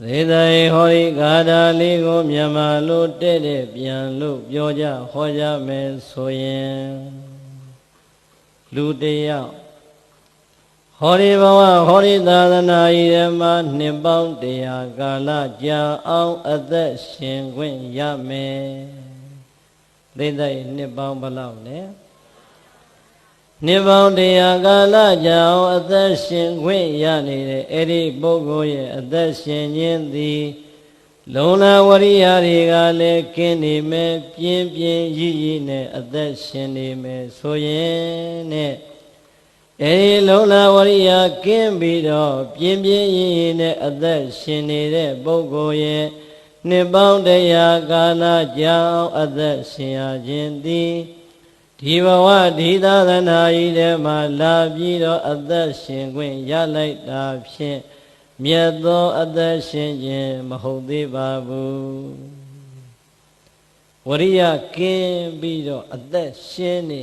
သေတိုင်ဟောဒီဂါထာလေးကိုမြန်မာလိုတဲ့ပြန်လို့ပြောကြဟောကြမယ်ဆိုရင်လူတယောက်ဟောဒီဘဝဟောဒီသာသနာဤထဲမှာနှစ်ပေါင်း100ကာလကြာအောင်အသက်ရှင်ခွင့်ရမယ်သေတိုင်နှစ်ပေါင်းဘယ်လောက်လဲနှစ်ပေါင်း100ကာလကြာအောင်အသက်ရှင်ခွင့်ရနေတဲ့အဲ့ဒီပုဂ္ဂိုလ်ရဲ့အသက်ရှင်ခြင်းသည်လုံလဝရိယတွေကလည်းကင်းနေမယ်ပြင်းပြင်းရည်ရည်နဲ့အသက်ရှင်နေမယ်ဆိုရင်နဲ့အဲဒီလုံလဝရိယကင်းပြီးတော့ပြင်းပြင်းရည်ရည်နဲ့အသက်ရှင်နေတဲ့ပုဂ္ဂိုလ်ရဲ့နှစ်ပေါင်း100ကာလကြာအောင်အသက်ရှင်ရခြင်းသည်ဒီဘဝဒီသာသနာဤထဲမှာလာပြီးတော့အသက်ရှင်ခွင့်ရလိုက်တာဖြင့်မြတ်သောအသက်ရှင်ခြင်းမဟုတ်သေးပါဘူးဝရိယကင်းပြီးတော့အသက်ရှင်နေ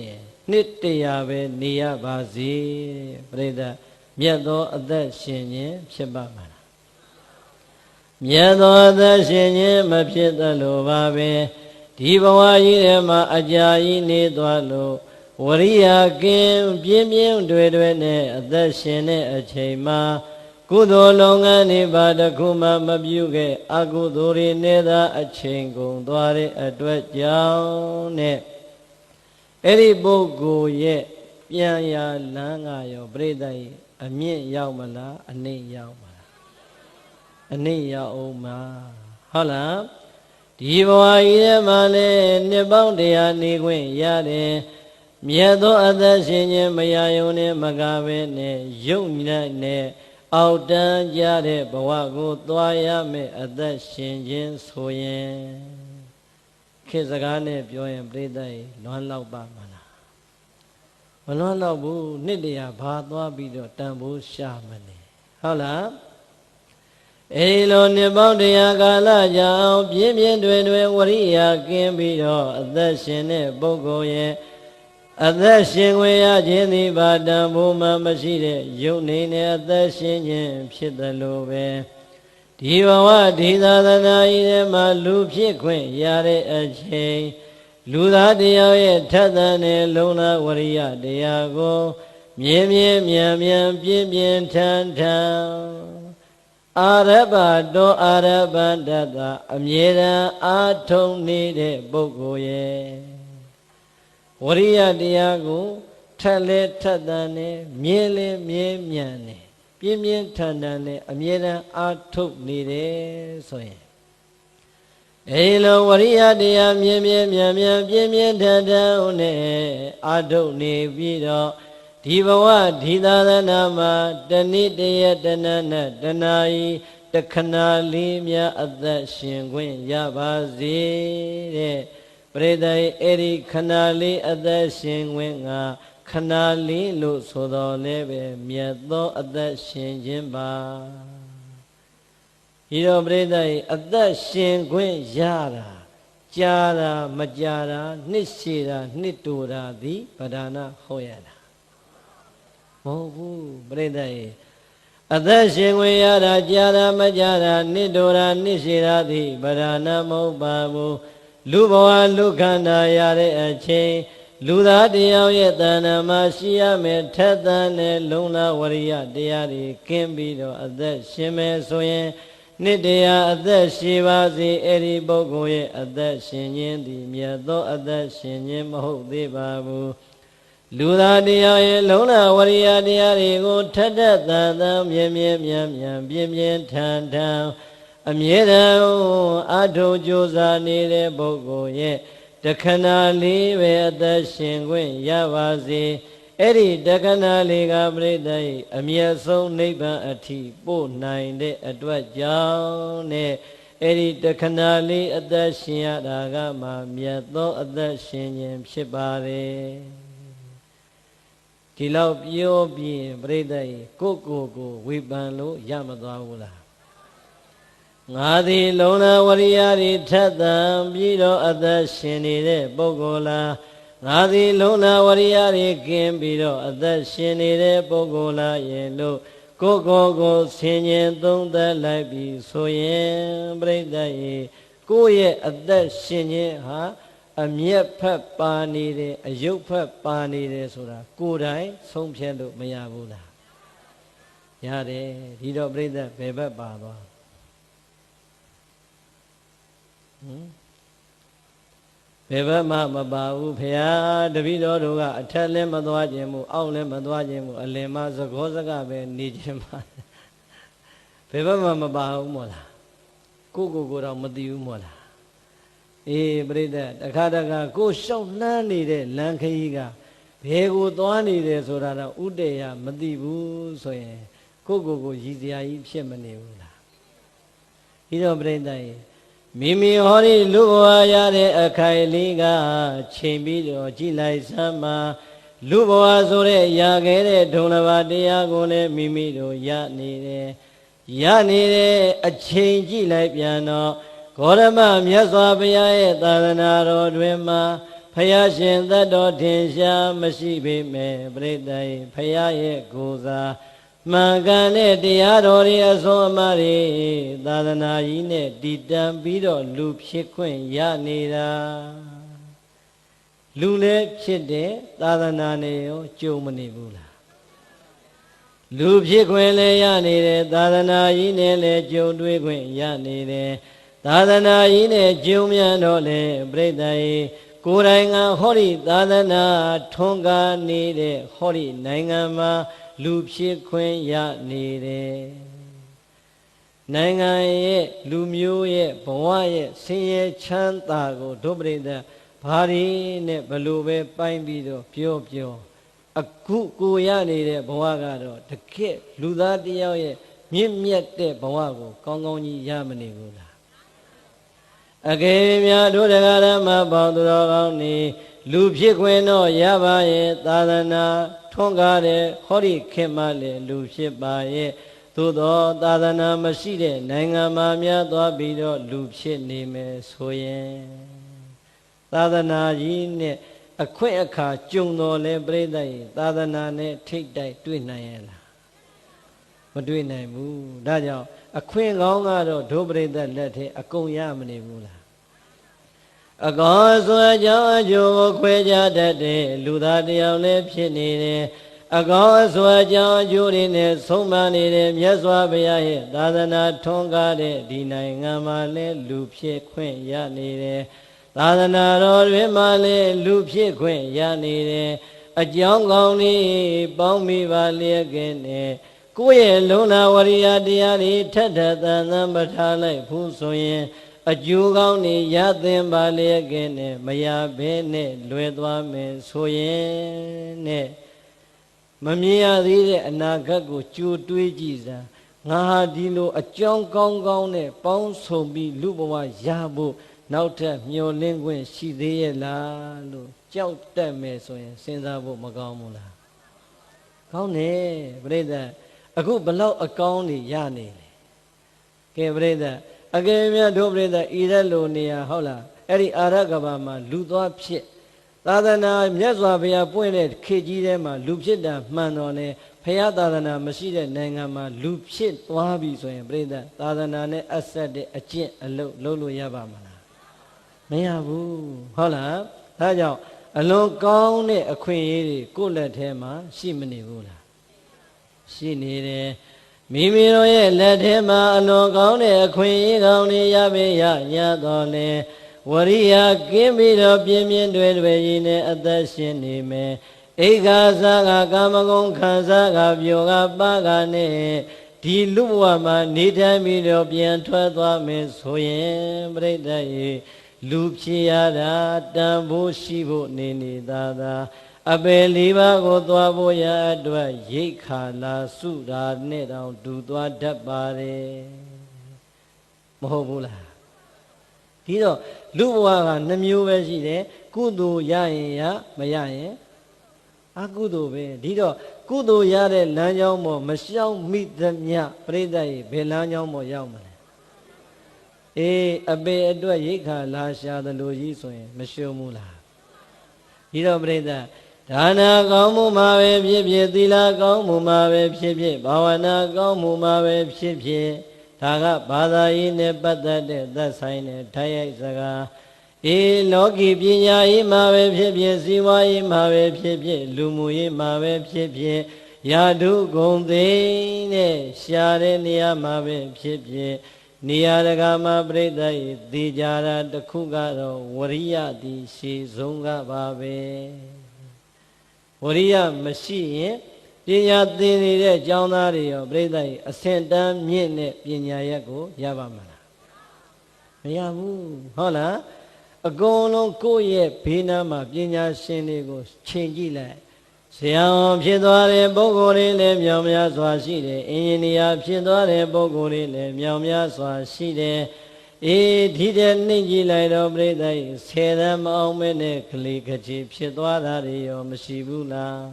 နှစ်100ပဲနေရပါစေပရိသတ်မြတ်သောအသက်ရှင်ခြင်းဖြစ်ပါမှာလားမြတ်သောအသက်ရှင်ခြင်းမဖြစ်သလိုပါပဲဒီဘဝကြီးထဲမှာအကြာကြီးနေသွားလို့ဝရိယကင်းပြင်းပြင်းတွေနဲ့အသက်ရှင်တဲ့အချိန်မှာကုသိုလ်လုပ်ငန်းတွေဘာတစ်ခုမှမပြုခဲ့အကုသိုလ်တွေနဲ့သာအချိန်ကုန်သွားတဲ့အတွက်ကြောင့်နဲ့အဲ့ဒီပုဂ္ဂိုလ်ရဲ့ပြန်ရလန်းကရောပြိတ္တရဲ့အမြင့်ရောက်မလားအနှိမ့်ရောက်မလားအနှိမ့်ရောက်အောင်မဟုတ်လားဒီဘဝကြီးထဲမှာလည်းနှစ်ပေါင်း100နေခွင့်ရတယ်မြတ်သောအသက်ရှင်ခြင်းမရယုံနဲ့မကပဲနဲ့ယုံနဲ့အောက်တန်းကြတဲ့ဘဝကိုသွားရမယ်အသက်ရှင်ခြင်းဆိုရင်ခေတ်စကားနဲ့ပြောရင်ပြိတ္တရေလွမ်းလောက်ပါမလားမလွမ်းလောက်ဘူးနှစ်100ဘာသွားပြီးတော့တန်ဖိုးရှာမလဲဟုတ်လားအဲဒီလိုနှစ်ပေါင်း100ကာလကြာအောင်ပြင်းပြင်းတွေဝရိယကင်းပြီးတော့အသက်ရှင်တဲ့ပုဂ္ဂိုလ်ရဲ့အသက်ရှင်ခွင့်ရခြင်းသည်ဘာတန်ဖိုးမှမရှိတဲ့ယုတ်နေနဲ့အသက်ရှင်ခြင်းဖြစ်သလိုပဲဒီဘဝဒီသာသနာဤထဲမှာလူဖြစ်ခွင့်ရတဲ့အချိန်လူသားတရားရဲ့ထက်သန်တဲ့လုံလဝရိယတရားကိုမြဲမြဲမြန်မြန်ပြင်းပြင်းထန်ထန်အာရဘတောအာရဘန္တတာအမြဲတမ်းအာထုံနေတဲ့ပုဂ္ဂိုလ်ရဲ့ဝရိယတရားကိုထက်လဲထက်သန်နေမြဲလဲမြဲမြံနေပြင်းပြင်းထန်ထန်နဲ့အမြဲတမ်းအာထုနေတယ်ဆိုရင်အဲဒီလိုဝရိယတရားမြဲမြဲမြန်မြန်ပြင်းပြင်းထန်ထန်နဲ့အာထုနေပြီးတော့ဒီဘဝဒီသာသနာမှာတဏိတယတဏနဲ့တဏှာဤတခဏလေးများအသက်ရှင်ခွင့်ရပါစေတဲ့ပရိသတ်အဲ့ဒီခဏလေးအသက်ရှင်ခွင့်ကခဏလေးလို့ဆိုတော်လဲပဲမြတ်သောအသက်ရှင်ခြင်းပါဒီတော့ပရိသတ်အသက်ရှင်ခွင့်ရတာကြာတာမကြာတာနှစ်ရှည်တာနှစ်တိုတာသည်ဗဒနာဟောရတာမဟုတ်ဘူးပြိတ္တရေအသက်ရှင်ခွင့်ရတာကြာတာမကြာတာနှစ်တိုတာနှစ်ရှည်တာသည်ဗဒနာမဟုတ်ပါဘူးလူဘဝလူခန္ဓာရတဲ့အချိန်လူသားတယောက်ရဲ့တဏ္ဍာမှာရှိရမယ်ထက်သန်တဲ့လုံလဝရိယတရားတွေကင်းပြီးတော့အသက်ရှင်မယ်ဆိုရင်နှစ်100အသက်ရှိပါစေအဲ့ဒီပုဂ္ဂိုလ်ရဲ့အသက်ရှင်ခြင်းသည်မြတ်သောအသက်ရှင်ခြင်းမဟုတ်သေးပါဘူးလူသားတရားရဲ့လုံလဝရိယတရားတွေကိုထက်ထက်သန်သန်မြဲမြဲမြန်မြန်ပြင်းပြင်းထန်ထန်အမြဲတမ်းအထုကြိုးစားနေတဲ့ပုဂ္ဂိုလ်ရဲ့တခဏလေးပဲအသက်ရှင်ခွင့်ရပါစေအဲ့ဒီတခဏလေးကပြိတ္တိအမြတ်ဆုံးနိဗ္ဗာန်အထိပို့နိုင်တဲ့အတွက်ကြောင့်နဲ့အဲ့ဒီတခဏလေးအသက်ရှင်ရတာကမှမြတ်သောအသက်ရှင်ခြင်းဖြစ်ပါတယ်ဒီလောက်ပြောပြီးပြိတ္တိကိုဝေဖန်လို့ရမသွားဘူးလားငါသည်လုံလဝရိယတွေထက်သန်ပြီးတော့အသက်ရှင်နေတဲ့ပုဂ္ဂိုလ်လားငါသည်လုံလဝရိယတွေကင်းပြီးတော့အသက်ရှင်နေတဲ့ပုဂ္ဂိုလ်လားရဲ့လို့ ကိုဆင်ញင်သုံးသက်လိုက်ပြီးဆိုရင်ပြိဿရေကိုယ့်ရဲ့အသက်ရှင်ခြင်းဟာအမျက်ဖက်ပါနေတယ်အယုတ်ဖက်ပါနေတယ်ဆိုတာကိုယ်တိုင်ဆုံးဖြတ်လို့မရဘူးလားရတယ်ဒီတော့ပြိဿဘယ်ဘက်ပါသွားဘယ်ဘက်မှမပါဘူးဖေဟာတပည့်တော်တို့ကအထက်လည်းမသွားခြင်းဘူးအောက်လည်းမသွားခြင်းဘူးအလင်မသကောစကပဲနေခြင်းပါဘယ်ဘက်မှမပါဘူးမို့လားကိုတော့မသိဘူးမို့လားအေးပြိဿတခါကိုရှောက်နှမ်းနေတဲ့လမ်းခရီးကဘယ်ကိုသွားနေတယ်ဆိုတာတော့ဥတ္တရမသိဘူးဆိုရင်ကိုရည်စရာကြီးဖြစ်မနေဘူးလားဒီတော့ပြိဿရေမိမိဟောဒီလူဘဝရတဲ့အခိုင်လေးကချိန်ပြီးတော့ကြည်လိုက်စမ်းမှာလူဘဝဆိုတဲ့ရခဲ့တဲ့ဒုံလဘတရားကိုလည်းမိမိတို့ရနေတယ်အချိန်ကြည့်လိုက်ပြန်တော့ဂေါရမမြတ်စွာဘုရားရဲ့သာသနာတော်တွင်မှာဖယားရှင်သတ္တော်ထင်ရှားမရှိပေမဲ့ပြိဿရေဖယားရဲ့ကိုယ်စားမှန်ကန်တဲ့တရားတော်တွေအဆုံးအမတွေသာသနာကြီးနဲ့တည်တံပြီးတော့လူဖြစ်ခွင့်ရနေတာလူလည်းဖြစ်တဲ့သာသနာနဲ့ရောကြုံမနေဘူးလားလူဖြစ်ခွင့်လည်းရနေတယ်သာသနာကြီးနဲ့လည်းကြုံတွေ့ခွင့်ရနေတယ်သာသနာကြီးနဲ့ကြုံမြန်တော့လေပြိဿရေကိုယ်တိုင်ကဟောဒီသာသနာထွန်းကားနေတဲ့ဟောဒီနိုင်ငံမှာလူဖြစ်ခွင့်ရနေတယ်နိုင်ငံရဲ့လူမျိုးရဲ့ဘဝရဲ့ဆင်းရဲချမ်းသာကိုဒုပရိသတ်ဘာတွေနဲ့ဘလို့ပဲပိုင်းပြီးတော့ပြောအခုကိုရနေတဲ့ဘဝကတော့တကယ့်လူသားတယောက်ရဲ့မြင့်မြတ်တဲ့ဘဝကိုကောင်းကောင်းကြီးရမနေဘူးလားအကယ်များတို့တရားဓမ္မပေါင်းသူတော်ကောင်းနေလူဖြစ်ခွင့်တော့ရပါရဲ့သာသနာထွန်းကားတဲ့ဟောဒီခေတ်မှလည်းလူဖြစ်ပါရဲ့သို့သောသာသနာမရှိတဲ့နိုင်ငံမှာများသွားပြီးတော့လူဖြစ်နေမယ်ဆိုရင်သာသနာကြီးနဲ့အခွင့်အခါကြုံတော်လဲပြိဿရေသာသနာနဲ့ထိတ်တိုက်တွေ့နိုင်ရဲ့လားမတွေ့နိုင်ဘူးဒါကြောင့်အခွင့်ကောင်းကတော့ဒုပရိသတ်လက်ထဲအကုန်ရမနေဘူးလားအကောစွာကြောင့်အကျိုးကိုခွဲခြားတတ်တဲ့လူသားတယောက်လည်းဖြစ်နေတယ်အကောစွာကြောင့်အကျိုးတွေနဲ့ဆုံးမနေတဲ့မြတ်စွာဘုရားရဲ့သာသနာထွန်းကားတဲ့ဒီနိုင်ငံမှာလည်းလူဖြစ်ခွင့်ရနေတယ်သာသနာတော်တွင်မှလည်းလူဖြစ်ခွင့်ရနေတယ်အကြောင်းကောင်းလေးပေါင်းမိပါလျက်ကင်းနဲ့ကိုယ့်ရဲ့လုံနာဝရိယတရားတွေထက်ထက်သန်သန်ပထားလိုက်ဘူးဆိုရင်အကျိုးကောင်းနေရသင်ပါလျက်ကင်းနဲ့မရဘဲနဲ့လွယ်သွားမယ်ဆိုရင်နဲ့မမြင်ရသေးတဲ့အနာဂတ်ကိုကြိုတွေးကြည့်စမ်းငါဟာဒီလိုအကြောင်းကောင်းကောင်းနဲ့ပေါင်းစုံပြီးလူဘဝရဖို့နောက်ထပ်မျှော်လင့်ခွင့်ရှိသေးရဲ့လားလို့ကြောက်တတ်မယ်ဆိုရင်စဉ်းစားဖို့မကောင်းဘူးလားကောင်းတယ်ပြိဿအခုဘလောက်အကောင်းနေရနေလေကဲပြိဿအကယ်၍တို့ပြိဿဤတဲ့လိုနေရဟုတ်လားအဲ့ဒီအာရကဘာမှာလူသွားဖြစ်သာသနာမြတ်စွာဘုရားပွင့်တဲ့ခေတ်ကြီးထဲမှာလူဖြစ်တာမှန်တော်လေဘုရားသာသနာမရှိတဲ့နိုင်ငံမှာလူဖြစ်သွားပြီဆိုရင်ပြိဿသာသနာနဲ့အဆက်တဲ့အကျင့်အလုပ်လုပ်လို့ရပါမလားမရဘူးဟုတ်လားဒါကြောင့်အလွန်ကောင်းတဲ့အခွင့်အရေးတွေကိုယ့်လက်ထဲမှာရှိမနေဘူးလားရှိနေတယ်မိမိတို့ရဲ့လက်ထဲမှာအလွန်ကောင်းတဲ့အခွင့်အရေးကောင်းတွေရပေရတော်လဲဝရိယကင်းပြီးတော့ပြင်းပြင်းတွေကြီးနဲ့အသက်ရှင်နေမယ်ဧကစားကကာမဂုဏ်ခံစားကပျော်ကပါကနဲ့ဒီလူဘဝမှာနေထိုင်ပြီးတော့ပြန်ထွက်သွားမယ်ဆိုရင်ပြိဿရေလူဖြစ်ရတာတန်ဖိုးရှိဖို့နေသာအပယ်လေးပါးကိုသွားဖို့ရအတွက်ရိတ်ခါလာစုတာနဲ့တောင်ဒူသွားတတ်ပါတယ်မဟုတ်ဘူးလားဒီတော့လူဘဝကနှမျိုးပဲရှိတယ်ကုသိုလ်ရရင်ရမရရင်အကုသိုလ်ပဲဒီတော့ကုသိုလ်ရတဲ့လမ်းကြောင်းပေါ်မရှောင်မိသမျှပြိဿရေဘယ်လမ်းကြောင်းပေါ်ရောက်မလဲအေးအပေအတွက်ရိတ်ခါလာရှာသလိုကြီးဆိုရင်မရှုံးဘူးလားဒီတော့ပြိဿ ဒါနာကောင်းမှုမှာပဲဖြစ်ဖြစ်သီလကောင်းမှုမှာပဲဖြစ်ဖြစ်ဘာဝနာကောင်းမှုမှာပဲဖြစ်ဖြစ်ဒါကဘာသာရေးနဲ့ပတ်သက်တဲ့သက်ဆိုင်တဲ့ထိုက်ရိုက်စကားလောကီပညာရေးမှာပဲဖြစ်ဖြစ်ဇီဝရေးမှာပဲဖြစ်ဖြစ်လူမှုရေးမှာပဲဖြစ်ဖြစ်ယာတုဂုံသိနဲ့ရှားတဲ့နေရာမှာပဲဖြစ်ဖြစ်နေရာတကာမှာပြိဿရဲ့သိကြတာတစ်ခုကတော့ဝရိယသည်ရှေးဆုံးကပါပဲဝရိယမရှိရင်ပညာသင်နေတဲ့ကျောင်းသားတွေရောပြိဿရဲ့အဆင့်တန်းမြင့်တဲ့ပညာရက်ကိုရပါမလားမရဘူးဟုတ်လားအကုန်လုံးကိုယ့်ရဲ့ဘေးနားမှာပညာရှင်တွေကိုချိန်ကြည့်လိုက်ဆရာဖြစ်သွားတဲ့ပုဂ္ဂိုလ်တွေလည်းမြောင်များစွာရှိတယ်အင်ဂျင်နီယာဖြစ်သွားတဲ့ပုဂ္ဂိုလ်တွေလည်းမြောင်များစွာရှိတယ်ဒီတဲ့နှိမ့်ကြည့်လိုက်တော့ပြိဿရဲ့ဆယ်တန်းမအောင်မဲနဲ့ကလေးကကြီးဖြစ်သွားတာတွေရောမရှိဘူးလား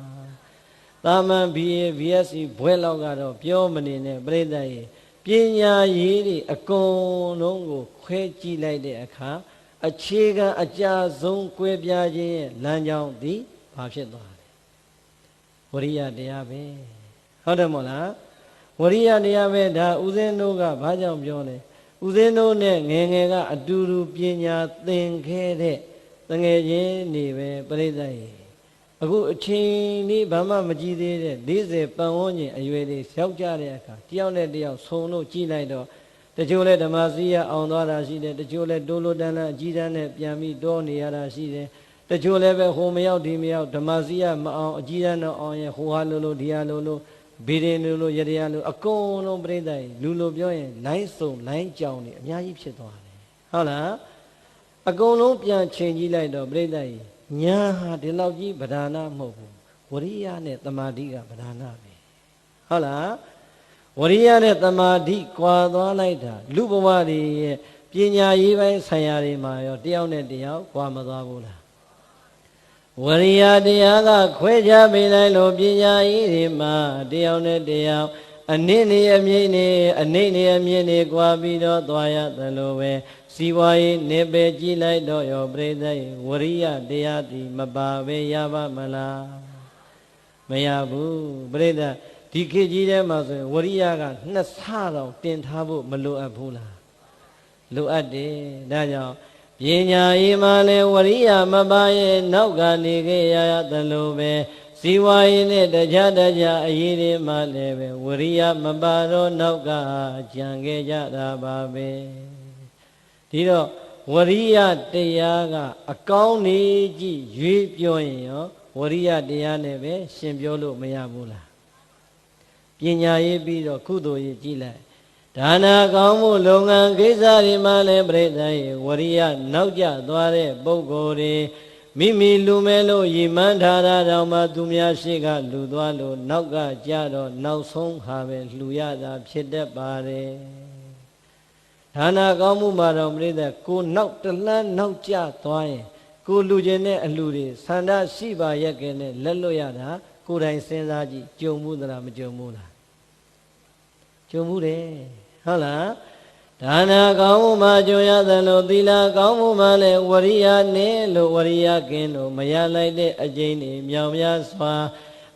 တာမန် BA BSc ဘွဲ့လောက်ကတော့ပြောမနေနဲ့ပြိဿရဲ့ပညာရေးတွေအကုန်လုံးကိုခွဲကြည့်လိုက်တဲ့အခါအခြေခံအကြဆုံးကွဲပြားခြင်းရဲ့လမ်းကြောင်းသည်ဘာဖြစ်သွားလဲဝရိယတရားပဲဟုတ်တယ်မို့လားဝရိယတရားပဲဒါဦးဇင်းတို့ကဘာကြောင့်ပြောလဲဦးဇင်းတို့နဲ့ငယ်ငယ်ကအတူတူပညာသင်ခဲ့တဲ့တငယ်ချင်းတွေပဲပြိဿရဲ့အခုအချိန်လေးဘာမှမကြည့်သေးတဲ့40ပတ်ဝန်းကျင်အရွယ်တွေရောက်ကြတဲ့အခါတယောက်နဲ့တယောက်ဆုံလို့ကြည့်လိုက်တော့တချို့လဲဓမ္မစည်းရအောင်သွားတာရှိတယ်တချို့လဲတိုးလိုတန်းတန်းအကြီးတန်းနဲ့ပြန်ပြီးတောနေရတာရှိတယ်တချို့လဲပဲဟိုမရောက်ဒီမရောက်ဓမ္မစည်းရမအောင်အကြီးတန်းတော့အောင်ရဲ့ဟိုဟာလိုလိုဒီဟာလိုလိုဘေးရင်လိုလိုရတရားလိုအကုန်လုံးပြိဿရဲ့လူလိုပြောရင်လိုင်းစုံလိုင်းကြောင်နေအများကြီးဖြစ်သွားတယ်ဟုတ်လားအကုန်လုံးပြန်ချိန်ကြည့်လိုက်တော့ပြိဿရဲ့ညာဟာဒီလောက်ကြီးဗဒါနမဟုတ်ဘူးဝရိယနဲ့တမာတိကဗဒါနပဲဟုတ်လားဝရိယနဲ့တမာတိကွာသွားလိုက်တာလူဘဝတွေရဲ့ပညာရေးပိုင်းဆိုင်ရာတွေမှာရောတယောက်နဲ့တယောက်ကွာမသွားဘူးလားဝရိယတရားကခွဲခြားပေးလိုက်လို့ပညာရေးတွေမှာတယောက်နဲ့တယောက်အနည်းနေအမြင့်နေအနှိမ့်နေအမြင့်နေကွာပြီးတော့သွားရသလိုပဲစီဝါရေးနေပဲကြည့်လိုက်တော့ရောပြိဿရဲ့ဝရိယတရားဒီမပါပဲရပါမလားမရဘူးပြိဿဒီခေတ်ကြီးထဲမှာဆိုရင်ဝရိယက2ဆတော့တင်ထားဖို့မလိုအပ်ဘူးလားလိုအပ်တယ်ဒါကြောင့်ပညာရေးမှာလဲဝရိယမပါရဲ့နောက်ကနေခဲ့ရသလိုပဲဇီဝရေးနဲ့တရားအရေးတွေမှာလည်းပဲဝရိယမပါတော့နောက်ကကြံခဲ့ကြတာပါပဲဒီတော့ဝရိယတရားကအကောင်းနေကြည့်ရွေးပြောရင်ရောဝရိယတရားနဲ့ပဲရှင်ပြောလို့မရဘူးလားပညာရေးပြီးတော့ကုသိုလ်ရေးကြည့်လိုက်ဒါနာကောင်းမှုလုပ်ငန်းကိစ္စတွေမှာလည်းပြိဿရဲ့ဝရိယနောက်ကျသွားတဲ့ပုဂ္ဂိုလ်တွေမိမိလူမဲ့လို့ရည်မှန်းထားတာတောင်မှသူများရှိကလူသွားလို့နောက်ကကြတော့နောက်ဆုံးဟာပဲလှူရတာဖြစ်တတ်ပါတယ်ဒါနာကောင်းမှုမှာတော့ပြိဿကိုနောက်တလန်းနောက်ကျသွားရင်ကိုလူကျင်တဲ့အလှူတွေဆန္ဒရှိပါရဲ့ကဲနဲ့လက်လွတ်ရတာကိုယ်တိုင်စဉ်းစားကြည့်ကြုံမှုသလားမကြုံဘူးလားကြုံမှုတယ်ဟုတ်လားဒါနာကောင်းမှုမှာကြုံရသလိုသီလကောင်းမှုမှာလည်းဝရိယနဲ့လို့ဝရိယကင်းလို့မရလိုက်တဲ့အကျဉ်းတွေမြောင်များစွာ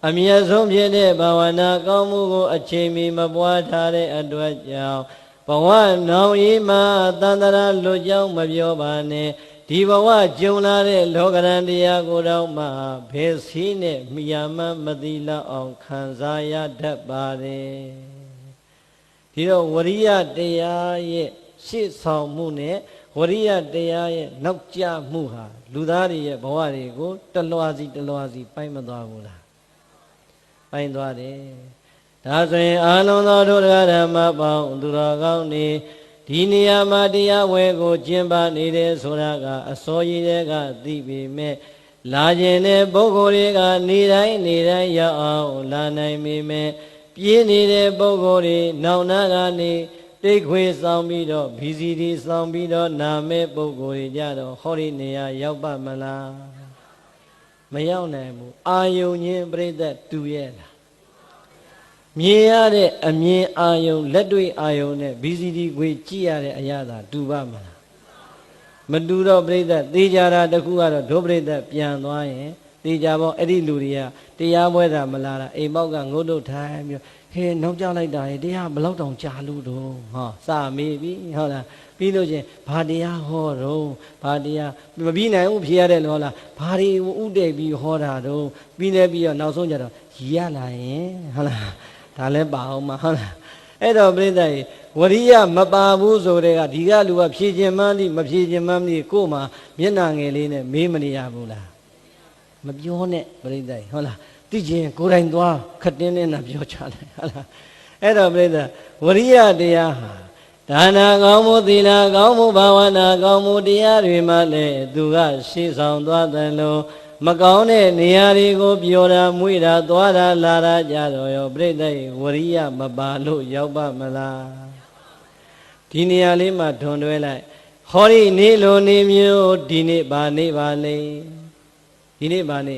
အမြတ်ဆုံးဖြစ်တဲ့ဘာဝနာကောင်းမှုကိုအချိန်မီမပွားထားတဲ့အတွက်ကြောင့်ဘဝနောင်ရေးမှာသန္တရာလွတ်ကြောင်းမပြောပါနဲ့ဒီဘဝကြုံလာတဲ့လောကရန်တရားကိုတော့မှဘယ်စီးနဲ့မိယာမမသိလောက်အောင်ခံစားရတတ်ပါတယ်ဒီတော့ဝရိယတရားရဲ့ရှေ့ဆောင်မှုနဲ့ဝရိယတရားရဲ့နောက်ကျမှုဟာလူသားတွေရဲ့ဘဝတွေကိုတလွားစီပိုင်းမသွားဘူးလားပိုင်းသွားတယ်ဒါဆိုရင်အာလုံးသောတို့တရားဓမ္မပေါင်းသူတော်ကောင်းနေဒီနေရာမှာတရားဝဲကိုကျင့်ပါနေတယ်ဆိုတာကအစောကြီးတဲ့ကသိပေမဲ့လာခြင်းတဲ့ပုဂ္ဂိုလ်တွေကနေတိုင်းရောက်အောင်လာနိုင်ပေမဲ့ပြင်းနေတဲ့ပုဂ္ဂိုလ်တွေနောက်နာကနေတိတ်ခွေဆောင်ပြီးတော့ဗီစီဒီဆောင်ပြီးတော့နာမဲ့ပုဂ္ဂိုလ်တွေကြတော့ဟောဒီနေရာရောက်ပါမလားမရောက်နိုင်ဘူးအာယုံချင်းပြိဿတူရဲ့လားမြင်ရတဲ့အမြင်အာယုံလက်တွေ့အာယုံနဲ့ဗီစီဒီခွေကြည့်ရတဲ့အရာသာတူပါမလားမတူတော့ပြိဿသေချာတာတခုကတော့ဒုပြိဿပြန်သွားရင် တေချာပေါ့အဲ့ဒီလူတွေကတရားပွဲတာမလာတာအိမ်ပေါက်ကငုတ်တုတ်ထိုင်ပြီးဟဲနောက်ကြလိုက်တာတရားဘလောက်တောင်ကြာလို့တော့ဟောစမေးပြီဟုတ်လားပြီးလို့ချင်းဘာတရားဟောတော့ဘာတရားမပြီးနိုင်ဘူးဖြေရတယ်လို့ဟုတ်လားဘာတွေဥတည်ပြီးဟောတာတော့ပြီးလဲပြီးတော့နောက်ဆုံးကြတော့ရည်ရလာရင်ဟုတ်လားဒါလည်းပါအောင်မဟုတ်လားအဲ့တော့ပြိဿကြီးဝရိယမပါဘူးဆိုတဲ့ကဒီကလူကဖြည့်ခြင်းမှန်းသည်မဖြည့်ခြင်းမှန်းသည်ကို့မှာမျက်နှာငယ်လေးနဲ့မေးမနေရဘူးလားမပြောနဲ့ပြိဿကြီးဟုတ်လားသိချင်းကိုယ်တိုင်သွားခတ်တင်းနဲ့ပြောချလိုက်ဟုတ်လားအဲ့တော့ပြိဿဝရိယတရားဟာဒါနာကောင်းမှုသီလကောင်းမှုဘာဝနာကောင်းမှုတရားတွေမှလည်းသူကရှေ့ဆောင်သွားတယ်လို့မကောင်းတဲ့နေရာတွေကိုပြောတာမွေးတာသွားတာလာတာကြတော့ရောပြိဿရဲ့ဝရိယမပါလို့ရောက်ပါမလားဒီနေရာလေးမှာထွန်တွဲလိုက်ဟောဒီနေ့လိုနေမျိုးဒီနေ့ပါနေပါလေဒီနေ့ပါနေ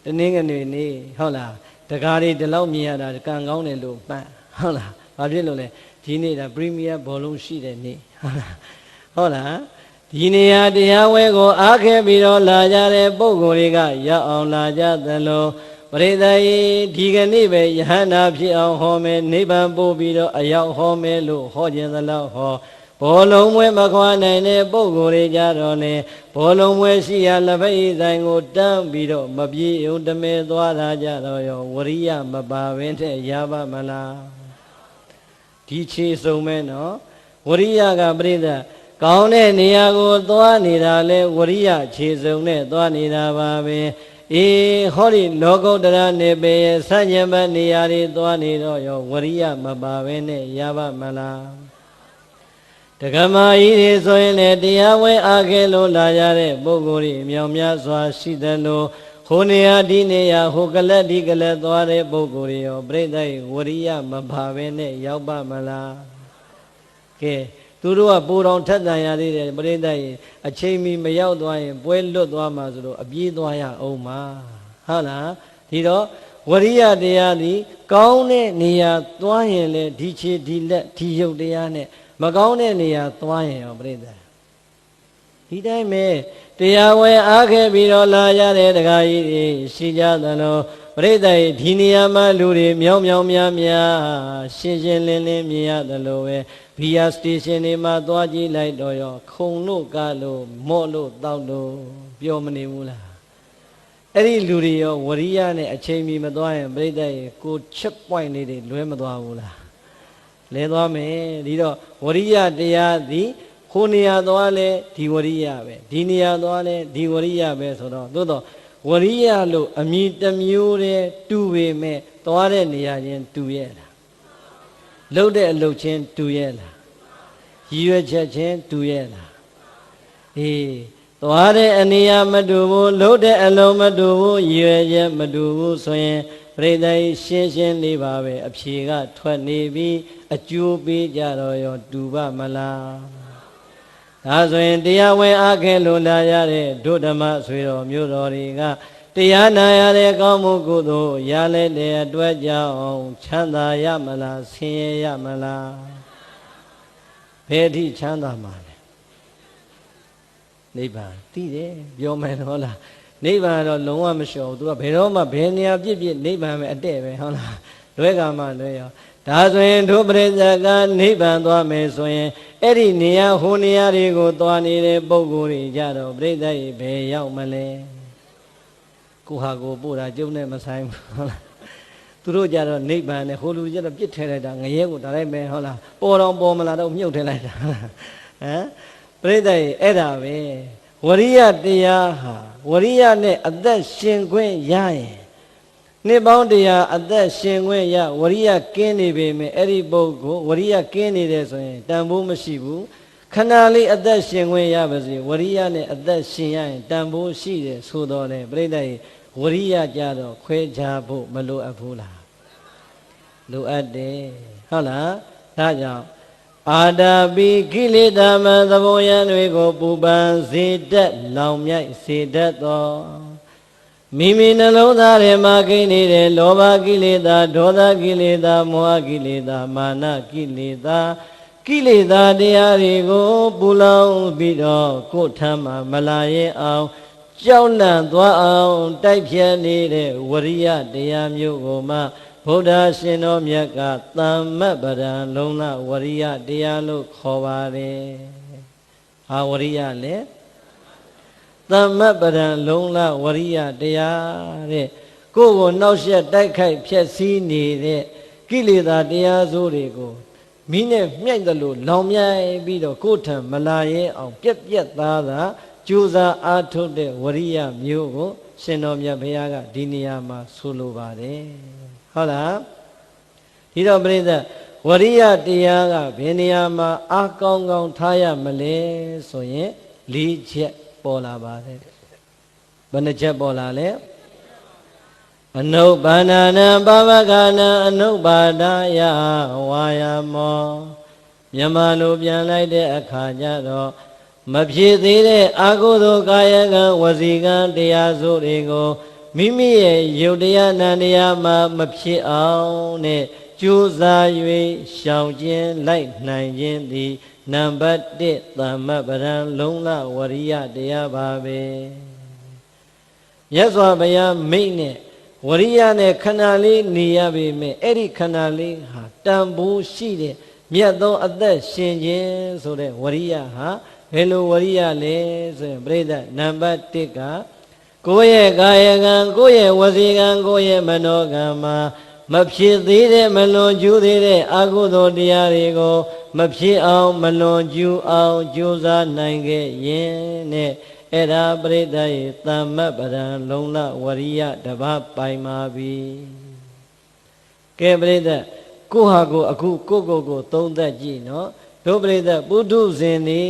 တနင်္ဂနွေနေ့ဟုတ်လားတကားတွေဒီလောက်မြင်ရတာကံကောင်းတယ်လို့မှတ်ဟုတ်လားဘာဖြစ်လို့လဲဒီနေ့ဒါပရီးမီးယားဘောလုံးရှိတဲ့နေ့ဟုတ်လားဒီနေရာတရားဝဲကိုအားခဲပြီးတော့လာကြတဲ့ပုဂ္ဂိုလ်တွေကရောက်အောင်လာကြသလိုပရိသတ်ဒီကနေ့ပဲယဟန္တာဖြစ်အောင်ဟောမယ်နိဗ္ဗာန်ပို့ပြီးတော့အရောက်ဟောမယ်လို့ဟောခြင်းသလောက်ဟောဘောလုံးမွဲမခွာနိုင်တဲ့ပုဂ္ဂိုလ်တွေကြတော့လေဘောလုံးမွဲရှိရလက်ဖက်ရည်ဆိုင်ကိုတန်းပြီးတော့မပြေုံတမဲသွားတာကြတော့ရောဝရိယမပါဘဲနဲ့ရပါမလားဒီခြေစုံမဲ့နော်ဝရိယကပြိဿကောင်းတဲ့နေရာကိုသွားနေတာလဲဝရိယခြေစုံနဲ့သွားနေတာပါပဲအေးဟောဒီလောကုတ္တရာနေပေဆန့်ကျင်ဘက်နေရာတွေသွားနေတော့ရောဝရိယမပါဘဲနဲ့ရပါမလားတက္ကမကြီးတွေဆိုရင်လည်းတရားဝဲအားခဲလို့လာကြတဲ့ပုဂ္ဂိုလ်တွေမြောင်များစွာရှိတယ်လို့ဟိုနေရာဒီနေရာဟိုကလပ်ဒီကလပ်သွားတဲ့ပုဂ္ဂိုလ်တွေရောပြိဿရဲ့ဝရိယမပါဘဲနဲ့ရောက်ပါမလားကဲသူတို့ကပိုတော်ထက်တန်ရသေးတယ်ပြိဿရဲ့အချိန်မီမရောက်သွားရင်ပွဲလွတ်သွားမှာဆိုတော့အပြေးသွားရအောင်မှာဟုတ်လားဒီတော့ဝရိယတရားသည်ကောင်းတဲ့နေရာသွားရင်လေဒီခြေဒီလက်ဒီရုပ်တရားနဲ့မကောင်းတဲ့နေရာသွားရင်ရောပြိဿဒီတိုင်းပဲတရားဝဲအားခဲ့ပြီးတော့လာရတဲ့တရားကြီးတွေရှိကြသလိုပြိဿရဲ့ဒီနေရာမှာလူတွေမြောင်မြောင်များများရှင်းရှင်းလင်းလင်းမြင်ရသလိုပဲဘီယာစတေရှင်တွေမှာသွားကြည့်လိုက်တော့ရောခုံလို့ကလို့မော့လို့တောက်လို့ပြောမနေဘူးလားအဲ့ဒီလူတွေရောဝရိယနဲ့အချိန်မီမသွားရင်ပြိဿရဲ့ကိုချက်ပွိုင်လေးတွေလွဲမသွားဘူးလားလဲသွားမယ်ဒီတော့ဝရိယတရားသည်ဟိုနေရာသွားလဲဒီဝရိယပဲဒီနေရာသွားလဲဒီဝရိယပဲဆိုတော့သို့တော့ဝရိယလို့အမည်တစ်မျိုးတည်းတူပေမဲ့သွားတဲ့နေရာချင်းတူရဲ့လားလှုပ်တဲ့အလုပ်ချင်းတူရဲ့လားရည်ရွယ်ချက်ချင်းတူရဲ့လားအေးသွားတဲ့အနေအမတူဘူးလှုပ်တဲ့အလုပ်မတူဘူးရည်ရွယ်ချက်မတူဘူးဆိုရင်ပြိဿရှင်းရှင်းလေးပါပဲအဖြေကထွက်နေပြီးအကျိုးပေးကြတော့ရောတူပါမလားဒါဆိုရင်တရားဝင်အားခဲလို့လာရတဲ့ဒုဓမ္မဆွေတော်မျိုးတော်တွေကတရားနာရတဲ့ကောင်းမှုကုသိုလ်ရလဲတဲ့အတွက်ကြောင့်ချမ်းသာရမလားဆင်းရဲရမလားဘယ်အထိချမ်းသာမှာလဲနိဗ္ဗာန်သိတယ်ပြောမယ်နော်လားနိဗ္ဗာန်တော့လုံးဝမလျှော်ဘူးသူကဘယ်တော့မှဘယ်နေရာပြည့်ပြည့်နိဗ္ဗာန်ပဲအတဲ့ပဲဟုတ်လားလွဲကမှလွဲရောဒါဆိုရင်ဒုပရိသကနိဗ္ဗာန်သွားမယ်ဆိုရင်အဲ့ဒီနေရာဟိုနေရာတွေကိုသွားနေတဲ့ပုဂ္ဂိုလ်တွေကြတော့ပြိဿရေဘယ်ရောက်မလဲကိုဟာကိုပို့တာကျုံနဲ့မဆိုင်ဘူးဟုတ်လားသူတို့ကြတော့နိဗ္ဗာန်နဲ့ဟိုလူကြတော့ပြစ်ထဲလိုက်တာငရဲကိုဒါလိုက်ပဲဟုတ်လားပေါ်တော့ပေါ်မလာတော့မြုပ်ထဲလိုက်တာဟမ်ပြိဿရေအဲ့ဒါပဲဝရိယတရားဟာဝရိယနဲ့အသက်ရှင်ခွင့်ရရင်နှစ်ပေါင်းတရားအသက်ရှင်ခွင့်ရဝရိယကင်းနေပေမဲ့အဲ့ဒီပုဂ္ဂိုလ်ဝရိယကင်းနေတယ်ဆိုရင်တန်ဖိုးမရှိဘူးခဏလေးအသက်ရှင်ခွင့်ရပါစေဝရိယနဲ့အသက်ရှင်ရရင်တန်ဖိုးရှိတယ်ဆိုတော့လေပြိဿရေဝရိယကြတော့ခွဲခြားဖို့မလိုအပ်ဘူးလားလိုအပ်တယ်ဟုတ်လားဒါကြောင့်အာတာပိကိလေသာမသဘောယံတွေကိုပူပန်စေတတ်လောင်မြိုက်စေတတ်သောမိမိနှလုံးသားထဲမှာကိနေတဲ့လောဘကိလေသာဒေါသကိလေသာမောဟကိလေသာမာနကိလေသာတရားတွေကိုပူလောင်ပြီးတော့ကိုယ်ထမ်းမှာမလာရင်အောင် ကြောက်လန့်သွားအောင်တိုက်ဖြတ်နေတဲ့ဝရိယတရားမျိုးကိုမှဗုဒ္ဓရှင်တော်မြတ်ကသမ္မပဒံလုံးလဝရိယတရားလို့ခေါ်ပါတယ်။ဟာဝရိယလေသမ္မပဒံလုံးလဝရိယတရားတဲ့ကိုယ်ကိုနှောက်ယှက်တိုက်ခိုက်ဖျက်ဆီးနေတဲ့ကိလေသာတရားစိုးတွေကိုမိနဲ့မြိုက်တယ်လို့လောင်မြိုက်ပြီးတော့ကိုယ်ထံမလာရဲအောင်ပြက်ပြက်သားသာကြိုးစားအားထုတ်တဲ့ဝရိယမျိုးကိုရှင်တော်မြတ်ဘုရားကဒီနေရာမှာဆိုလိုပါတယ်ဟုတ်လားဒီတော့ပြိဿဝရိယတရားကဘယ်နေရာမှာအားကောင်းကောင်းထားရမလဲဆိုရင်၄ချက်ပေါ်လာပါတယ်ဘယ်နှချက်ပေါ်လာလဲအနုပ္ပန္နနံပါဝကနံအနုပ္ပါဒယဝါယမောမြန်မာလိုပြန်လိုက်တဲ့အခါကျတော့မဖြစ်သေးတဲ့အာဟုသောကာယကံဝစီကံတရားစုတွေကိုမိမိရဲ့ယုတ်တရားနံတရားမှာမဖြစ်အောင်နဲ့ကြိုးစား၍ရှောင်ကျဉ်လိုက်နိုင်ခြင်းသည်နံပါတ်1သမ္မပဒံလုံးလဝရိယတရားပါပဲမြတ်စွာဘုရားမိန့်နဲ့ဝရိယနဲ့ခန္ဓာလေးနေရပေမဲ့အဲ့ဒီခန္ဓာလေးဟာတန်ဖိုးရှိတဲ့မြတ်သောအသက်ရှင်ခြင်းဆိုတဲ့ဝရိယဟာဘယ်လိုဝရိယလဲဆိုရင်ပြိဿနံပါတ်1ကကိုယ့်ရဲ့ကာယကံကိုယ့်ရဲ့ဝစီကံကိုယ့်ရဲ့မနောကံမှာမဖြစ်သေးတဲ့မလွန်ကျူးသေးတဲ့အကုသိုလ်တရားတွေကိုမဖြစ်အောင်မလွန်ကျူးအောင်ကြိုးစားနိုင်ခဲ့ရင်နဲ့အဲ့ဒါပရိသတ်ရဲ့သမ္မပဒံလုံးလဝရိယတပါးပိုင်ပါပြီကဲပရိသတ်ကိုဟာကိုအခုကိုသုံးသက်ကြည့်နော်တို့ပရိသတ်ပုထုဇဉ်နေ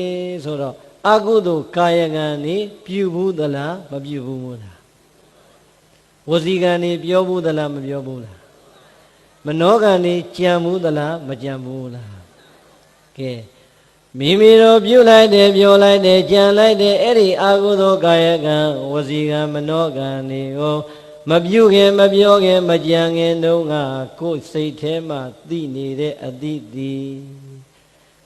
ဆိုတော့အကုသိုလ်ကာယကံနေပြုဘူးသလားမပြုဘူးလားဝစီကံနေပြောဘူးသလားမပြောဘူးလားမနောကံနေကြံဘူးသလားမကြံဘူးလားကဲမိမိတို့ပြုလိုက်တယ်ပြောလိုက်တယ်ကြံလိုက်တယ်အဲ့ဒီအာဟုသောကာယကံဝစီကံမနောကံတွေကိုမပြုခင်မပြောခင်မကြံခင်တုန်းကကိုယ်စိတ်ထဲမှာသိနေတဲ့အသည့်ဒီ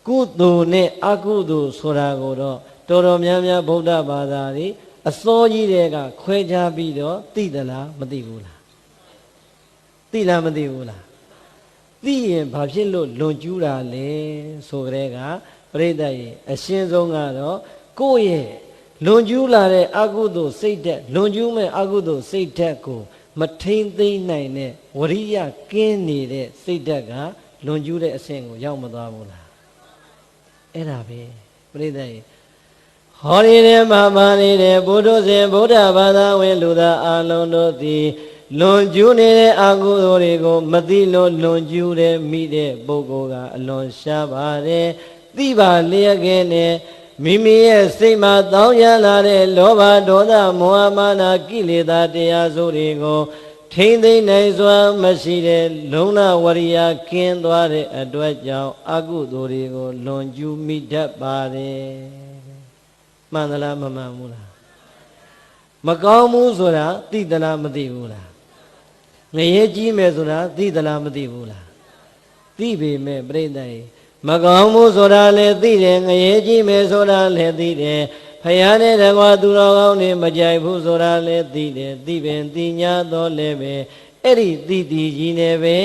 ကုသိုလ်နဲ့အကုသိုလ်ဆိုတာကိုတော့တော်တော်များများဗုဒ္ဓဘာသာတွေအစောကြီးတွေကခွဲခြားပြီးတော့သိသလားမသိဘူးလားသိလားမသိဘူးလားသိရင်ဘာဖြစ်လို့လွန်ကျူးတာလဲဆိုကြတဲ့ကပရိသတ်ရဲ့အရှင်းဆုံးကတော့ကိုယ့်ရဲ့လွန်ကျူးလာတဲ့အကုသိုလ်စိတ်ဓာတ်လွန်ကျူးမဲ့အကုသိုလ်စိတ်ဓာတ်ကိုမထိမ့်သိမ့်နိုင်တဲ့ဝရိယကင်းနေတဲ့စိတ်ဓာတ်ကလွန်ကျူးတဲ့အဆင့်ကိုရောက်မသွားဘူးလားအဲ့ဒါပဲပရိသတ်ရဲ့ဟောဒီထဲမှာပါနေတဲ့ဘုဒ္ဓဇင်ဗုဒ္ဓဘာသာဝင်လူသားအလုံးတို့သည်လွန်ကျူးနေတဲ့အကုသိုလ်တွေကိုမသိလို့လွန်ကျူးတဲ့မိတဲ့ပုဂ္ဂိုလ်ကအလွန်ရှားပါတယ်သိပါလျက်ခဲနဲ့မိမိရဲ့စိတ်မှာတောင်းရလာတဲ့လောဘဒေါသမောဟမာနကိလေသာတရားစုတွေကိုထိမ့်သိမ့်နိုင်စွာမရှိတဲ့လုံလဝရိယကင်းသွားတဲ့အတွက်ကြောင့်အကုသိုလ်တွေကိုလွန်ကျူးမိတတ်ပါတယ်မှန်သလားမမှန်ဘူးလားမကောင်းဘူးဆိုတာသိသလားမသိဘူးလားငရဲကြီးမယ်ဆိုတာသိသလားမသိဘူးလားသိပေမဲ့ပြိဿရဲ့မကောင်းဘူးဆိုတာလည်းသိတယ်ငရဲကြီးမယ်ဆိုတာလည်းသိတယ်ဖယားနဲ့တကွာသူတော်ကောင်းတွေမကြိုက်ဘူးဆိုတာလည်းသိတယ်သိပင်သိညာတော့လည်းပဲအဲ့ဒီသိကြီးနဲ့ပဲ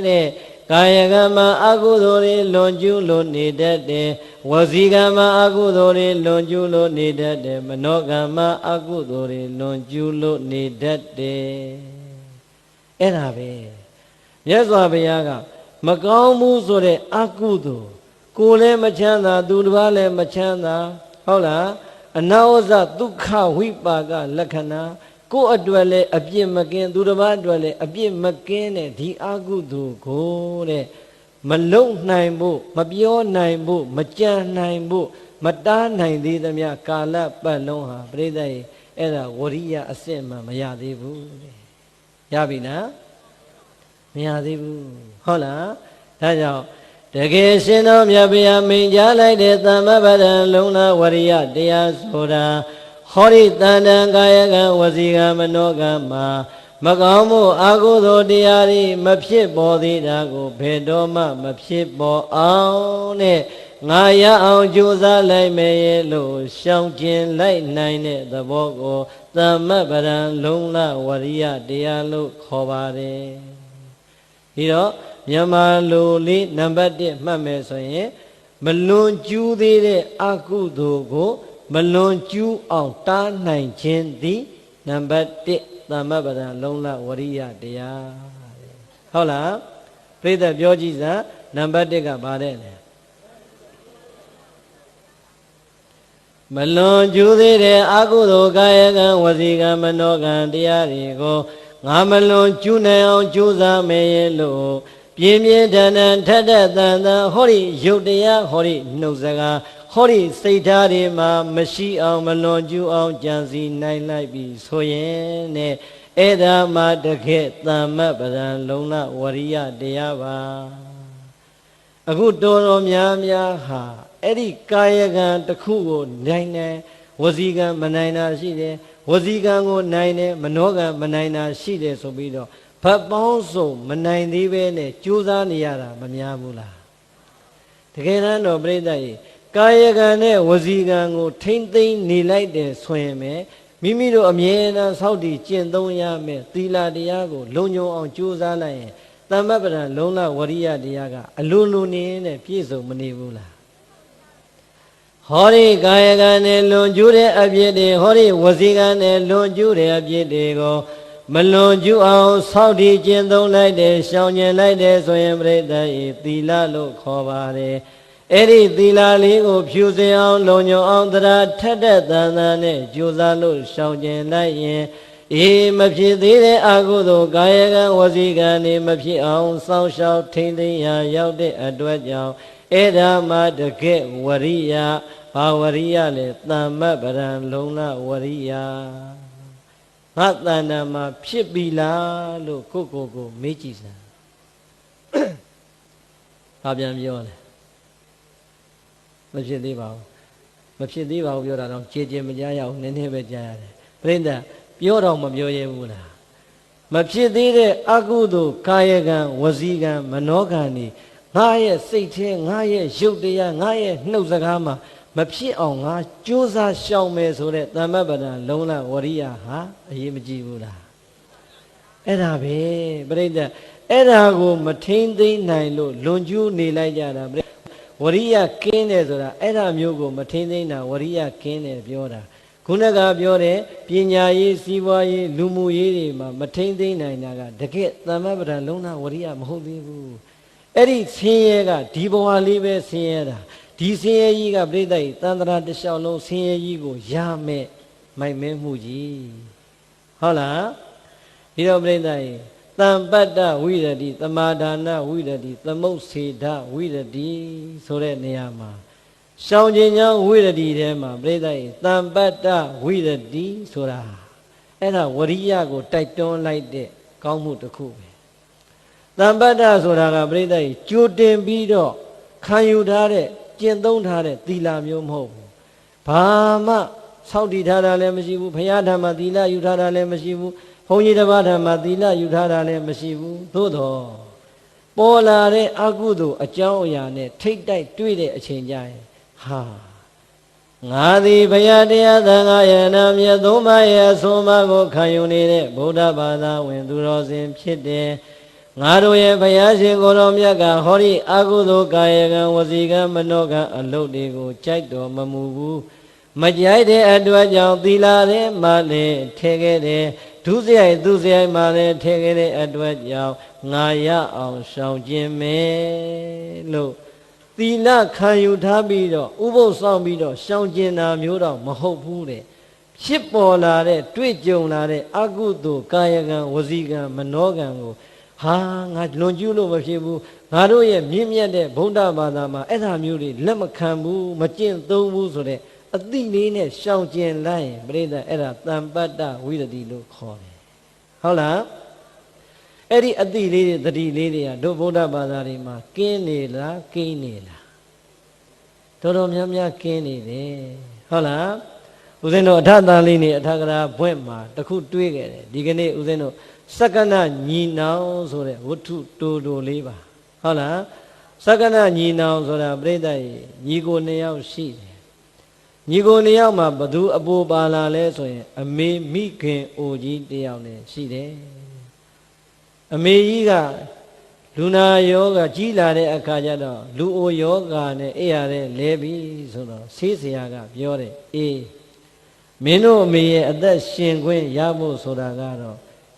တဲ့ကာယကံမှာအကုသိုလ်တွေလွန်ကျူးလို့နေတတ်တယ်ဝစီကံမှာအကုသိုလ်တွေလွန်ကျူးလို့နေတတ်တယ်မနောကံမှာအကုသိုလ်တွေလွန်ကျူးလို့နေတတ်တယ်အဲ့ဒါပဲမြတ်စွာဘုရားကမကောင်းမှုဆိုတဲ့အကုသိုလ်ကိုယ်လည်းမချမ်းသာသူတစ်ပါးလည်းမချမ်းသာဟုတ်လားအနာဝဇဒုက္ခဝိပါကလက္ခဏာကိုယ်အတွက်လည်းအပြစ်မကင်းသူတစ်ပါးအတွက်လည်းအပြစ်မကင်းတဲ့ဒီအကုသိုလ်ကိုတဲ့မလုံနိုင်ဖို့မပြောနိုင်ဖို့မကြံနိုင်ဖို့မတားနိုင်သေးသမျှကာလပတ်လုံးဟာပြိဿရဲ့အဲ့ဒါဝရိယအစစ်မှမရသေးဘူးတဲ့ရပြီလားမရသေးဘူးဟုတ်လားဒါကြောင့်တကယ်ရှင်တော်မြတ်ဗျာမိန်ကြားလိုက်တဲ့သမ္မပဒံလုံးလဝရိယတရားဆိုတာဟောဒီတန်တန်ကာယကံဝစီကံမနောကံမှာမကောင်းမှုအကုသိုလ်တရားတွေမဖြစ်ပေါ်သေးတာကိုဘယ်တော့မှမဖြစ်ပေါ်အောင်နဲ့ ငါရအောင်ကြိုးစားလိုက်မယ်ရဲ့လို့ရှောင်ကျင်လိုက်နိုင်တဲ့သဘောကိုသမ္မပဒံလုံလဝရိယတရားလို့ခေါ်ပါတယ်ဒီတော့မြန်မာလူလေးနံပါတ်1မှတ်မယ်ဆိုရင်မလွန်ကျူးသေးတဲ့အကုသိုလ်ကိုမလွန်ကျူးအောင်တားနိုင်ခြင်းသည်နံပါတ်1သမ္မပဒံလုံလဝရိယတရားဟုတ်လားပြိဿပြောကြည့်စမ်းနံပါတ်1ကဘာတဲ့လဲမလွန်ကျူးသေးတဲ့အကုသိုလ်ကာယကံဝစီကံမနောကံတရားတွေကိုငါမလွန်ကျူးနိုင်အောင်ကြိုးစားမယ်ရဲ့လို့ပြင်းပြင်းထန်ထန်ထက်ထက်တန်တန်ဟောဒီရုပ်တရားဟောဒီနှုတ်စကားဟောဒီစိတ်ဓာတ်တွေမှာမရှိအောင်မလွန်ကျူးအောင်ကြံစည်နိုင်လိုက်ပြီဆိုရင်နဲ့အဲ့ဒါမှတကယ်သမ္မပဒံလုံလဝရိယတရားပါအခုတော်တော်များများဟာအဲ့ဒီကာယကံတစ်ခုကိုနိုင်တယ်ဝစီကံမနိုင်တာရှိတယ်ဝစီကံကိုနိုင်တယ်မနောကံမနိုင်တာရှိတယ်ဆိုပြီးတော့ဖတ်ပေါင်းစုံမနိုင်သေးပဲနဲ့ကြိုးစားနေရတာမများဘူးလားတကယ်တမ်းတော့ပြိဿကြီးကာယကံနဲ့ဝစီကံကိုထိမ့်သိမ့်နေလိုက်တယ်ဆိုရင်မိမိတို့အမြဲတမ်းစောင့်တည်ကျင့်သုံးရမယ်သီလတရားကိုလုံခြုံအောင်ကြိုးစားလိုက်ရင်သမ္မပဒံလုံလဝရိယတရားကအလိုလိုနေနဲ့ပြည့်စုံမနေဘူးလားဟောဒီကာယကံနဲ့လွန်ကျူးတဲ့အပြစ်တွေဟောဒီဝစီကံနဲ့လွန်ကျူးတဲ့အပြစ်တွေကိုမလွန်ကျူးအောင်စောင့်တည်ကျင့်သုံးလိုက်တယ်ရှောင်ကျင်လိုက်တယ်ဆိုရင်ပြိဿဤသီလလို့ခေါ်ပါတယ်အဲ့ဒီသီလလေးကိုဖြူစင်အောင်လုံညုံအောင်တရားထက်တဲ့တန်တန်နဲ့ကြိုးစားလို့ရှောင်ကျင်လိုက်ရင်မဖြစ်သေးတဲ့အကုသိုလ်ကာယကံဝစီကံတွေမဖြစ်အောင်စောင့်ရှောက်ထိမ့်သိမ်းရာရောက်တဲ့အတွက်ကြောင့်အဲ့ဒါမှတကယ်ဝရိယဘာဝရိယလဲသမ္မပဒံလုံလဝရိယငါတဏ္ဍာမှာဖြစ်ပြီလားလို့ကိုမေးကြည့်စမ်းဘာပြန်ပြောလဲမဖြစ်သေးပါဘူးမဖြစ်သေးပါဘူးပြောတာတော့ကြည်ကြည်မကြားရအောင်နည်းနည်းပဲကြားရတယ်ပြိဿပြောတော့မပြောရဘူးလားမဖြစ်သေးတဲ့အကုသိုလ်ကာယကံဝစီကံမနောကံတွေငါရဲ့စိတ်ထဲငါရဲ့ရုပ်တရားငါရဲ့နှုတ်စကားမှာမဖြစ်အောင်ငါကြိုးစားရှောင်မယ်ဆိုတဲ့သမ္မပဒံလုံလဝရိယဟာအရေးမကြီးဘူးလားအဲ့ဒါပဲပြိဿအဲ့ဒါကိုမထိမ့်သိမ့်နိုင်လို့လွန်ကျူးနေလိုက်ကြတာဝရိယကင်းတယ်ဆိုတာအဲ့ဒါမျိုးကိုမထိမ့်သိမ့်တာဝရိယကင်းတယ်ပြောတာခုနကပြောတဲ့ပညာရေးစီးပွားရေးလူမှုရေးတွေမှာမထိမ့်သိမ့်နိုင်တာကတကယ်သမ္မပဒံလုံလဝရိယမဟုတ်သေးဘူးအဲ့ဒီဆင်းရဲကဒီဘဝလေးပဲဆင်းရဲတာဒီဆင်းရဲကြီးကပြိဿကြီးတန်ត្រာတစ်လျှောက်လုံးဆင်းရဲကြီးကိုရမယ်မိုက်မဲမှုကြီးဟုတ်လားဒီတော့ပြိဿကြီးတံပတ္တဝိရတိသမာဒါနဝိရတိသမုတ်စေဒဝိရတိဆိုတဲ့နေရာမှာရှောင်ကျင်ကြောင်းဝိရတိထဲမှာပြိဿကြီးတံပတ္တဝိရတိဆိုတာအဲ့ဒါဝရိယကိုတိုက်တွန်းလိုက်တဲ့ကောင်းမှုတစ်ခုပဲတံပတ္တဆိုတာကပြိဿကြီးကြိုတင်ပြီးတော့ခံယူထားတဲ့ကျင့်သုံးထားတဲ့သီလမျိုးမဟုတ်ဘူးဘာမှစောင့်တည်ထားတာလည်းမရှိဘူးဘုရားဓမ္မသီလယူထားတာလည်းမရှိဘူးဘုန်းကြီးတစ်ပါးဓမ္မသီလယူထားတာလည်းမရှိဘူးသို့တော့ပေါ်လာတဲ့အကုသိုလ်အကြောင်းအရာနဲ့ထိတ်တိုက်တွေ့တဲ့အချိန်ကျရင်ဟာငါသည်ဘုရားတရားသံဃာယနာမြတ်သုံးပါးရဲ့အဆုံးအမကိုခံယူနေတဲ့ဗုဒ္ဓဘာသာဝင်သူတော်စင်ဖြစ်တယ်ငါတို့ရဲ့ဘုရားရှင်ကိုယ်တော်မြတ်ကဟောဒီအကုသိုလ်ကာယကံဝစီကံမနောကံအလုပ်တွေကိုကြိုက်တော်မမူဘူးမကြိုက်တဲ့အတွက်ကြောင့်သီလထဲမှာလည်းထဲခဲ့တယ်ဒုစရိုက်သူစရိုက်မှာလည်းထဲခဲ့တဲ့အတွက်ကြောင့်ငါရအောင်ရှောင်ခြင်းမယ်လို့သီလခံယူထားပြီးတော့ဥပုသ်ဆောင်ပြီးတော့ရှောင်ခြင်းတာမျိုးတော့မဟုတ်ဘူးတဲ့ဖြစ်ပေါ်လာတဲ့တွေ့ကြုံလာတဲ့အကုသိုလ်ကာယကံဝစီကံမနောကံကိုဟာငါလွန်ကျူးလို့မဖြစ်ဘူးငါတို့ရဲ့မြင့်မြတ်တဲ့ဗုဒ္ဓဘာသာမှာအဲ့ဒါမျိုးတွေလက်မခံဘူးမကျင့်သုံးဘူးဆိုတဲ့အသိလေးနဲ့ရှောင်ကျင်လိုက်ရင်ပြိဿအဲ့ဒါတံပတ္တဝိရတိလို့ခေါ်တယ်ဟုတ်လားအဲ့ဒီအသိလေးတွေသတိလေးတွေကတို့ဗုဒ္ဓဘာသာတွေမှာကင်းနေလားကိန်းနေလားတော်တော်များများကင်းနေတယ်ဟုတ်လားဦးဇင်းတို့အထတန်လေးနေအထကရာဘွဲ့မှာတခုတွေးခဲ့တယ်ဒီကနေ့ဦးဇင်းတို့စက္ကနညီနောင်ဆိုတဲ့ဝတ္ထုတိုလေးပါဟုတ်လား Sakana Nina Sora Breda Nigo Neo Shi Nigo Neo Ma Badu Abu Bala Leso a me Mike Oji Deone Shide a meiga Luna Yoga Gila de Akajado Luo Yoga ne Eare Levi Sono Sisiaga Biore E Meno me at that Shingwen Yabo Sodagaro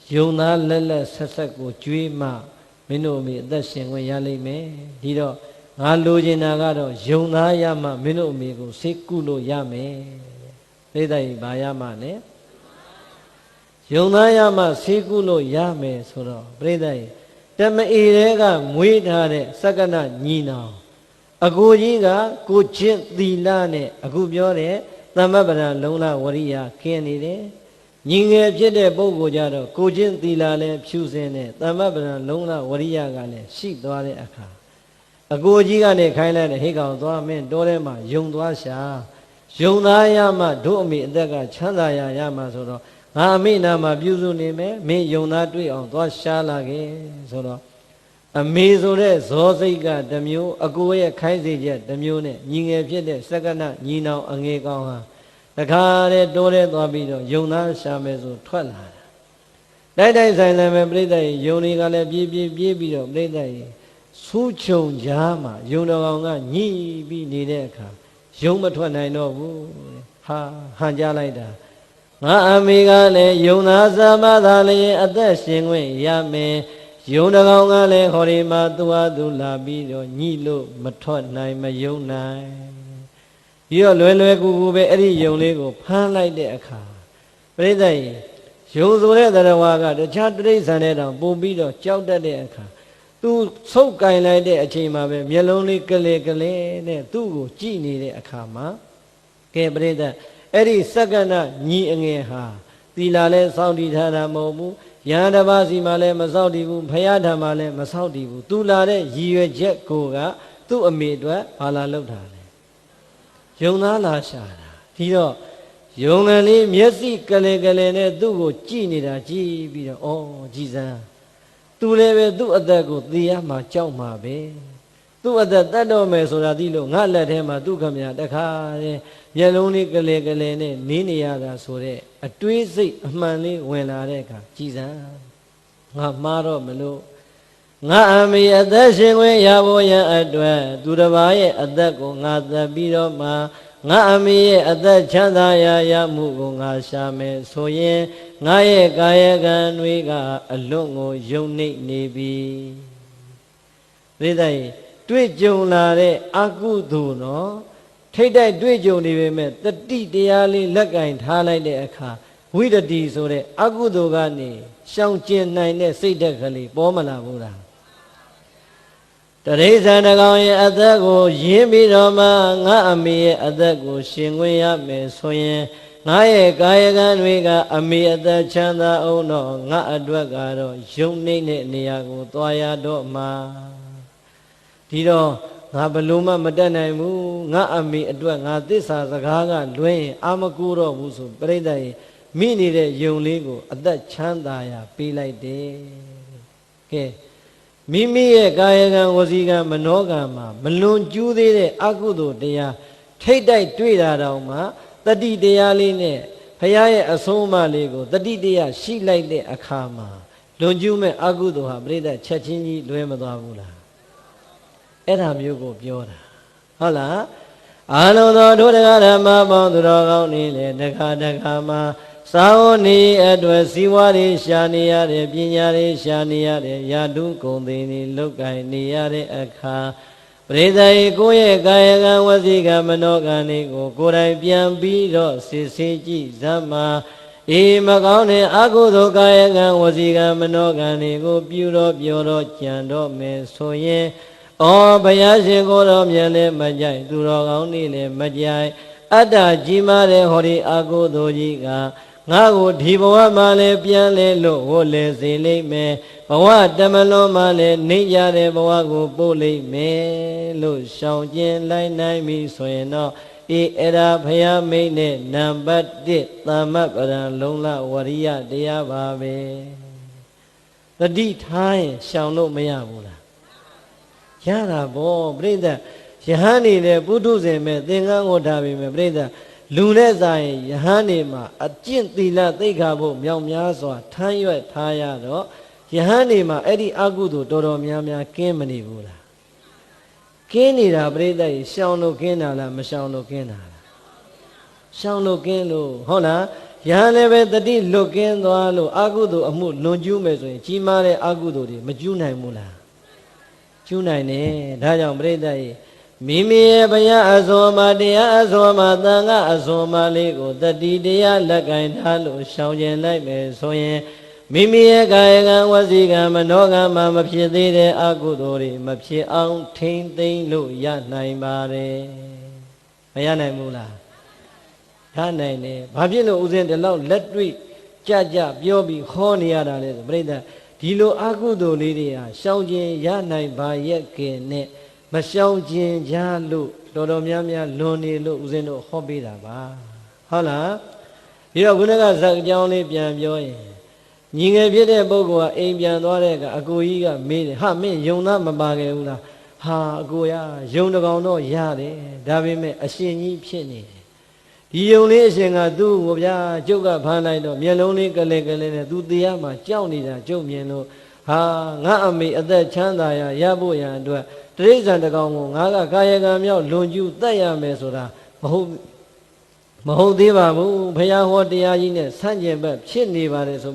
Yona Lele Sasaku Juima Meno me at that Shingwen Yali me Dido Alujin Agado Yona Yama Meno me go Sekulo Yame Leda Bayama ne Yona Yama Sekulo Yame Soro Breda Tama Irega Muidare Sakana Nina Agujiga Kuchin Dilane Agubiore Tamabara Lola Waria Kenide Ninge Jede Bogojado Kujin Dilale Pusene Tamabara Lola Waria Gale Shidware Aka Agojigane Kaila Higa Dwamen Dorema Yungdwasha Yunayama Domi Daga Chandaya Yama Soro Amina ma Buzu Nime, me Yona Dui on Dwashalage, Soro. A Mezore, Zoziga, Damu, Agoya Kaizija, Damune, Ninge Piede, Sagana, Nino, Angega, the Kare Dore Dobido, Yona Shamezu, Twala. That is I am Breda, Yonigale Bibido, Breda, Suchon Jama, Yonanga, Ni Bi Nideka, Yoma Twana no Hanjalaida. Amigale, Yonaza Madale, at the Shingway, Yame, Yonagale, Horima, Duadula, Bido, Nilo, Matotnai, Mayona. Yo Lele Gube, Eddie Yolego, Pan like the Aka. Breda, Josore, the Waga, the Chatris and Edam, Bobido, Chowda de Aka. Tu so kind like the Achima, Meloni Kale, Tu, Gini de Akama. Kebreda. Eri Sagana Ni Angeha, Tilale Saudi Tana Momu, Yadabasi Male Masaudibu, Payada Male Masaudibu, Tulare, Yue Jet Koga, Tu Amidwa, Ala Lotale. Yona Lasha, Tio, Yongali, Miesi Kalegalene, Dugo, Chinida, Gibido, oh, Jesus. Tu leve do adago, Diama, Chauma Be. Tu at the Tadome Soradilo, not let him a Dukamia, the car. Yeloni Galegale, Ninia Sore, a twisty manly when Areka, Jesus. Maro Melo. Nami at the same way Yavoya at Dwell, Dudavaye at the Gongata Bidoma, Nami at the Chandaya Yamugunga Shame, Soye, Naye Gayagan Wiga, a longo, Yoni Nebi. Riday, Twitjolare, Akudu no. Take that Dwejo Nive, the Diali Lagain, Halai de Aka, with the D so the Agudogani, Shang Chin Nine, Sidakali, Bomana Buddha. The reason I go at the go, Yimi Roma, Naami at the go, Shingwea, Mesoye, Naye Gayagan Wiga, Ami at the Chanda, oh no, Naadwagado, Yuni Niago, Toya Doma. Tito. Nabaluma Madana Mu, Naami Adwa, Nadisa, Zagaga, Dwayne, Amakuro, Musu, Breda, Mini de Yonligo, at that Chandaya, be like day. Okay. Mimi, Gayaga, Waziga, Manogama, Malun, Judy, Agudo, dea, take that tweet Adama, the D dealine, Payaya Asoma Lego, the D dea, she like the Akama, Lonjume Agudo, Breda, Chachini, Dwemadavula. Era Mugo Biora. Hala, Alo do the Mama, the Rogani, the Kadakama, Saoni, Edward Siwari, Shania, the Pinyari, Shania, the Yadu, Kondini, Lukai, Niare, Aka, Breda, Goye, Gayaga, Waziga, Manogani, Gorai, Biambido, Sisiji, Zama, Imagone, Agudo, Gayaga, Waziga, Manogani, Go Bureau, Bureau, Chando, Mesoye. Oh, Bayashi Goro Miele Majai, Durogani Majai, Ada Jimare Hori Ago Dojiga, Nago Tiboa Male Piale Lo, Ole Zile Me, Bawa Damalo Male, Nijare Bawago Bole Me, Lo Shaujin Lai Nai Mi Soeno, E Era Paya Mene, Nambat Dit, Tamapara Lola Waria Dea Babe. The D time shall no Mayabula. Yara bo, Breda, Yahani, the Buddhism, Tingang Otavi, Breda, Lunezai, Yahanima, a Gentila, Tegabo, Miamyaso, Tayo, Tayado, Yahanima, Eddie Agudu, Doro Miamia, Kemani Vula. Kenira, Breda, Shauno Kenala, Mashauno Kenala. Shauno Keno, Hola. Yaneve the D look in the Alu, Agudo, Amu, Lonjume, Chimare Agudo, Majuna Mula. Junine, Dayam Breda, Mimi, Baya, Azoma, Dea, Azoma, Danga, Azoma, Lego, the Didea, Lagain, Halo, Shaujan, like me, so ye. Mimi, Gaiga, Waziga, Manoga, Mamma Piede, Agudori, Mapsi, Aunt, Tain, Tain, Lu, Yanai Mare. Mayana Mula. Hanai, Babino Uzin the Law, let me Jaja, Biobi, Horniada, Breda, Dilo Agudo Lydia, Shaujin, Yanai, Bayeke, Ne, Mashaujin, Jalu, Dodomiamia, Loni, Uzino, Hobida, Hala, you are Gunaga Zakjani, Biamboy. Ninga Vide Bogoa, Abian Dorega, Aguiga, made Hame, Yona Mabageula, Ha, Goya, Yonagono, Yade, Davime, Ashini, Penny. The only thing I do, Joga Panado, Mieloni, Galegale, do the Yama, Johnny, Jomiano, Ha, Nami at that Chandaya, Yaboya, and do Teresa and the Gong, Naga, Kayagamio, Lonju, Daya Mesura, Mahodiva, Paya, Diagine, Sanje, Chini, Vareso,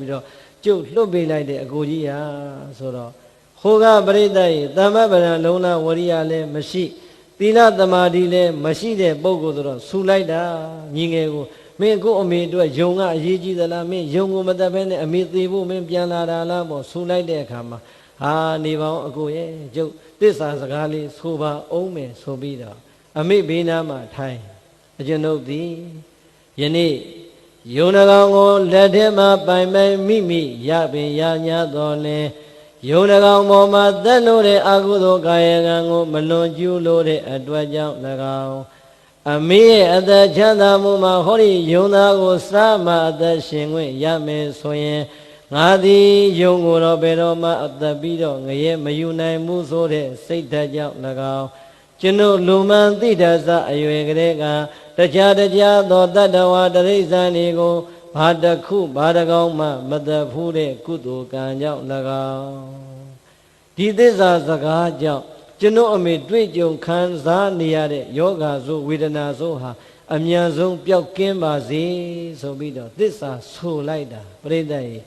Joe, Lobby like the Agodia, Sora, Hoga Breda, Damabana, Lona, Wariale, Mashi. Tila Damadile, Mashide, Bogodoro, Sulaida, Ningego, may go me to a Jonga, Yiji the Lame, Jongo Madabene, Amiti woman, Piana Lamo, Sulaide Kama, Ah, Niva, Goye, Joe, this as a Gali, Soba, Ome, Sobida, Ami Binama, time. You know thee, Yeni, Yonagango, let him up by my Mimi, Yabi, Yanya, Dole. Yonagang Moma, then Lode Agudo Gayango, Malonju Lode, Adwaja Nagao. A me at the Janda Muma, Hori, Yonago Sama at the Shingwe, Yame Soye, Nadi, Yongo Beroma at the Bido, Naye, Mayuna Musode, Setaja Nagao. Chino Luman Titaza, Ayuegrega, the Jadaja, Dadawa, the Rizanigo. Hadaku, Badagoma, Madapure, Kudu, Kanya, Naga. Did this as a gaja? Genomi, Dwijum, Kanza, Niade, Yoga, Zo, Widana, Zoha, Amyazon, Piokimba, Z, Sobido. This are so later, Breda.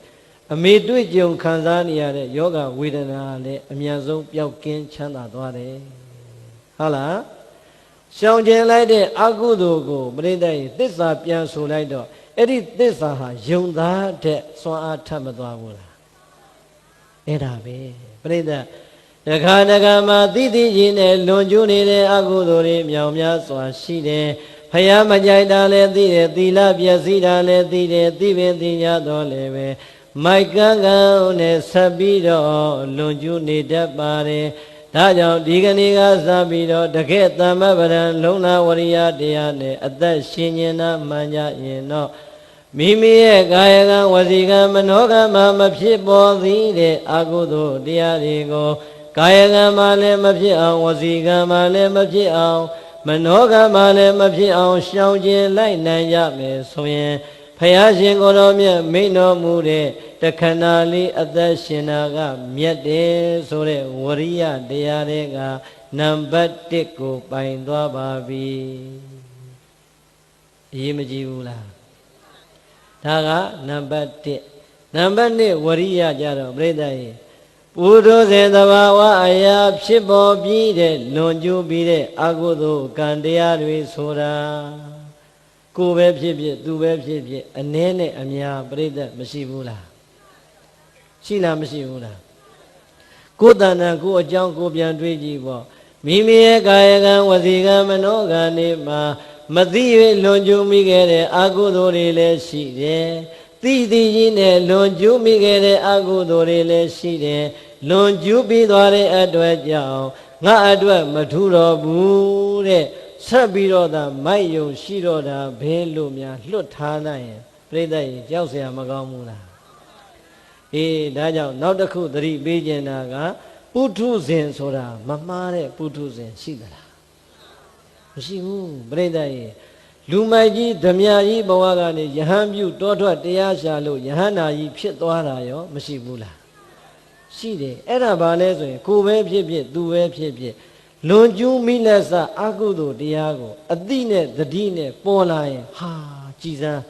A midwidjum, Kanza, Niade, Yoga, Widana, Amyazon, Piokin, Chanda, Dwade. Hala? Shangjan like Agudo, Breda, this are Pian so later. Edit this aha, Yunda de Swa Tamadawula. Erabe, Breda. The Kanagama Didi in a Lonjuni, Agudori, Miamia, Swa Shide, Payama Jaidale, Dila Biazida, Dide, Divendia Doleve, Maikanga, Sabido, Lonjuni Debare, Tajo, Diganiga Sabido, the Geta Mabaran, Lona Waria Diane, at that Shinyana Manja, you know. Mimi, Gayaga, Waziga, Manoga, Mama Pipo, the Agudo, Diarigo, Gayaga, Male, Mapia, Waziga, Male, Mapia, Manoga, Male, Mapia, Shauji, Light Nayame, Soye, Payashin, Goromia, Mino Mure, the Canali at the Shinaga, Miete, Sore, Waria, Diarega, Nambatiko, Paindwa Babi Yimajula. Taga number 10. Number 9, Waria Jaro, Breda. Udo Zendava, Ayab, Shibo, Bide, Lonju Bide, Agudo, Candia, Sora. Go web ship, do web ship, and Nene, Amia, Breda, Mashibula. Shila Mashibula. Kudana, go John Gobian Dwiji, Mimi, Gayagan, Waziga, Manoga, Nima. Madi Lonju Migere, Agudore, Shide, Tidi, Lonju Migere, Agudore, Shide, Lonju Bidore, Adwajao, Na Adwa, Maturo, Bure, Sabiroda, Mayo, Shiroda, Belumia, Lutana, Preda, Josia Magamula. E Daja, not the coup, the Bijanaga, ပုထုဇဉ်ဆိုတာမမှားတဲ့ပုထုဇဉ်ရှိသလားမရှိဘူးပြိဿရဲ့လူမိုက်ကြီးဓမြကြီးဘဝကနေယဟန်ပြုတောထွက်တရားရှာလို့ယဟန္တာကြီးဖြစ်သွားတာရောမရှိဘူးလားရှိတယ်အဲ့ဒါဘာလဲဆိုရင်ကိုယ်ပဲဖြစ်ဖြစ်သူပဲဖြစ်ဖြစ်လွန်ကျူးမိလက်စအကုသိုလ်တရားကိုအတိနဲ့တတိနဲ့ပေါ်လာရင်ဟာကြည်စမ်း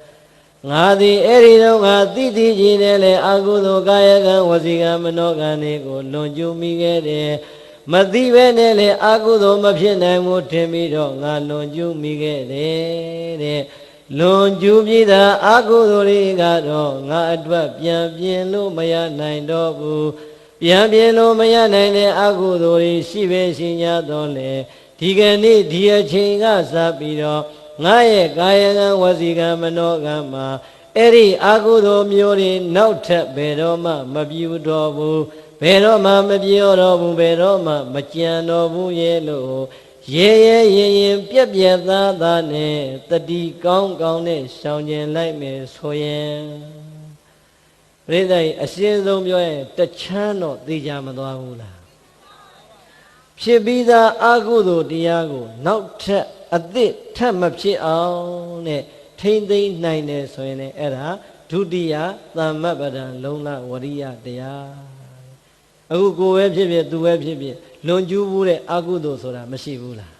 ငါသည်အဲ့ဒီတော့ငါတိတိကြီးနဲ့လေအကုသိုလ်ကာယကံဝစီကံမနောကံတွေကိုလွန်ကျူးမိခဲ့တယ်မသိပဲနဲ့လေအကုသိုလ်မဖြစ်နိုင်ဘူးထင်ပြီးတော့ငါလွန်ကျူးမိခဲ့တယ်တဲ့လွန်ကျူးပြီးတာအကုသိုလ်တွေကတော့ငါအတွက်ပြန်ပြင်လို့မရနိုင်တော့ဘူးပြန်ပြင်လို့မရနိုင်တဲ့အကုသိုလ်တွေရှိပဲရှိ냐တော့လေဒီကနေ့ဒီအချိန်ကစပြီးတော့ငါရဲ့ကာယကံဝစီကံမနောကံမှာအဲ့ဒီအကုသိုလ်မျိုးတွေနောက်ထပ်ဘယ်တော့မှမပြုတော့ဘူးဘယ်တော့မှမပြောတော့ဘူးဘယ်တော့မှမကြံတော့ဘူးရဲ့လို့ရဲရင်ပြက်ပြက်သားသားနဲ့တတိကောင်းကောင်းနဲ့ရှောင်ကျင်လိုက်မယ်ဆိုရင်ပြိဿကြီးအရှင်းဆုံးပြောရင်တချမ်းတော့သိကြမသွားဘူးလားဖြစ်ပြီးသားအကုသိုလ်တရားကိုနောက်ထပ်အသစ်ထပ်မဖြစ်အောင်နဲ့ထိမ့်သိမ့်နိုင်တယ်ဆိုရင်လည်းအဲ့ဒါဒုတိယသမ္မပဒံလုံလဝရိယတရားအခုကိုယ်ပဲဖြစ်ဖြစ်သူပဲဖြစ်ဖြစ်လွန်ကျူးဘူးတဲ့အကုသိုလ်ဆိုတာမရှိဘူးလား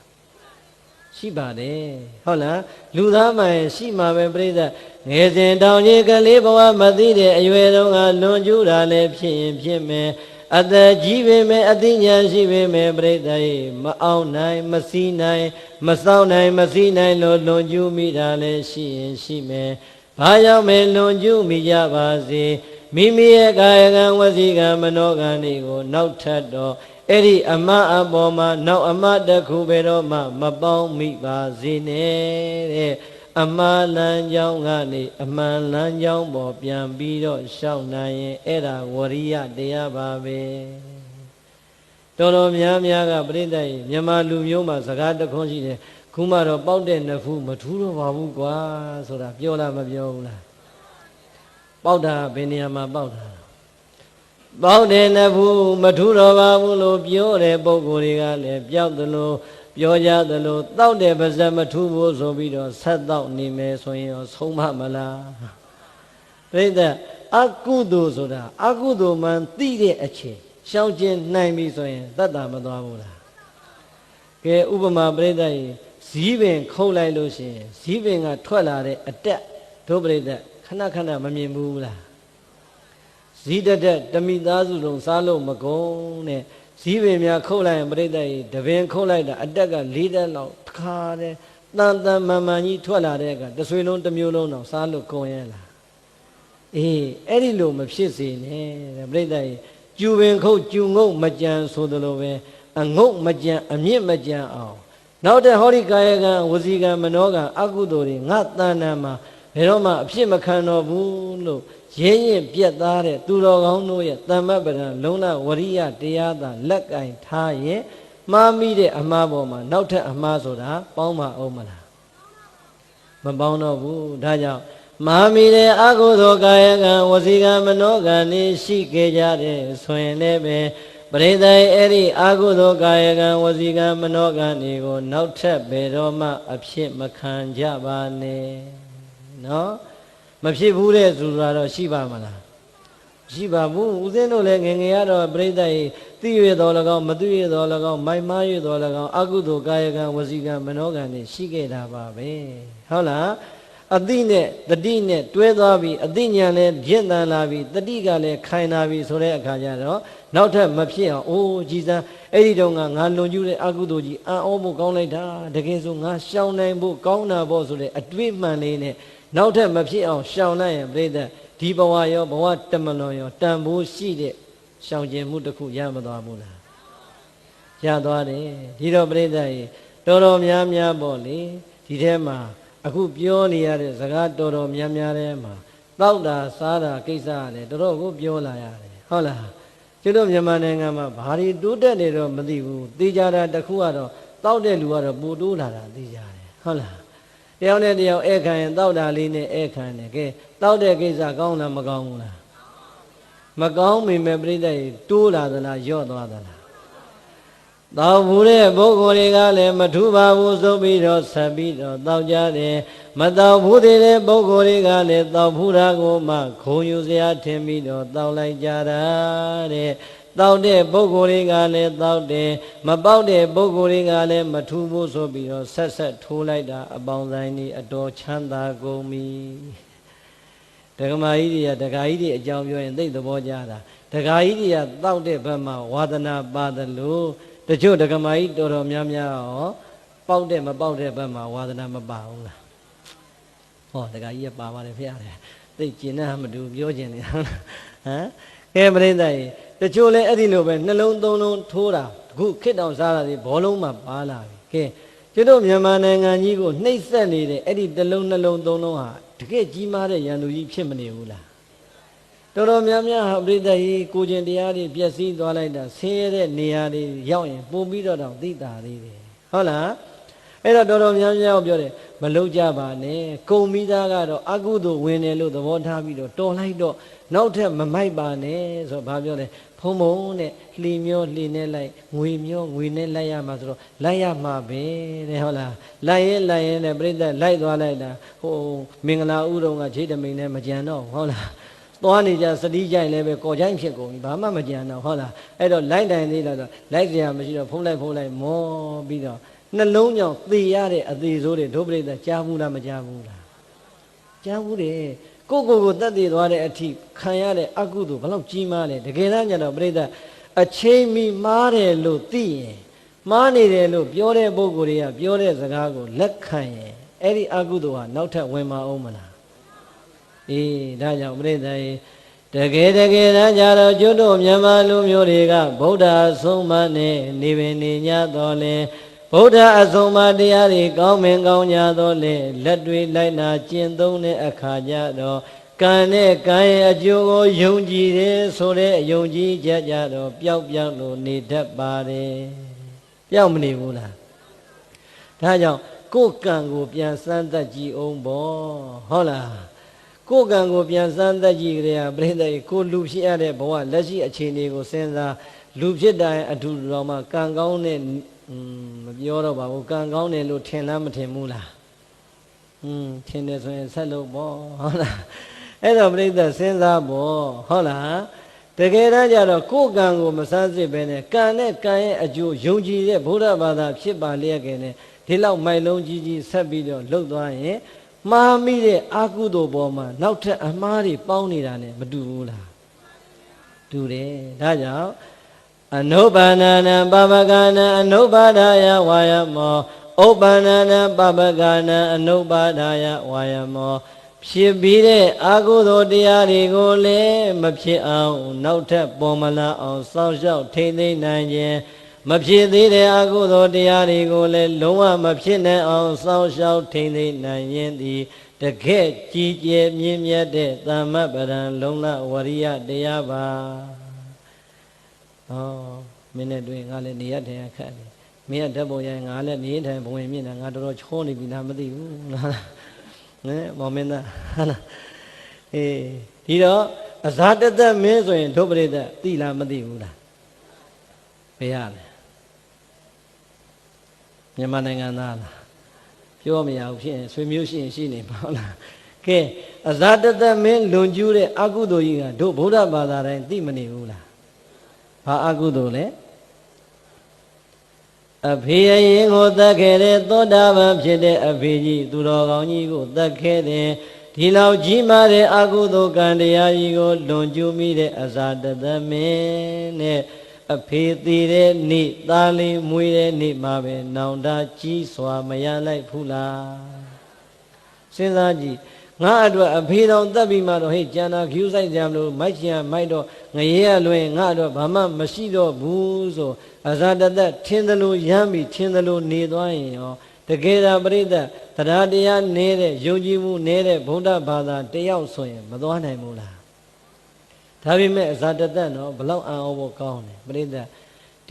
ရှိပါတယ်ဟုတ်လားလူသားမှန်ရှိမှာပဲပြိဿငယ်စဉ်တောင်ကြီးကလေးဘဝမသိတဲ့အရွယ်တုန်းကလွန်ကျူးတာလည်းဖြစ်ရင်ဖြစ်မယ်အသက်ကြီးပေမဲ့အသိဉာဏ်ရှိပေမဲ့ပြိဿရေမအောင်နိုင်မစည်းနိုင်မစောင့်နိုင်မစည်းနိုင်လို့လွန်ကျူးမိတာလည်းရှိရင်ရှိမယ်ဘာကြောင့်မဲလွန်ကျူးမိကြပါစေမိမိရဲ့ကာယကံဝစီကံမနောကံတွေကိုနောက်ထပ်တော့အဲ့ဒီအမအပေါ်မှာနောက်အမတစ်ခုပဲတော့မှမပေါင်းမိပါစေနဲ့တဲ့အမလန်းကြောင်းကနေအမှန်လန်းကြောင်းပေါ်ပြန်ပြီးတော့ရှောက်နိုင်ရင်အဲ့ဒါဝရိယတရားပါပဲတော်တော်များများကပြိဿရေမြန်မာလူမျိုးမှာစကားတခွန်းရှိတယ်ခုမှတော့ပေါက်တဲ့နဖူးမထူးတော့ပါဘူးကွာဆိုတာပြောလားမပြောဘူးလားပေါက်တာဘယ်နေရာမှာပေါက်တာပေါက်တဲ့နဖူးမထူးတော့ပါဘူးလို့ပြောတဲ့ပုဂ္ဂိုလ်တွေကလည်းပြောက်သလိုပြောကြသလိုတောက်တဲ့ပါဇက်မထူးဘူးဆိုပြီးတော့ဆက်တောက်နေမယ်ဆိုရင်ရောဆုံးမမလားပြိဿအကုသိုလ်ဆိုတာအကုသိုလ်မှန်သိတဲ့အချိန်ရှောင်ကျဉ်နိုင်ပြီဆိုရင်တတ်တာမသွားဘူးလားကဲဥပမာပြိဿရေဇီးပင်ခုတ်လိုက်လို့ရှိရင်ဇီးပင်ကထွက်လာတဲ့အတက်တို့ပြိဿခဏခဏမမြင်ဘူးလားဇီးတက်တမိသားစုလုံးစားလို့မကုန်နဲ့ဇီးပင်များခုတ်လိုက်ရင်ပြိဿရေတပင်ခုတ်လိုက်တာအတက်က၄တက်လောက်တစ်ခါတည်းတန်တန်မှန်မှန်ကြီးထွက်လာတဲ့အခါတဆွေလုံးတစ်မျိုးလုံးတော့စားလို့ကုန်ရဲ့လားအေးအဲ့ဒီလိုမဖြစ်စေနဲ့တဲ့ပြိဿရေကျူပင်ခုတ်ကျူငုတ်မကြံဆိုသလိုပဲအငုတ်မကြံအမြင့်မကြံအောင်နောက်တဲ့ဟောဒီကာယကံဝစီကံမနောကံအကုသိုလ်တွေငါတဏ္ဍာမှာဘယ်တော့မှအဖြစ်မခံတော့ဘူးလို့ရင်းရင်ပြက်သားတဲ့သူတော်ကောင်းတို့ရဲ့တမ္မပဒံလုံလဝရိယတရားသာလက်ကင်ထားရင်မှားမိတဲ့အမှားပေါ်မှာနောက်ထပ်အမှားဆိုတာပေါင်းမအောင်မလားမပေါင်းတော့ဘူးဒါကြောင့်မှားမိတဲ့အကုသိုလ်ကာယကံဝစီကံမနောကံနေရှိခဲ့ကြတဲ့ဆိုရင်လည်းပဲပရိသတ်အဲ့ဒီအာဟုသောကာယကံဝစီကံမနောကံတွေကိုနောက်ထပ်ဘယ်တော့မှအဖြစ်မခံကြပါနဲ့နော်မဖြစ်ဘူးတဲ့ဆိုတာတော့ရှိပါမလားရှိပါဘူးဦးဇင်းတို့လည်းငယ်ငယ်ရတော့ပရိသတ်သိရတော်၎င်းမသိရတော်၎င်းမိုက်မားရတော်၎င်းအာဟုသောကာယကံဝစီကံမနောကံတွေရှိခဲ့တာပါပဲဟုတ်လားအတိနဲ့တတိနဲ့တွဲသွားပြီးအတိညာနဲ့ရင့်တန်လာပြီးတတိကလည်းခိုင်လာပြီးဆိုတဲ့အခါကျတော့နောက်ထပ်မဖြစ်အောင်အိုးကြည်စမ်းအဲ့ဒီတော့ငါလွန်ကျူးတဲ့အကုသိုလ်ကြီးအံ့ဩဖို့ကောင်းလိုက်တာတကယ်ဆိုငါရှောင်နိုင်ဖို့ကောင်းတာပေါ့ဆိုတဲ့အတွေ့မှန်လေးနဲ့နောက်ထပ်မဖြစ်အောင်ရှောင်လိုက်ရင်ပြိဿဒီဘဝရောဘဝတမလွန်ရောတန်ဖိုးရှိတဲ့ရှောင်ကျင်မှုတစ်ခုရမသွားဘူးလားရသွားတယ်ဒီတော့ပြိဿရေတော်တော်များများပေါ့လေဒီထဲမှာအခုပြောနေရတဲ့စကားတော်တော်များများထဲမှာတောက်တာစားတာကိစ္စရတယ်တော်တော်ကိုပြောလာရတယ်ဟုတ်လားကျွတ်တို့မြန်မာနိုင်ငံမှာဘာတွေတိုးတက်နေတော့မသိဘူးသိကြတာတခုကတော့တောက်တဲ့လူကတော့ပိုတိုးလာတာသိကြတယ်ဟုတ်လားတယောက်နဲ့တယောက်ဧခံရင်တောက်တာလေးနဲ့ဧခံတယ်ကဲတောက်တဲ့ကိစ္စကောင်းလားမကောင်းဘူးလားမ မကောင်းမိမဲ့ပြိဿတိုးလာသလားယော့သွားသလားတောက်ဘူးတဲ့ပုဂ္ဂိုလ်တွေကလည်းမထူပါဘူးဆိုပြီးတော့ဆက်ပြီးတော့တောက်ကြတယ်မတောက်ဘူးတဲ့ပုဂ္ဂိုလ်တွေကလည်းတောက်ဘူးတာကိုမှခုံယူစရာထင်ပြီးတော့တောက်လိုက်ကြတာတဲ့တောက်တဲ့ပုဂ္ဂိုလ်တွေကလည်းတောက်တယ်မပေါက်တဲ့ပုဂ္ဂိုလ်တွေကလည်းမထူဘူးဆိုပြီးတော့ဆက်ဆက်ထိုးလိုက်တာအပေါင်းဆိုင်ကြီးအတော်ချမ်းသာကုန်ပြီဒကမာကြီးတွေကဒကာကြီးတွေအကြောင်းပြောရင်သိသဘောကျတာဒကာကြီးတွေကတောက်တဲ့ဘက်မှာဝါဒနာပါတယ်လို့တချို့ဒကမာကြီးတော်တော်များများရောပေါက်တဲ့မပေါက်တဲ့ဘက်မှာဝါဒနာမပါဘူးလားဟောဒကာကြီးကပါပါတယ်ဖေရတယ်သိကျင်တဲ့မတူပြောကျင်နေတာဟမ်ကဲပြိဿကြီးတချို့လည်းအဲ့ဒီလိုပဲနှလုံးသုံးလုံးထိုးတာအခုခစ်တောင်စားတာဒီဘောလုံးမှာပါလာပြီကဲကျွတ်တို့မြန်မာနိုင်ငံကြီးကိုနှိပ်စက်နေတဲ့အဲ့ဒီတစ်လုံးနှလုံးသုံးလုံးဟာတကယ်ကြီးမားတဲ့ရန်သူကြီးဖြစ်မနေဘူးလားတော်တော်များများဟာပြိဿကြီးကိုကျင်တရားတွေပြည့်စည်သွားလိုက်တာဆင်းရဲတဲ့နေရာတွေရောက်ရင်ပို့ပြီးတော့တောင်သိတာသေးတယ်ဟုတ်လားအဲ့တော့တော်တော်များများပြောတယ်မလုပ်ကြပါနဲ့ကုံမိသားကတော့အကုသို့ဝင်တယ်လို့သဘောထားပြီးတော့တော်လိုက်တော့နောက်ထပ်မမိုက်ပါနဲ့ဆိုဘာပြောလဲဖုံဖုံနဲ့လှီမျောလှီနဲ့လိုက်ငွေမျောငွေနဲ့လိုက်ရမှာဆိုတော့လိုက်ရမှာပဲတဲ့ဟုတ်လားလိုက်ရင်နဲ့ပြိဿလိုက်သွားလိုက်တာဟိုမင်္ဂလာဥတော်ကခြေတမိန်နဲ့မကြံတော့ဟုတ်လားသွားနေကြစတိကြိုင်လည်းပဲကော်ကြိုင်ဖြစ်ကုန်ပြီဘာမှမကြံတော့ဟုတ်လားအဲ့တော့လိုက်တိုင်သေးတော့လိုက်ကြရမရှိတော့ဖုံးလိုက်မောပြီးတော့နှလုံးကြောင့်သေရတဲ့အသေးဆိုးတွေဒုပရိသကြားဘူးလားမကြားဘူးလားကြားဘူးတယ်ကိုတက်သေးသွားတဲ့အထိခံရတဲ့အကုသို့ဘလောက်ကြီးမားလဲတကယ်တမ်းကျတော့ပရိသအချိန်မီမားတယ်လို့သိရင်မားနေတယ်လို့ပြောတဲ့ပုဂ္ဂိုလ်တွေကပြောတဲ့စကားကိုလက်ခံရင်အဲ့ဒီအကုသို့ဟာနောက်ထပ်ဝင်မအောင်မလားအေးဒါကြောင့်ပရိသတ်တကယ်တမ်းကြတော့ကျွတ်တို့မြန်မာလူမျိုးတွေကဗုဒ္ဓအဆုံးအမနဲ့နေပင်နေညတော်လဲဗုဒ္ဓအဆုံးအမတရားတွေကောင်းမင်ကောင်းကြတော့လဲလက်တွေလိုက်နာကျင့်သုံးတဲ့အခါကျတော့ကံနဲ့ကံရဲ့အကျိုးကိုယုံကြည်တယ်ဆိုတဲ့အယုံကြည်ချက်ကြတော့ပျောက်လို့နေတတ်ပါတယ်ပျောက်မနေဘူးလားဒါကြောင့်ကိုယ်ကံကိုပြန်စမ်းသပ်ကြည့်အောင်ပေါ့ဟုတ်လားကိုယ်ကံကိုပြန်စမ်းသပ်ကြည့်ကြရပြိဿကိုလူဖြစ်ရတဲ့ဘဝလက်ရှိအခြေအနေကိုစဉ်းစားလူဖြစ်တိုင်းအထူးတော်မှာကံကောင်းတဲ့မပြောတော့ပါဘူးကံကောင်းတယ်လို့ထင်လားမထင်ဘူးလားထင်တယ်ဆိုရင်ဆက်လို့ပေါ့ဟုတ်လားအဲ့တော့ပြိဿစဉ်းစားပေါ့ဟုတ်လားတကယ်တမ်းကျတော့ကိုယ်ကံကိုမစမ်းစစ်ပဲနဲ့ကံနဲ့ကံရဲ့အကျိုးယုံကြည်တဲ့ဗုဒ္ဓဘာသာဖြစ်ပါလျက်ကနေဒီလောက်မိုင်လုံးကြီးဆက်ပြီးတော့လှုပ်သွားရင်မှားမိတဲ့အာကုသိုလ်ပေါ်မှာနောက်ထပ်အမှားတွေပေါင်းနေတာ ਨੇ မတူဘူးလားတူတယ်ဒါကြောင့်အနုပါဏနံပပကနံအနုပါဒာယဝါယမောဥပ္ပန္နနံပပကနံအနုပါဒာယဝါယမောဖြစ်ပြီးတဲ့အာဟုသောတရားတွေကိုလည်းမဖြစ်အောင်နောက်ထပ်ပေါ်မလာအောင်စောင့်ရှောက်ထိန်းသိမ်းနိုင်ခြင်းမဖြစ်သေးတဲ့အာဟုသောတရားတွေကိုလည်းလုံးဝမဖြစ်နိုင်အောင်စောင့်ရှောက်ထိန်းသိမ်းနိုင်ခြင်းသည်တကယ်ကြီးကျယ်မြင့်မြတ်တဲ့သမ္မပဒံလုံလဝရိယတရားပါဟောမင်းနဲ့တွေ့ငါလည်းနေရထိုင်ရခက်တယ်မင်းကဓာတ်ပုံရိုင်းငါလည်းနေထိုင်ဘဝင်မြင့်တာငါတော်တော်ချောနေပြီလားမသိဘူးလားမောင်မင်းသားဟာလားအေးဒီတော့အဇာတသက်မင်းဆိုရင်ဒုပရိသတ်သိလားမသိဘူးလားဘယ်ရလဲမြန်မာနိုင်ငံသားလားပြောမရဘူးဖြစ်ရင်ဆွေမျိုးရှိရင်ရှိနေပါဟုတ်လားကဲအဇာတသက်မင်းလွန်ကျူးတဲ့အကုသိုလ်ကြီးကတို့ဗုဒ္ဓဘာသာတိုင်းသိမနေဘူးလားဘာအကုသိုလ်လဲအဖေရင်ကိုတတ်ခဲ့တဲ့သောတာပန်ဖြစ်တဲ့အဖေကြီးသူတော်ကောင်းကြီးကိုတတ်ခဲ့တဲ့ဒီလောက်ကြီးမားတဲ့အကုသိုလ်ကံတရားကြီးကိုလွန်ကျူးမိတဲ့အဇာတသက်မင်းနဲ့အဖေသေးတဲ့နေ့သားလေးမွေးတဲ့နေ့မှာပဲနောင်တကြီးစွာမရလိုက်ဘူးလားစဉ်းစားကြည့်ငါအတွက်အဖေတော်တက်ပြီးမှတော့ဟေ့ကျန်တာခ ्यू ဆိုင်ကြမလို့မိုက်ချင်မိုက်တော့ငရေရလွင်ငါအတွက်ဘာမှမရှိတော့ဘူးဆိုအဇာတသက်ထင်းသလိုရမ်းပြီးထင်းသလိုနေသွားရင်ရောတကယ်တာပရိသတ်တရားတရားနေတဲ့ယုံကြည်မှုနေတဲ့ဗုဒ္ဓဘာသာတယောက်ဆိုရင်မသွားနိုင်ဘူးလားဒါပေမဲ့အဇာတသက်တော့ဘလောက်အံ့ဩဖို့ကောင်းတယ်ပရိသတ်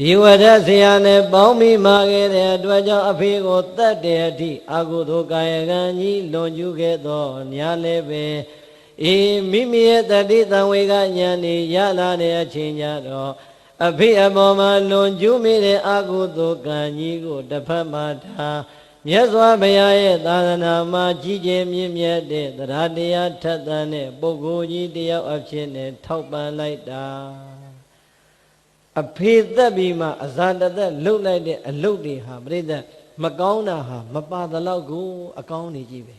ဒီဝရဆရာနဲ့ပေါင်းပြီးမာခဲ့တဲ့အတွက်ကြောင့်အဖေကိုတတ်တဲ့အထိအာဟုသောကာယကံကြီးလွန်ကျူးခဲ့သောညာလည်းပဲ မိမိရဲ့တတိတံဝေကဉာဏ်နေရလာတဲ့အချိန်ကြတော့အဖေအပေါ်မှာလွန်ကျူးမိတဲ့အကုသိုလ်ကံကြီးကိုတစ်ဖက်မှာထားမြတ်စွာဘုရားရဲ့သာသနာမှာကြီးကျယ်မြင့်မြတ်တဲ့တရားတရားထက်သန်တဲ့ပုဂ္ဂိုလ်ကြီးတယောက်အဖြစ်နဲ့ထောက်ပံ့လိုက်တာအဖေသက်ပြီးမှအဇာတသက်လှုပ်လိုက်တဲ့အလုပ်တွေဟာပြိဿမကောင်းတာဟာမပါသလောက်ကိုအကောင်းနေကြီးပဲ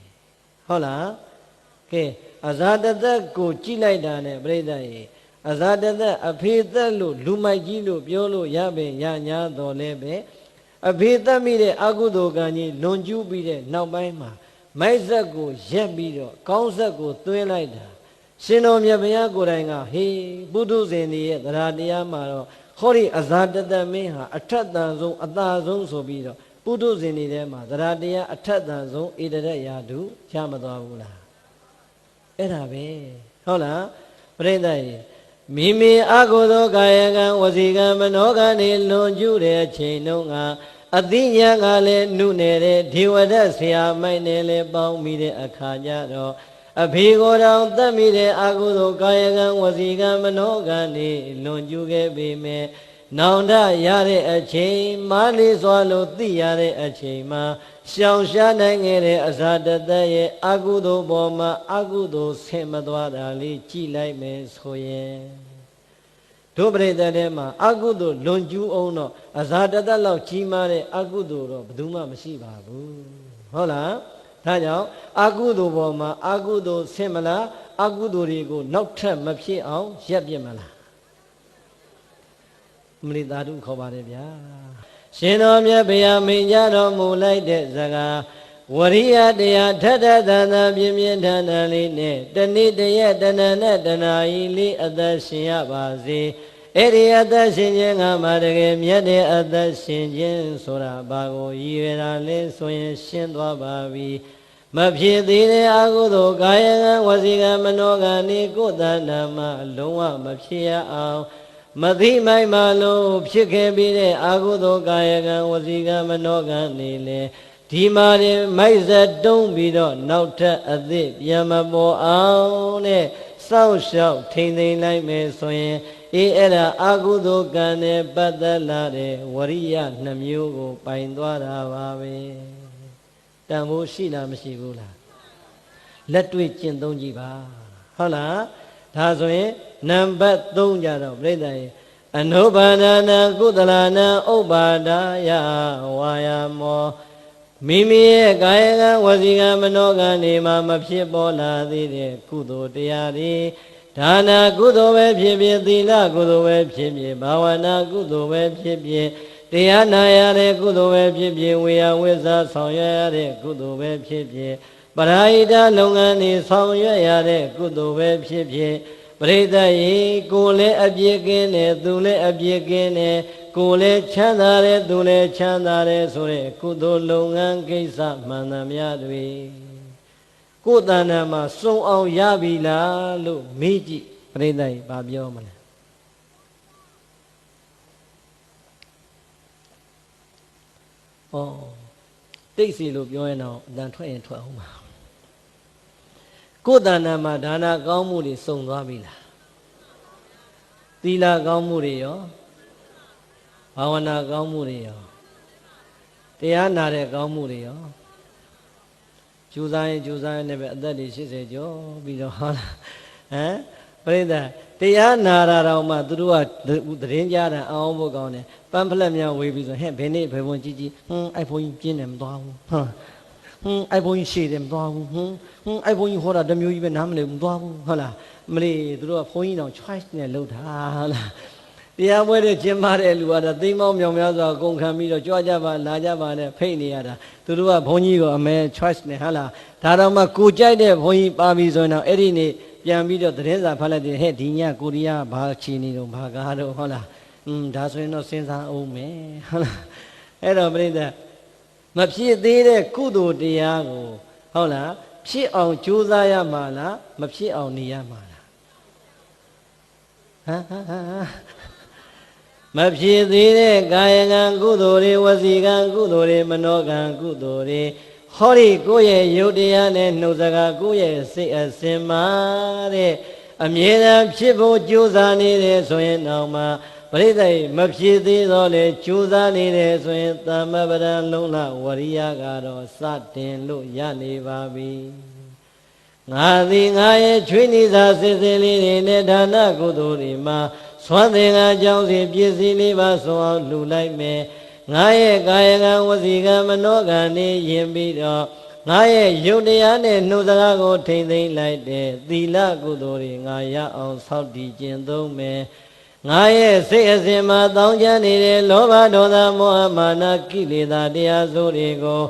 ဟုတ်လားကဲအဇာတသက်ကိုကြည့်လိုက်တာနဲ့ပြိဿရေအဇာတသက်အဖေသက်လို့လူမိုက်ကြီးလို့ပြောလို့ရပဲရညာတော်လဲပဲအဖေသက်မိတဲ့အကုသိုလ်ကံကြီးလွန်ကျူးပြီးတဲ့နောက်ပိုင်းမှာမိုက်ဆက်ကိုရက်ပြီးတော့ကောင်းဆက်ကိုသွင်းလိုက်တာရှင်တော်မြတ်ဘုရားကိုယ်တိုင်ကဟေးပုထုဇဉ်တွေရဲ့တရားတရားမှာတော့ဟောဒီအဇာတသက်မင်းဟာအထက်တန်ဆုံးအသာဆုံးဆိုပြီးတော့ပုထုဇဉ်တွေထဲမှာတရားတရားအထက်တန်ဆုံးဣတရရာတုရမသွားဘူးလားအဲ့ဒါပဲဟုတ်လားပြိဿရေမိမိအကုသိုလ်ကာယကံဝစီကံမနောကံတွေလွန်ကျူးတဲ့အချိန်တုန်းကအသိဉာဏ်ကလည်းနုနေတဲ့ဒေဝဒတ်ဆရာမိုက်နဲ့လည်းပေါင်းမိတဲ့အခါကျတော့အဖေကိုယ်တော်သတ်မိတဲ့အကုသိုလ်ကာယကံဝစီကံမနောကံတွေလွန်ကျူးခဲ့ပေမဲ့နောင်တရတဲ့အချိန်မာလီစွာလို့သိရတဲ့အချိန်မှာရှောင်ရှားနိုင်ခဲ့တဲ့အဇာတသက်ရဲ့အကုသိုလ်ပေါ်မှာအကုသိုလ်ဆင်မသွားတာလေးကြည်လိုက်မယ်ဆိုရင်တို့ပရိသတ်ထဲမှာအကုသိုလ်လွန်ကျူးအောင်တော့အဇာတသက်လောက်ကြီးမားတဲ့အကုသိုလ်တော့ဘယ်သူမှမရှိပါဘူးဟုတ်လားဒါကြောင့်အကုသိုလ်ပေါ်မှာအကုသိုလ်ဆင်မလားအကုသိုလ်တွေကိုနောက်ထပ်မဖြစ်အောင်ရပ်ပြစ်မလားမလီသာဓုခေါ်ပါတယ်ဗျာရှင်တော်မြတ်ဘုရားမိန့်ကြတော်မူလိုက်တဲ့စကားဝရိယတရားထထသန္တာပြင်းပြင်းထန်ထန်လေးနဲ့တဏိတရက်တဏနဲ့တဏှာဤလေးအသက်ရှင်ရပါစေအဲ့ဒီအသက်ရှင်ခြင်းကမှတကယ်မြတ်တဲ့အသက်ရှင်ခြင်းဆိုတာဘာကိုရည်ရွယ်တာလဲဆိုရင်ရှင်းသွားပါပြီမဖြစ်သေးတဲ့အကုသိုလ်ကာယကံဝစီကံမနောကံဤကိုယ်တဏ္ဍာမှာလုံးဝမဖြစ်ရအောင်မသိမိုက်မှလို့ဖြစ်ခဲ့ပြီးတဲ့အကုသိုလ်ကာယကံဝစီကံမနောကံနေလေဒီမှာရင်မိုက်ဆက်တုံးပြီးတော့နောက်ထပ်အသစ်ပြန်မပေါ်အောင်နဲ့စောင့်ရှောက်ထိန်သိမ်းလိုက်မယ်ဆိုရင်အဲ့ဒါအကုသိုလ်ကံနဲ့ပတ်သက်လာတဲ့ဝရိယနှမျိုးကိုပိုင်သွားတာပါပဲတန်ဖိုးရှိလားမရှိဘူးလားလက်တွေ့ကျင့်သုံးကြည့်ပါဟုတ်လားဒါဆိုရင်နံပါတ်3ကြတော့ပြိဿရေအနုပါဒနာကုသလနာဥပ္ပါဒါယဝါယာမောမိမိရဲ့ကာယကံဝစီကံမနောကံနေမှာမဖြစ်ပေါ်လာသေးတဲ့ကုသိုလ်တရားတွေဒါနာကုသိုလ်ပဲဖြစ်ဖြစ်သီလကုသိုလ်ပဲဖြစ်ဖြစ်ဘာဝနာကုသိုလ်ပဲဖြစ်ဖြစ်တရားနာရတဲ့ကုသိုလ်ပဲဖြစ်ဖြစ်ဝေယဝိဇ္ဇာဆောင်ရွက်ရတဲ့ကုသိုလ်ပဲဖြစ်ဖြစ်ပရာဟိတလုပ်ငန်းတွေဆောင်ရွက်ရတဲ့ကုသိုလ်ပဲဖြစ်ဖြစ်ပရိသတ်ရေကိုယ်လည်းအပြစ်ကင်းတယ်သူလည်းအပြစ်ကင်းတယ်ကိုယ်လည်းချမ်းသာတယ်သူလည်းချမ်းသာတယ်ဆိုတဲ့ကုသိုလ်လုပ်ငန်းကိစ္စမှန်သမျှတွေကိုယ်တဏ္ဍာမှာစုံအောင်ရပြီလားလို့မေးကြည့်ပရိသတ်ရေဘာပြောမလဲဩတိတ်စီလို့ပြောရင်တော့အတန်ထွက်ရင်ထွက်အောင်ပါကိုယ်တဏ္ဍာမှာဒါနာကောင်းမှုတွေစုံသွားပြီလားသီလကောင်းမှုတွေရောဘာဝနာကောင်းမှုတွေရောတရားနာတဲ့ကောင်းမှုတွေရောကျူစားရင်ကျူစားရင်လည်းပဲအသက်တွေ80ကျော်ပြီးတော့ဟုတ်လားဟမ်ပြိဿတရားနာတာတော့မှသူတို့ကသတင်းကြားတာအောင်ဖို့ကောင်းတယ်ပန်းဖလက်များဝေးပြီးဆိုဟဲ့ဘယ်နေ့ဘယ်ဘုံကြီးကြီးအဲ့ဘုံကြီးပြင်းတယ်မသွားဘူးဟုတ်အဲ့ဘုန်းကြီးရှေ့တယ်မသွားဘူးအဲ့ဘုန်းကြီးဟောတာတမျိုးကြီးပဲနားမလည်ဘူးမသွားဘူးဟုတ်လားမလေးသူတို့ကဘုန်းကြီးတောင် choice နဲ့လှုပ်တာဟုတ်လားတရားပွဲတဲ့ကျင်းပတဲ့လူကတော့သိမ်းမောင်းမြောင်များစွာကုန်ခံပြီးတော့ကြွားကြပါလာကြပါနဲ့ဖိတ်နေရတာသူတို့ကဘုန်းကြီးကိုအမဲ choice နဲ့ဟုတ်လားဒါတော့မှကိုကြိုက်တဲ့ဘုန်းကြီးပါပြီဆိုရင်တော့အဲ့ဒီနေ့ပြန်ပြီးတော့သတင်းစာဖတ်လိုက်တယ်ဟဲ့ဒီညကိုရီးယားဘာချီနေတော့ဘာကားတော့ဟုတ်လားဒါဆိုရင်တော့စဉ်းစားအောင်မယ်ဟုတ်လားအဲ့တော့ပြိဿမဖြစ်သေးတဲ့ကုသိုလ်တရားကိုဟုတ်လားဖြစ်အောင်ကြိုးစားရမှာလားမဖြစ်အောင်နေရမှာလားမဖြစ်သေးတဲ့ကာယကံကုသိုလ်တွေဝစီကံကုသိုလ်တွေမနောကံကုသိုလ်တွေ ဟောဒီကိုယ့်ရဲ့ယုတ်တရားနဲ့နှုတ်စကားကိုယ့်ရဲ့စိတ်အစဉ်မှာတဲ့အမြဲတမ်းဖြစ်ဖို့ကြိုးစားနေတယ်ဆိုရင်တော့မှပရိသတ်မဖြစ်သေးတော့လေကြိုးစားနေတယ်ဆိုရင်သမ္မပဒံလုံးလဝရိယကတော့စတင်လို့ရနေပါပြီငါသည်ငါရဲ့ချွေးနေစာစစ်စစ်လေးတွေနဲ့ဒါနကုသိုလ်တွေမှာစွမ်းသင်္ကာကြောင့်စီပြည့်စည်လေးပါဆုံးအောင်လှူလိုက်မယ်ငါရဲ့ကာယကံဝစီကံမနောကံနေရင်ပြီးတော့ငါရဲ့ယုတ်တရားနဲ့နှုတ်စကားကိုထိမ့်သိမ့်လိုက်တဲ့သီလကုသိုလ်တွေငါရအောင်ဆောက်တည်ကျင့်သုံးမယ်ငါရဲ့စိတ်အစဉ်မှာတောင်းကြနေတဲ့လောဘဒေါသမောဟမာနကိလေသာတရားစိုးတွေကို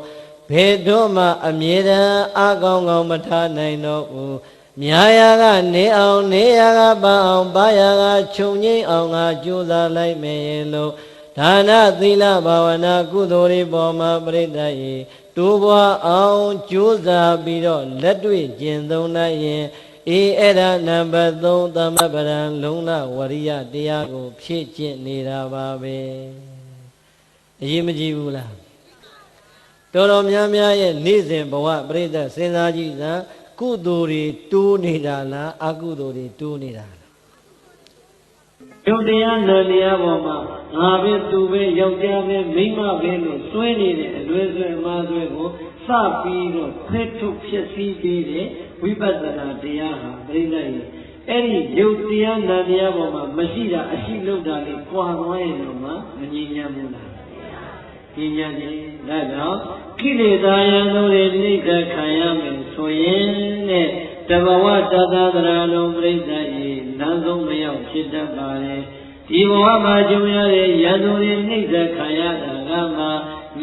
ဘယ်တော့မှအမြဲတမ်းအကောင်းကောင်းမထားနိုင်တော့ဘူးမြာယာကနေအောင်နေရာကပါအောင်ပါယာကခြုံငိမ့်အောင်ငါကြိုးစားလိုက်မယ်လို့ဒါနသီလဘာဝနာကုသိုလ်တွေပေါ်မှာပြိတ္တရေတိုးပွားအောင်ကြိုးစားပြီးတော့လက်တွေ့ကျင့်သုံးနိုင်ရင်အဲ့ဒါနံပါတ်3သမပဒံလုံးလဝရိယတရားကိုဖြည့်ကျင့်နေတာပါပဲအရေးမကြီးဘူးလားတော်တော်များများရဲ့နေ့စဉ်ဘဝပြိတ္တစဉ်းစားကြည့်စမ်းကုသိုလ်တွေတိုးနေတာလားအကုသိုလ်တွေတိုးနေတာလားယုတ်တရားနတ်တရားပေါ်မှာငါပဲသူပဲယောက်ျားပဲမိန်းမပဲလို့စွဲနေတဲ့အလွဲဆွဲအမှားဆွဲကိုစပြီးတော့ဖက်ထုတ်ဖြစ်စည်းပေးတဲ့ဝိပဿနာတရားဟာပြိဋ္ဌာန်ရဲ့အဲ့ဒီယုတ်တရားနတ်တရားပေါ်မှာမရှိတာအရှိလို့တာလေးကြွားသွားရင်တော့မှမငြိမ်းချမ်းဘူးလားငြိမ်းချမ်းတယ်ဒါကြောင့်ကိလေသာယံတို့တွေနှိမ့်သက်ခံရမယ်ဆိုရင်တဲ့တဘဝတသသရာလုံးပြိဋ္ဌာန်ရဲ့လမ်းဆုံးမရောက်ဖြစ်တတ်ပါလေဒီဘဝမှာကြုံရတဲ့ယံတို့တွေနှိမ့်သက်ခံရတာကမှ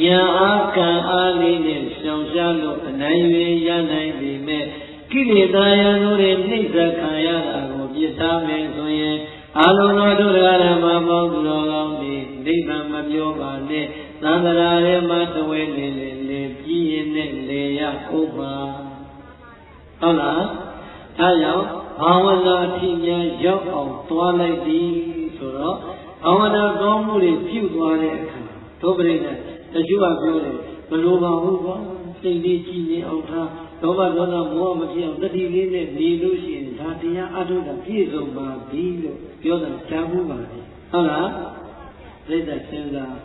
ညာအားကံအားလေးနဲ့ရှောင်ရှားလို့အနိုင်ရရနိုင်ပေမဲ့ကိလေသာယံတို့တွေနှိမ့်သက်ခံရတာကိုပြစ်သားမယ်ဆိုရင်အာလုံးတော်တို့ရဟမပေါင်းသူတော်ကောင်းတွေနိဗ္ဗာန်မပြောပါနဲ့သံဃာရဲမှာတဝဲနေလေပြီးရင်နဲ့လေရဥပ္ပါဟုတ်လားအဲကြောင့်ဘာဝနာအထီးများရောက်အောင်သွားလိုက်သည်ဆိုတော့ဘာဝနာကောင်းမှုတွေပြုသွားတဲ့အခါဒုပရိသတ်တချို့ကပြောတယ်ဘလို့ပါဘူးကွာစိတ်လေးကြည်နေအောင်ထားဒေါဘဒေါသမောဟမဖြစ်အောင်တတိလေးနဲ့နေလို့ရှိရင်ဒါတရားအထုတာပြည့်စုံပါပြီလို့ပြောတာကြားမှုပါလေဟုတ်လားပြိဿစဉ်းစား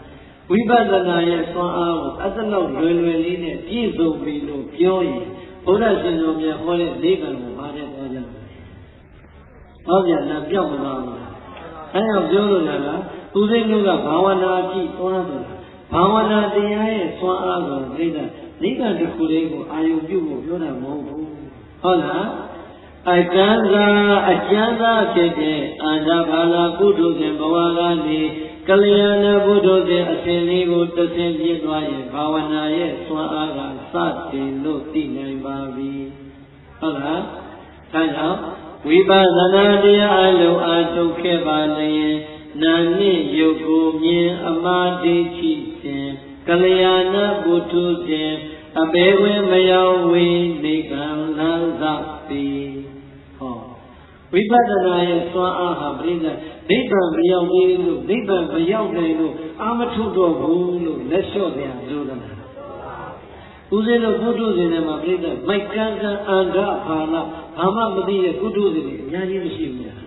ဝိပဿနာရဲ့စွမ်းအားကိုအတလောက်လွယ်လွယ်လေးနဲ့ပြည့်စုံပြီလို့ပြောရင်ဘုရားရှင်တော်မြတ်ဟောတဲ့၄ကံကိုဘာနဲ့ပြောကြလဲဟောပြန်တာပြောက်မသွားဘူးအဲကြောင့်ပြောလို့လားသူစိတ်တို့ကဘာဝနာကြည့်သွားဆိုတာဘာဝနာတရားရဲ့စွမ်းအားကိုသိတာနိဗ္ဗာန်တစ်ခုလေးကိုအာယုပြုဖို့ပြောတာမဟုတ်ဘူးဟုတ်လားအကျဉ်းသာဖြစ်တဲ့အန္တဘာလာပုထုဇဉ်ဘဝကနေကလျာဏပုထုဇဉ်အစဉ်လေးကိုတဆင့်ပြည့်သွားရင်ဘာဝနာရဲ့စွမ်းအားကစတင်လို့သိနိုင်ပါပြီဟုတ်လားဒါကြောင့်ဝိပဿနာတရားအလုံးအားထုတ်ခဲ့ပါလျင်နာနှင့်ယုတ်ကိုမြင်အမှားဒိဋ္ဌိစဉ်ကလျာဏပုထုဇဉ်အပေဝေမယောဝေနိဗ္ဗာန်လမ်းသာပြီဟောဝိပဿနာရဲ့စွမ်းအားဟာပြိဿနိဗ္ဗာန်မရောက်သေးလို့နိဗ္ဗာန်မရောက်နိုင်လို့အာမထုတော့ဘူးလို့လက်လျှော့ပြန်ပြောတာဦးဇင်းတို့ပုထုဇဉ်တွေမှာပြိဿမိုက်ကန်းကန်းအန္တဘာလဘာမှမသိတဲ့ပုထုဇဉ်တွေအများကြီးမရှိဘူးလား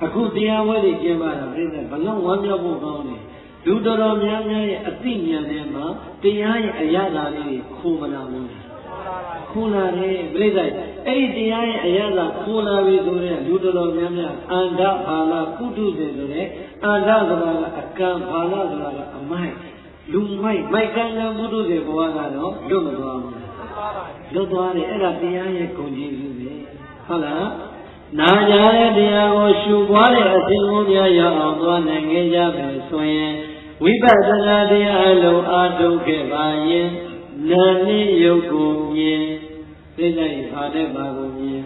အခုတရားဝဲတွေကျင်းပါတာပြိဿဘလုံးဝမ်းမြောက်ဖို့ကောင်းတယ်လူတော်တော်များများရဲ့အသိဉာဏ်ထဲမှာတရားရဲ့အရာသာလေးခိုးမလာဘူးခိုးလာတယ်ပြိဿအဲ့ဒီတရားရဲ့အရာသာခိုးလာပြီဆိုတဲ့လူတော်တော်များများအန္တဘာလပုထုဇဉ်ဆိုတဲ့အန္တဆိုတာကအကံဘာလဆိုတာကအမိုက်လူမိုက်ကံကံပုထုဇဉ်ဘဝကတော့လွတ်မသွားဘူးလွတ်သွားတယ်အဲ့ဒါတရားရဲ့ဂုဏ်ကြီးစုပဲဟုတ်လားနာကြတဲ့တရားကိုရှုပွားတဲ့အစဉ်ကိုများရအောင်သွားနိုင်ကြကြပဲဆိုရင်ဝိပဿနာတရားအလုံးအားထုတ်ခဲ့ပါရင်နာနှင့်ယုတ်ကိုမြင်သိကြရင်ဘာတဲ့ဘာကိုမြင်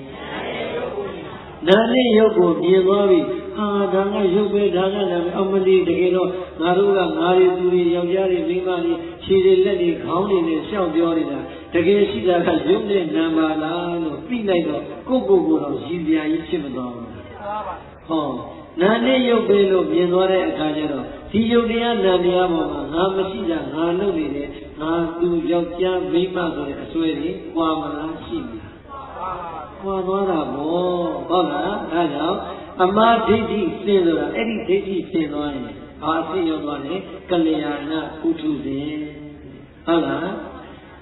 နာနှင့်ယုတ်ကိုမြင်သွားပြီဟာဒါကယုတ်ပဲဒါကလည်းအမလီတကယ်တော့ငါတို့ကငါတွေသူတွေယောက်ျားတွေမိန်းမတွေခြေတွေလက်တွေခေါင်းတွေနဲ့ရှောက်ပြောနေတာတကယ်ရှိတာကယုတ်နဲ့နာပါလားလို့သိလိုက်တော့ကိုယ့်တော့ရည်စရာကြီးဖြစ်မသွားဘူးဟောနာနဲ့ယုတ်ပဲလို့မြင်သွားတဲ့အခါကျတော့ဒီယုတ်တရားနာတရားပေါ်မှာငါမရှိတာငါလုပ်နေတယ် ငါသူယောက်ျားမိန်းမဆိုတဲ့အစွဲတွေကွာမလားရှိမလားကွာသွားတာပေါ့ဟုတ်လားဒါကြောင့်အမှားဒိဋ္ဌိစင်ဆိုတာအဲ့ဒီဒိဋ္ဌိစင်သွားရင်ဘာအဖြစ်ရောက်သွားလဲကလျာဏပုထုဇဉ်ဟုတ်လား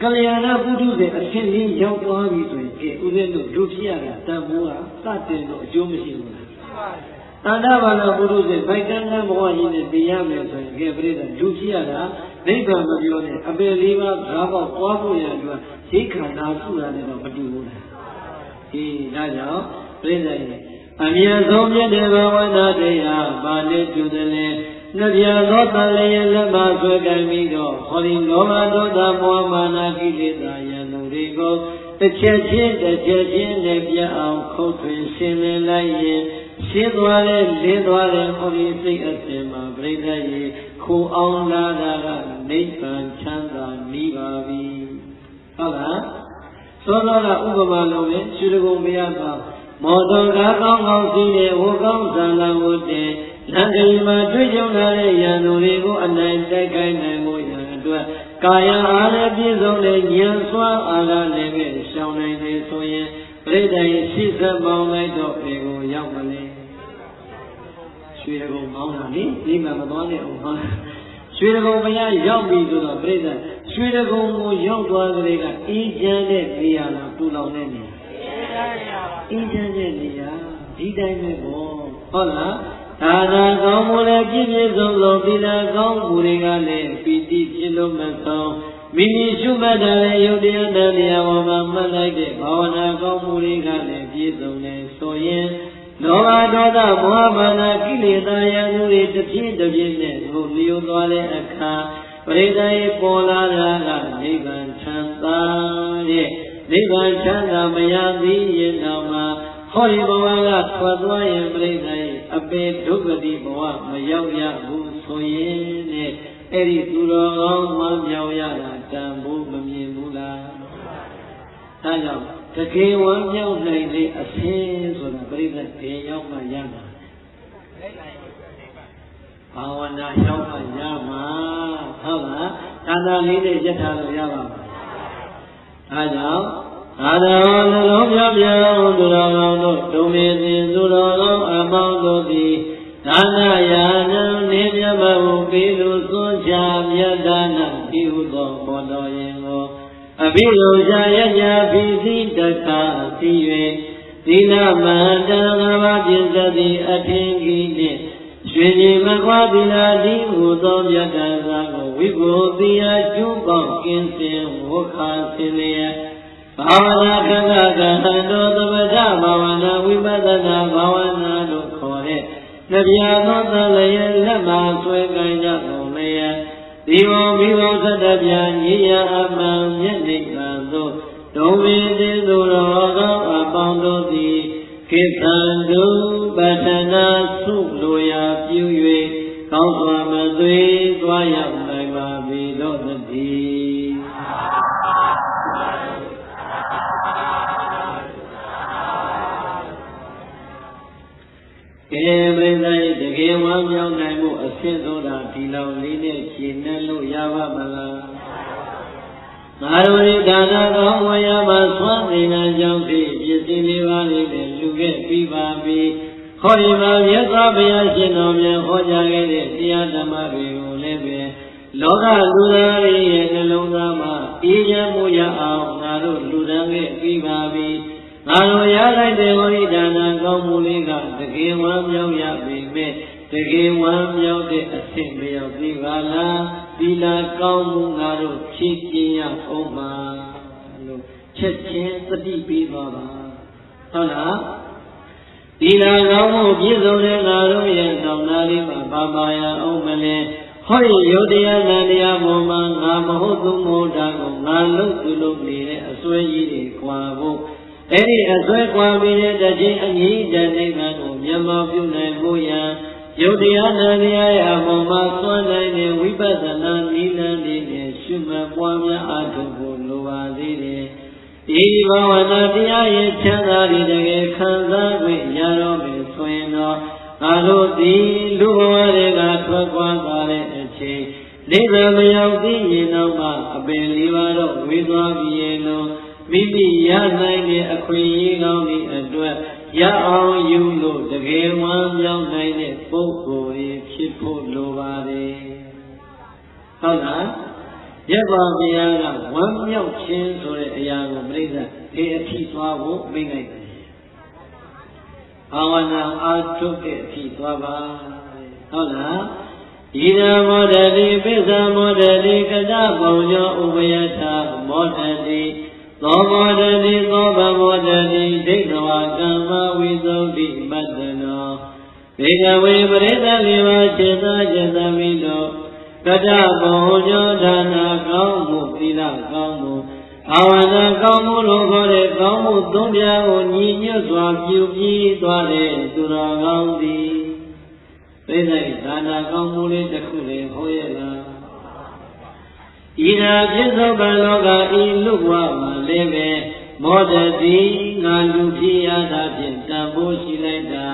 ကလျာဏပုထုဇဉ်အဖြစ်လေးရောက်သွားပြီဆိုရင်ကဲဥစဉ်တို့လူဖြစ်ရတာတန်ဖိုးကစတင်တော့အကျိုးမရှိဘူးလားတဏ္ဍဘာနာပုထုဇဉ်ဗိုက်တန်းတန်းဘဝကြီးနဲ့သိရမယ်ဆိုရင်ကဲပြိဿလူဖြစ်ရတာနိဗ္ဗာန်မပြောနဲ့အပယ်လေးပါးဓာတ်ပေါက်သွားဖို့ရအတွက်ဈေးခန္ဓာစုတာနဲ့တော့မတူဘူးလားဒီဒါကြောင့်ပြိဿရဲ့အမြတ်ဆုံးမြတ်တဲ့ဘဝနာတရားဘာနဲ့တူတယ်လဲနှပြသောတန်လျက်လက်မဆွဲကံပြီးတော့ဟောဒီလောဘဒေါသမောဟမာနကိလေသာယံတို့တွေကိုတစ်ချက်ချင်းနဲ့ပြအောင်ခုတ်ထွင်ရှင်းလင်းလိုက်ရင်ရှင်းသွားတဲ့လင်းသွားတဲ့ဟောဒီစိတ်အစဉ်မှာပြိဿရေခိုးအောင်လာတာကနိဗ္ဗာန်ချမ်းသာနိဗ္ဗာန်ပြီဟုတ်လားသောသောကဥပမာလုံးနဲ့ရွှေတကုံဘုရားကမောတော်ကားကောင်းကောင်းစီးတဲ့ဝကောင်းဇာလံဝတ်တဲ့လမ်းကြီးမှာတွေ့ကြုံလာတဲ့ရန်သူတွေကိုအနိုင်တိုက်ခိုက်နိုင်မှုရန်အတွက်ကာယအားလည်းပြည့်စုံတဲ့ဉာဏ်စွမ်းအားလည်းပဲရှောင်နိုင်တယ်ဆိုရင်ပြိတ္တိုင်ရှိစက်ပေါင်းလိုက်တော့ပေကိုရောက်မလဲရွှေတကုံပေါင်းတာလေဒီမှာမသွားနဲ့အောင်ပါရွှေတကုံဘုရားရောက်ပြီဆိုတော့ပြိတ္တိုင်ရွှေတကုံကိုရောက်သွားကြတဲ့ကအေးချမ်းတဲ့နေရာလားတူလောင်တဲ့နေရာအေးချမ်းတဲ့နေရာဒီတိုင်းပဲပေါ့ဟုတ်လားဒါနာကောင်းမှုလည်းပြည့်ပြည့်စုံစုံသီလကောင်းမှုတွေကလည်းပီတိဖြစ်လို့မဆုံးမိမိရှုမှတ်တဲ့ယုတ်တရားတရားပေါ်မှာမှတ်လိုက်တဲ့ဘာဝနာကောင်းမှုတွေကလည်းပြည့်စုံနေဆိုရင်လောဘဒေါသမောဟမာနကိလေသာယံတွေတစ်ပြည့်တစ်ပြည့်နဲ့ကိုလျောသွားတဲ့အခါပရိသေပေါ်လာတာကနိဗ္ဗာန်ချမ်းသာတဲ့နိဗ္ဗာန်ချမ်းသာမရသေးရင်တော့မှဟောဒီဘဝကထွက်သွားရင်ပြိဿရဲ့အပေဒုက္ခတိဘဝမရောက်ရဘူးဆိုရင်နဲ့အဲ့ဒီသူတော်ကောင်းမှမြောက်ရတာတန်ဖို့မမြင်ဘူးလားဒါကြောင့်တကယ်ဝမ်းမြောက်နိုင်တဲ့အဆင်းဆိုတာပြိဿတေရောက်မှရမှာဘာဝနာရောက်မှရမှာဟုတ်လားသာသာလေးနဲ့ရက်ထားလို့ရပါမှာဒါကြောင့်အာရောနှလုံးပြပြသူတော်ကောင်းတို့ဒုမေစဉ်သူတော်ကောင်းအပေါင်းတို့သည်ဒါနယာနံနေမြမဟုပေးလို့သွန်ချမြတ်ဒါနဤဟုသောဘောတော်ရင်ကိုအဘိလုံရှာယညာဖိစီတခါသိ၍သီလမန္တငါးပါးပြည့်စက်သည့်အထင်ကြီးနှင့်ရွှေကြီးမကွာသီလတိဟုသောမြတ်ဒါနကိုဝိဘုတိယကျူးပေါင်းကင်းစင်ဝခါစင်လျက်ဘာဝနာကံကဟံတို့သမထဘာဝနာဝိပဿနာဘာဝနာတို့ခေါ်တဲ့နှပြသောသံလျက်လက်မှာဆွဲကိုင်းကြကုန်လျက်ဒီဝမိဘသတ္တပြညီယအမှန်မျက်နှိကံသို့ဒုံဝိသေသူတော်ကောင်းအပေါင်းတို့သည်ကိသံတုပတ္ထနာသုလိုရာပြု၍ကောင်းစွာမသွေသွားရောက်နိုင်ပါပြီတော့တည်းကဲပြိဿရဲ့တကယ်ဝမ်းမြောက်နိုင်မှုအဆင့်သောတာဒီလောက်လေးနဲ့ရှင်းနှံ့လို့ရပါမလားငါတို့ဒီဒါနကောင်းဝရမှာသွမ်းနေတာကြောင့်ဒီပစ္စည်းလေးပါးလေးနဲ့လူခဲ့ပြီးပါပြီဟောဒီမှာမြတ်စွာဘုရားရှင်တော်မြတ်ဟောကြားခဲ့တဲ့တရားဓမ္မတွေကိုလည်းပဲလောကလူသားတွေရဲ့နှလုံးသားမှာအေးချမ်းမှုရအောင်ငါတို့လူတန်းခဲ့ပြီးပါပြီငါတို့ရလိုက်တဲ့ဝိဒါနကောင်းမှုလေးကတကယ်ဝမ်းမြောက်ရပြီမဲ့တကယ်ဝမ်းမြောက်တဲ့အဆင့်မရောက်သေးပါလားသီလကောင်းမှုငါတို့ဖြည့်ကျင့်ရအောင်ပါလို့ချက်ချင်းသတိပေးသွားပါဟုတ်လားသီလကောင်းမှုပြည့်စုံတဲ့ငါတို့ရဲ့တောင်းနာလေးမှာပါပါရအောင်မလဲဟောဒီယုတ်တရားနန္တရားပေါ်မှာငါမဟုတ်သူမဟုတ်တာကိုငါလုပ်သူလုပ်နေတဲ့အစွဲကြီးတွေခွာဖို့အဲ့ဒီအစွဲကွာပြီးတဲ့တခြင်းအငြိတနိဗ္ဗာန်ကိုမျက်မှောက်ပြုနိုင်ဖို့ရန်ယုတ်တရားနန္တရားရဲ့အပေါ်မှာသွမ်းနိုင်တဲ့ဝိပဿနာနည်းလမ်းတွေနဲ့ရှုမှတ်ပွားများအားထုတ်ဖို့လိုပါသေးတယ်။ဒီဘာဝနာတရားရဲ့ချမ်းသာတွေတကယ်ခံစားခွင့်ရတော့မယ်ဆိုရင်တော့ငါတို့ဒီလူဘဝတွေကထွက်ခွာသွားတဲ့အချိန် နိဗ္ဗာန်မရောက်သေးရင်တော့မှအပင်လေးပါးတော့ဝေသွားပြီရဲ့လို့မိမိရနိုင်တဲ့အခွင့်အရေးကောင်းသည့်အတွက်ရအောင်ယူလို့တကယ်ဝမ်းမြောက်နိုင်တဲ့ပုဂ္ဂိုလ်ကြီးဖြစ်ဖို့လိုပါတယ်ဟုတ်လားရသော်ဘုရားကဝမ်းမြောက်ခြင်းဆိုတဲ့အရာကိုပြိဿဒီအထိသွားဖို့မိန့်လိုက်တယ်ဘာဝနာအားထုတ်တဲ့အထိသွားပါဟုတ်လားဣဒံမောဒတိပိစ္ဆာမောဒတိကတပုံညောဥပယထာမောဒတိသောမောဒတိသောဗမောဒတိဒိဋ္ဌဝါကမ္မဝိသုဒ္ဓိမတ္တနောဘေကဝေပရိသလေးပါးစေသာစေသမိတို့ကတပုံညောဒါနာကောင်းမှုသီလကောင်းမှုဘာဝနာကောင်းမှုလို့ခေါ်တဲ့ကောင်းမှုသုံးပြားကိုညီညွတ်စွာပြုပြီးသွားတဲ့သူတော်ကောင်းသည်ပြိဿဒါနာကောင်းမှုလေးတစ်ခုလေးဟောရလားဣဒာပြစ္ဆုတ်ပံလောကဤလူဘဝမှာလည်းပဲမောဒတိငါလူဖြစ်ရတာဖြင့်တန်ဖိုးရှိလိုက်တာ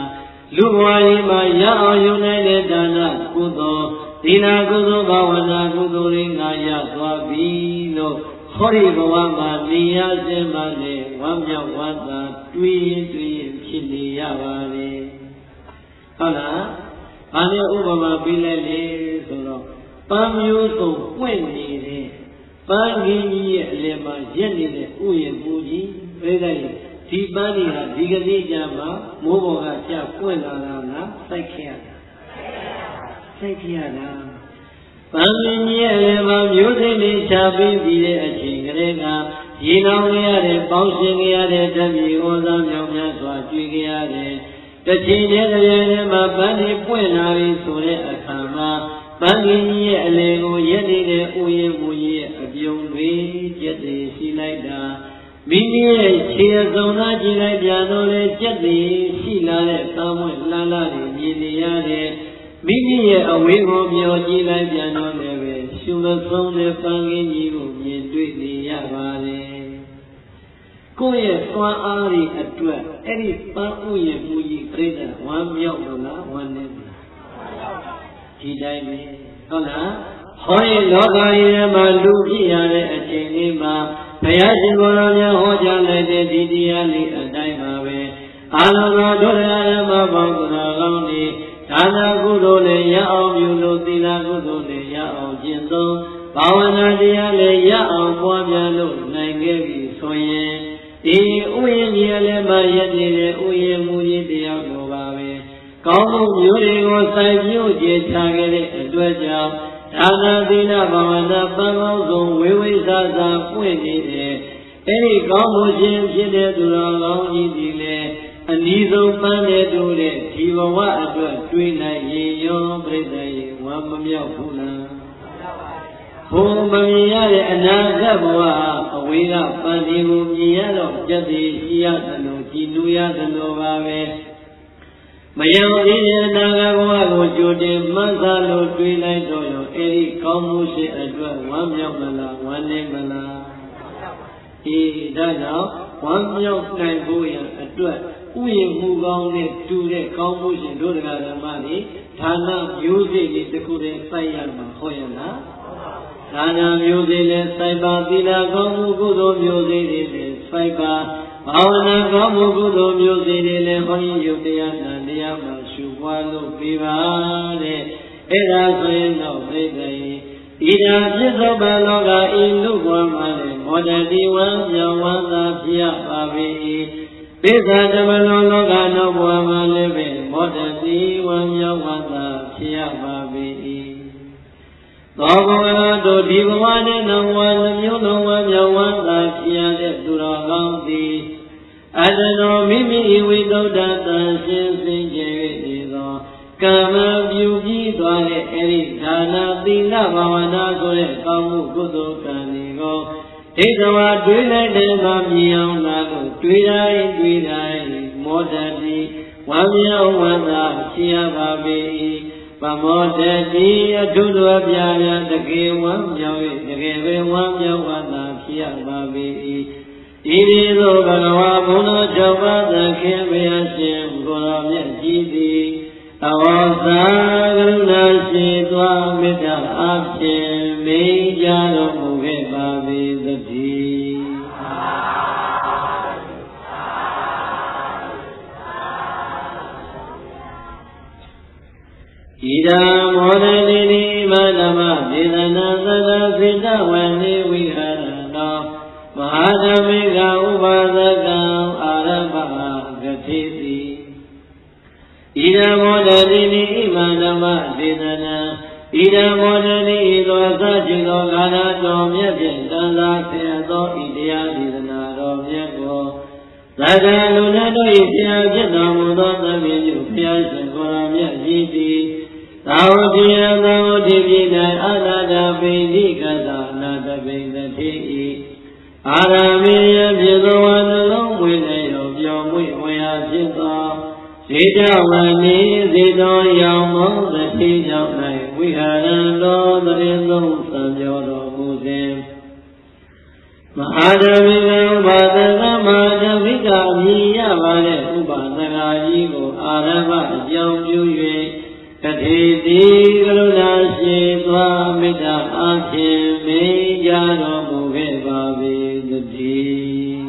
လူဘဝကြီးမှာရအောင်ယုံနိုင်တဲ့ဒါနကုသိုလ်သီလကုသိုလ်ဘာဝနာကုသိုလ်တွေငါရသွားပြီလို့ဟောဒီဘဝမှာနေရခြင်းမှလည်းဝမ်းမြောက်ဝမ်းသာတွေးရင်ဖြစ်နေရပါလေဟုတ်လားဘာနဲ့ဥပမာပေးလိုက်လေဆိုတော့ပန်းမျိုးစုံပွင့်နေတဲ့ပန်းကြီးကြီးရဲ့အလယ်မှာရက်နေတဲ့ဥယျာဉ်ပူကြီးပြိဿရဲ့ဒီပန်းကြီးဟာဒီကနေ့ကျမှမိုးပေါ်ကကျပွင့်လာတာလားစိုက်ခဲ့ရတာစိုက်ခဲ့ရတာပန်းကြီးရဲ့အလယ်မှာမျိုးစိတ်တွေချပြီးပြီးတဲ့အချိန်ကလေးကရေလောင်ရတဲ့ပေါင်းရှင်ရတဲ့ဓာတ်မြေဩဇာမြောင်များစွာကျွေးကြရတဲ့တချိန်တည်းတည်းနဲ့မှပန်းကြီးပွင့်လာပြီဆိုတဲ့အခါမှာပန်းကြီးရဲ့အလယ်ကိုရက်နေတဲ့ဥယျာဉ်မူကြီးရဲ့အပြုံတွေကျက်တွေရှိလိုက်တာမိမိရဲ့ခြေအစုံသားကြည့်လိုက်ပြန်တော့လေကျက်တွေရှိလာတဲ့သံဝဲလှမ်းလာတွေမြင်နေရတဲ့မိမိရဲ့အဝေးကိုမျောကြည့်လိုက်ပြန်တော့လည်းပဲရှုမဆုံးတဲ့ပန်းကြီးကိုမြင်တွေ့နေရပါတယ်ကိုယ့်ရဲ့သွမ်းအားတွေအတွက်အဲ့ဒီပန်းဥယျာဉ်မူကြီးပြိဿဝမ်းမြောက်လို့လားဝမ်းနေလားဒီတိုင်းပဲဟုတ်လားဟောရင်လောကကြီးထဲမှာလူဖြစ်ရတဲ့အချိန်လေးမှာဘုရားရှင်ကိုယ်တော်များဟောကြားလိုက်တဲ့ဒီတရားလေးအတိုင်းပါပဲအာလောကဒုရယမဘောကရာကောင်းနေဒါနာကုသိုလ်လည်းရအောင်ပြုလို့သီလကုသိုလ်လည်းရအောင်ကျင့်သုံးဘာဝနာတရားလည်းရအောင်ပွားများလို့နိုင်ခဲ့ပြီဆိုရင်ဒီဥယျာဉ်ကြီးလည်းမရနေတဲ့ဥယျာဉ်မူကြီးတရားလိုပါပဲကောင်းမှုမျိုးတွေကိုစိုက်ပြုကျေချခဲ့တဲ့အတွက်ကြောင့်ဒါနာသီလဘာဝနာပန်းကောင်းဆုံးဝေဝိသသာပွင့်နေတဲ့အဲဒီကောင်းမှုရှင်ဖြစ်တဲ့သူတော်ကောင်းကြီးဒီလေအနည်းဆုံးပန်းတဲ့တူတဲ့ဒီဘဝအတွက်တွေးလိုက်ရင်ရောပြိဿရေဝမ်းမမြောက်ဘူးလားဘုံမမြင်ရတဲ့အနာဂတ်ဘဝအဝေးကပန်းဒီကိုမြင်ရတော့ကြက်သေးရှိရသလိုကြည်နူးရသလိုပါပဲမယံသေးတဲ့အနာဂတ်ဘဝကိုကြိုတင်မှတ်သားလို့တွေးလိုက်တော့ရောအဲဒီကောင်းမှုရှိအတွက်ဝမ်းမြောက်မလားဝမ်းနည်းမလားအေးဒါကြောင့်ဝမ်းမြောက်နိုင်ဖို့ရန်အတွက်ဥယျာဉ်မူကောင်းနဲ့တူတဲ့ကောင်းမှုရှင်တို့တရားဓမ္မတွေဌာနမျိုးစိတ်တွေတစ်ခုတည်းစိုက်ရမှာဟောရလားဌာနမျိုးစိတ်နဲ့စိုက်ပါသီလကောင်းမှုကုသိုလ်မျိုးစိတ်တွေနဲ့စိုက်ပါဘာဝနာကောင်းမှုကုသိုလ်မျိုးစိတ်တွေနဲ့ဘုန်းကြီးယုတ်တရားနာတရားမှာရှုပွားလို့ပြပါတဲ့အဲ့ဒါဆိုရင်တော့ပြိဿရေဣဒာပြစ္ဆုတ်ပံလောကဤလူဘဝမှာလည်းမောဒတိဝံမြောင်ဝမ်းသာဖြစ်ရပါ၏ပိဿာတမလောလောကနောက်ဘဝမှာလည်းပဲမောဒတိဝံမြောင်ဝမ်းသာဖြစ်ရပါ၏သောဘဝတို့ဒီဘဝနဲ့နောက်ဘဝနှမျိုးလုံးဝမြောင်ဝမ်းသာဖြစ်ရတဲ့သူတော်ကောင်းသည်အတနောမိမိဝိသုဒ္ဓတန်ရှင်းစင်ကြယ်နေသောကမ္မပြုပြီးသွားတဲ့အဲဒီဒါနာသီလဘာဝနာဆိုတဲ့ကောင်းမှုကုသိုလ်ကံတွေကိုဒိဋ္ဌဝါတွေးလိုက်တဲ့အခါမြင်အောင်လာလို့တွေးတိုင်းမောဒတိဝမ်းမြောက်ဝမ်းသာဖြစ်ရပါ၏ပမောဒတိအထုတော်ပြပြတကယ်ဝမ်းမြောက်၍တကယ်ပဲဝမ်းမြောက်ဝမ်းသာဖြစ်ရပါ၏ဤသည်သို့ဘဂဝါဘုန်းတော်၆ပါးသခင်ဘုရားရှင်ကိုယ်တော်မြတ်ကြီးသည်အ ဝေါသာကရုဏာရှိသွားမေတ္တာအဖြင့်မိကြတော်မူခဲ့ပါပေသတည်းဣဒံမောဒတိနိမဓမ္မဒေသနာသတ္တစေတဝံနေဝိဟရတောမဟာဓမ္မိကဥပါဒကံအာရဗဂတိတိဣဒံမောဒတိနိမဓမ္မဒေသနာဣဒံမောဒတိသောအစရှိသောကာလတော်မြတ်ဖြင့်တန်သာဆရာသောဣတရားဒေသနာတော်မြတ်ကိုသတ္တလူနာတို့၏ဆရာဖြစ်တော်မူသောသဗ္ဗညုဘုရားရှင်ကိုယ်တော်မြတ်ကြီးသည်သာဝတိယသာဝတိပြည်၌အနာတပိဋိကသနာတပိဋတိဤအာရမေယဖြစ်သောဝနှလုံးမွေးနေရောပျော်မွေ့ဝေယဖြစ်သောဇေတဝနိဇေတောရောင်မောသတိကြောင့်၌ဝိဟာရံတော်တရင်သုံးသံပြောတော်မူစဉ်မဟာဓမ္မိကဥပါဒကမဟာဓမ္မိကအမည်ရပါတဲ့ဥပါဒကကြီးကိုအာရမအကြောင်းပြု၍ကတိတိကရုဏာရှိသွားမေတ္တာအဖြင့်မိကြတော်မူခဲ့ပါပေသတည်း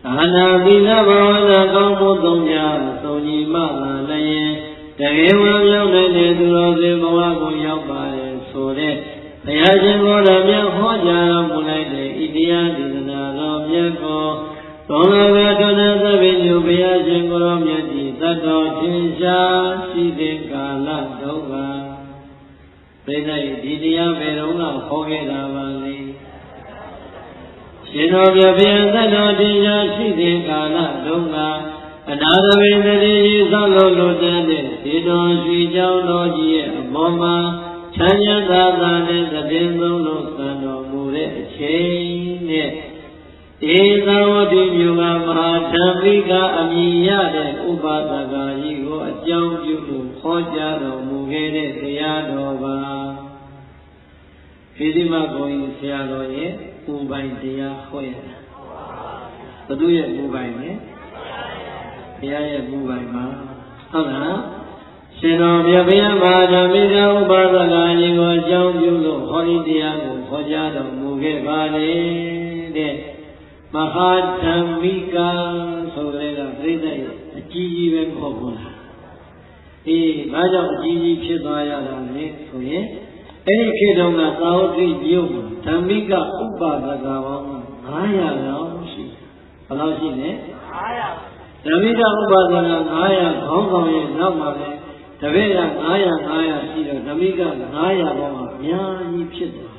သာနာတိလဘဝနာကောင်းမှုသုံးကြသုံးညီမလာလည်းတကယ်ဝမ်းမြောက်တဲ့သူတော်စင်ဘဝကိုရောက်ပါရဲ့ဆိုတဲ့ဘုရားရှင်ကိုယ်တော်မြတ်ဟောကြားတော်မူလိုက်တဲ့ဣတရားဒေသနာတော်မြတ်ကိုသောလဘဒုနသဗ္ဗညုဘုရားရှင်ကိုယ်တော်မြတ်ကြီးတတ်တော်ထင်ရှားရှိတဲ့ကာလတုန်းကပြိဿရဲ့ဒီတရားဘယ်တော့မှဟောခဲ့တာပါလဲရှင်တော်မြတ်ဘုရားတတ်တော်ထင်ရှားရှိတဲ့ကာလတုန်းကအနာသဝေသတိကြီးသောလိုလိုတဲ့ဒီတော်ရှိကြောင်းတော်ကြီးရဲ့အပေါ်မှာချမ်းသာသာနဲ့တည်သုံးလို့သံတော်မူတဲ့အချိန်နဲ့ဧသဝတိမြို့ကမဟာဓမ္မိကအမည်ရတဲ့ဥပါဒကကြီးကိုအကြောင်းပြုလို့ခေါ်ကြတော်မူခဲ့တဲ့တရားတော်ပါဒီဒီမှာကိုကြီးဆရာတော်ရဲ့ဥပိုင်တရားဟောရတာဘသူရဲ့ဥပိုင်လဲဘုရားရဲ့ဥပိုင်မှာဟုတ်လားရှင်တော်မြတ်ဘုရားမဟာဓမ္မိကဥပါဒကကြီးကိုအကြောင်းပြုလို့ဟောဒီတရားကိုခေါ်ကြတော်မူခဲ့ပါလေတဲ့မဟာဓမ္မိကဆိုတဲ့ကပြိဿရဲ့အကြီးကြီးပဲခေါ်ဖို့လားအေးဘာကြောင့်အကြီးကြီးဖြစ်သွားရတာလဲဆိုရင်အဲ့ဒီခေတ်တုန်းကသာဝတိမြို့မှာဓမ္မိကဥပါဒကပေါင်း900လောက်ရှိဘယ်လောက်ရှိလဲ900ဓမ္မိကဥပါဒက900ခေါင်းဆောင်ရဲ့နောက်မှာလဲတပည့်က900ရှိတော့ဓမ္မိက900ပေါင်းအများကြီးဖြစ်သွား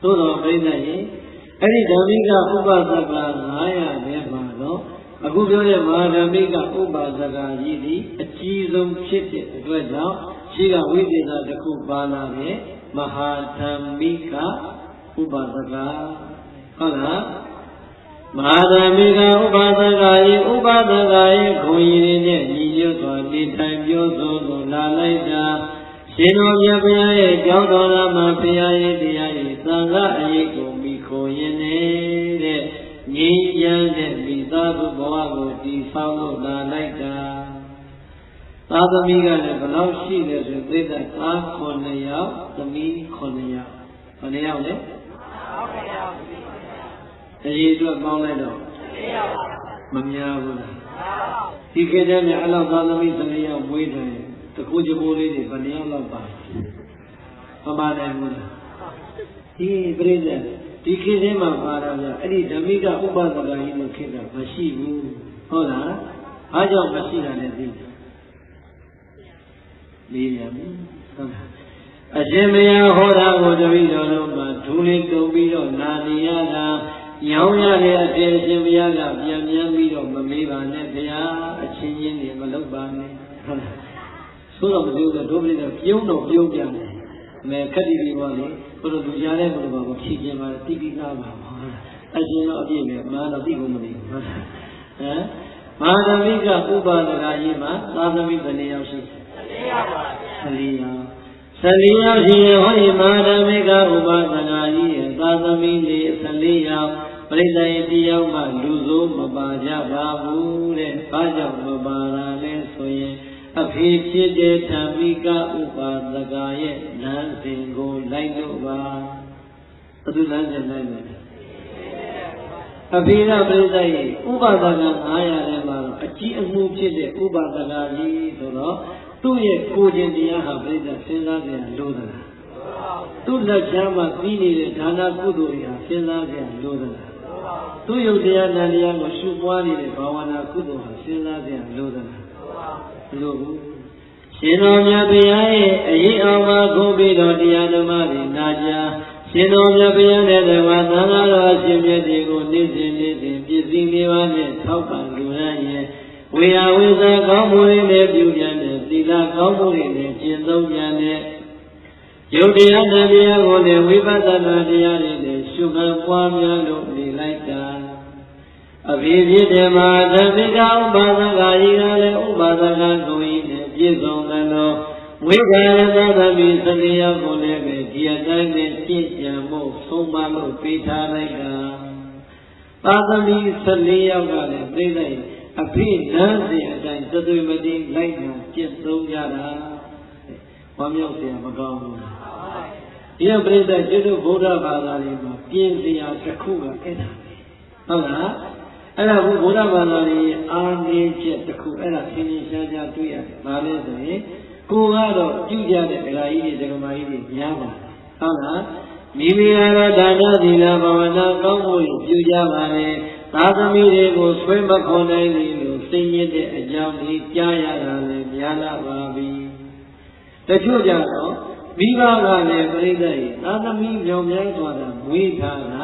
သို့တော်ပြိဿရဲ့အဲ့ဒီဓမ္မိကဥပါဒက900ပဲမှာတော့အခုပြောတဲ့မဟာဓမ္မိကဥပါဒကကြီးဒီအကြီးဆုံးဖြစ်တဲ့အတွက်ကြောင့်ရှိကဝိသေသတစ်ခုပါလာတဲ့မဟာဓမ္မိကဥပါဒကဟုတ်လားမဟာဓမ္မိကဥပါဒကကြီးဥပါဒကကြီးခွန်ရည်နဲ့ညီညွတ်စွာနေထိုင်ပြောဆိုလို့လာလိုက်တာရှင်တော်မြတ်ဘုရားရဲ့ကြောင်းတော်လာမှာဘုရားရဲ့တရားရဲ့သံဃာအရေးကိုမိခိုရင်းနေတဲ့ငြိမ်းချမ်းတဲ့မိသားစုဘဝကိုတည်ဆောက်လို့လာလိုက်တာသာသမီကလည်းဘယ်လောက်ရှိတယ်ဆိုသိတဲ့ကား9ယောက်သမီး9ယောက်ဘယ်နှယောက်လဲ9ယောက်အရေးအတွက်ပေါင်းလိုက်တော့9ယောက်မများဘူးလားဒီခေတ်တည်းမှာအဲ့လောက်သာသမီ9ယောက်မွေးတယ်တကူကြပိုးလေးတွေဘယ်နှယောက်လောက်ပါပမာတယ်ဘူးလားဒီပြိဿဒီခေတ်ထဲမှာပါတာဗျအဲ့ဒီဓမ္မိကဥပါဒကကြီးလို့ခေတ်ကမရှိဘူးဟုတ်လားအားကြောင့်မရှိတာလည်းသိတယ်လေးရပြီဟုတ်လားအရှင်မယဟောတာကိုတပည့်တော်တို့မှာဒူးလေးတုံပြီးတော့နာနေရတာညောင်းရတဲ့အတေအရှင်ဘုရားကပြန်ပြန်ပြီးတော့မမေးပါနဲ့ဘုရားအချင်းချင်းတွေမလုပ်ပါနဲ့ဟုတ်လားဆိုတော့မလို့တော့ဒုပရိသပြုံးတော့ပြုံးပြန်တယ်မဲခက်တီပြီးပါလေဘုရားသူကြားတဲ့ဘုရားကိုဖြည့်ခြင်းပါတိပိကားပါဟုတ်လားအရှင်တော့အပြည့်ပဲမာတော့သိကုန်မနေဘူးဟုတ်လားဟမ်မဟာဓမ္မိကဥပါဒကကြီးမှာသာသမီဘယ်နှယောက်ရှိ14ယောက်ပါ14ယောက်14ယောက်ရှိရင်ဟောဒီမဟာဓမ္မိကဥပါဒကကြီးရဲ့သာသမီလေး14ယောက် ပရိသတ်ရဲ့တရားမှလူဆိုးမပါကြပါဘူးတဲ့ဘာကြောင့်မပါတာလဲဆိုရင်အဖေဖြစ်တဲ့ဓမ္မိကဥပါဒကရဲ့လမ်းစဉ်ကိုလိုက်လို့ပါဘယ်သူလမ်းစဉ်လိုက်လဲအဖေကပရိသတ်ရဲ့ဥပါဒက900ထဲမှာတော့အကြီးအမှုဖြစ်တဲ့ဥပါဒကကြီးဆိုတော့သူ့ရဲ့ကိုယ်ကျင်တရားဟာပရိသတ်စဉ်းစားကြရလို့သလားသူ့လက်ချမ်းမှာပြီးနေတဲ့ဒါနကုသိုလ်တွေဟာစဉ်းစားကြရလို့သလားသူ့ယုတ်တရားနာတရားကိုရှုပွားနေတဲ့ဘာဝနာကုသိုလ်ဟာစဉ်းစားကြရလို့သလားမလို့ဘူးရှင်တော်မြတ်ဘုရားရဲ့အရေးအောင်မှာကိုးပြီးတော့တရားဓမ္မတွေနာကြားရှင်တော်မြတ်ဘုရားနဲ့တကွာသံဃာတော်အရှင်မြတ်တွေကိုနေ့စဉ်ပစ္စည်းလေးပါးနဲ့ထောက်ပံ့လူရန်ရဲ့ဝေယဝိဇာကောင်းမှုတွေနဲ့ပြုပြန်တဲ့သီလကောင်းမှုတွေနဲ့ကျင့်သုံးပြန်တဲ့ယုတ်တရားနဲ့တရားကိုလည်းဝိပဿနာတရားတွေနဲ့ရှုမှတ်ပွားများလို့နေလိုက်တာအဘိဓိတေမှာဓမ္မိကဥပါဒကကြီးကလည်းဥပါဒကကိုကြီးနဲ့ပြည့်စုံတယ်လို့ဝိကာရသဗ္ဗိသတိယကိုလည်းပဲဒီအတိုင်းနဲ့ပြည့်ကြံဖို့ဆုံးမလို့ပေးထားလိုက်တာသာသမီ14ယောက်ကလည်းသိလိုက်အဖိနန်းစီအတိုင်းသသွေမတိလိုက်တာကျင့်သုံးကြတာဝမ်းမြောက်စရာမကောင်းဘူးဒီကပြိဿကျေတုဗုဒ္ဓဘာသာလေးမှာပြင်းစရာတစ်ခုကအဲ့ဒါဟုတ်လားအဲ့ဒါဘုရားဘာသာရေးအာနေချက်တစ်ခုအဲ့ဒါသင်္င်ရှားရှားတွေ့ရတယ်။ဘာလဲဆိုရင်ကိုကတော့ပြုကြတဲ့ဒကာကြီးတွေဒကာမကြီးတွေများပါဟုတ်လားမိမိကတော့ဒါနသီလဘာဝနာကောင်းမှုပြုကြပါလေသာသမီတွေကိုဆွေးမခွန်နိုင်လို့စိတ်ညစ်တဲ့အကြောင်းကြီးကြားရတာလည်းများလာပါပြီ။တချို့ကြတော့မိဘကလည်းပြိဿရဲ့သာသမီမြောင်များစွာတာမွေးထားတာ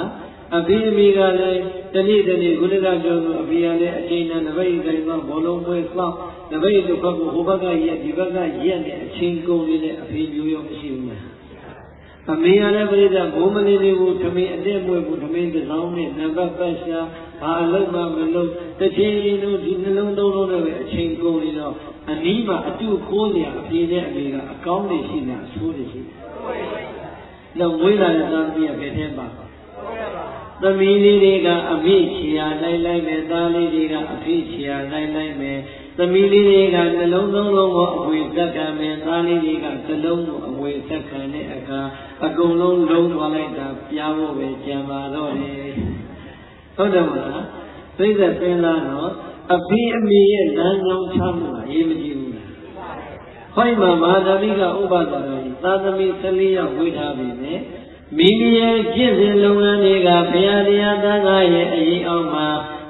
အဖေအမေကလည်းတနေ့တနေ့ခုနကပြောလို့အဖေကလည်းအချိန်နဲ့တပိတ်တိုင်းမှာဘောလုံးပွဲစောင့်တပိတ်တစ်ခါကိုဟိုဘက်ကရက်ဒီဘက်ကရက်နဲ့အချိန်ကုန်နေတဲ့အဖေမျိုးရောမရှိဘူးလားအမေကလည်းပြိဿဘုံမလေးတွေကိုထမင်းအတက်မွေးဘူးထမင်းတစ်စောင်းနဲ့နံပါတ်ပတ်ရှာဘာအလုပ်မှမလုပ်တစ်ချိန်လုံးဒီနှလုံးသုံးလုံးနဲ့ပဲအချိန်ကုန်နေတော့အနီးမှာအတူခိုးစရာအဖေနဲ့အမေကအကောင်းနေရှိတာအဆိုးနေရှိတယ်တော့ဝေးလာတဲ့သားသမီးကဘယ်ထဲမှာသမီးလေးတွေကအဖေချီယာလိုက်လိုက်မယ်သားလေးတွေကအဖေချီယာလိုက်လိုက်မယ်သမီးလေးတွေကနှလုံးသုံးလုံးကိုအဝေသက်ခံမယ်သားလေးတွေကသလုံးကိုအဝေသက်ခံတဲ့အခါအကုန်လုံးလုံးသွားလိုက်တာပြားဖို့ပဲကြံပါတော့တယ်ဟုတ်တယ်မလားသိတဲ့ပင်လားတော့အဖေအမေရဲ့လမ်းကြောင်းချမှုအရေးမကြီးဘူးလားဟောဒီမှာမဟာဓမ္မိကဥပဒနာကြီးသာသမီ14ယောက်ဝေထားပြီနဲ့မိမိရဲ့ကျင့်စဉ်လုပ်ငန်းတွေကဘုရားတရားသံဃာရဲ့အရေးအောင်မှာ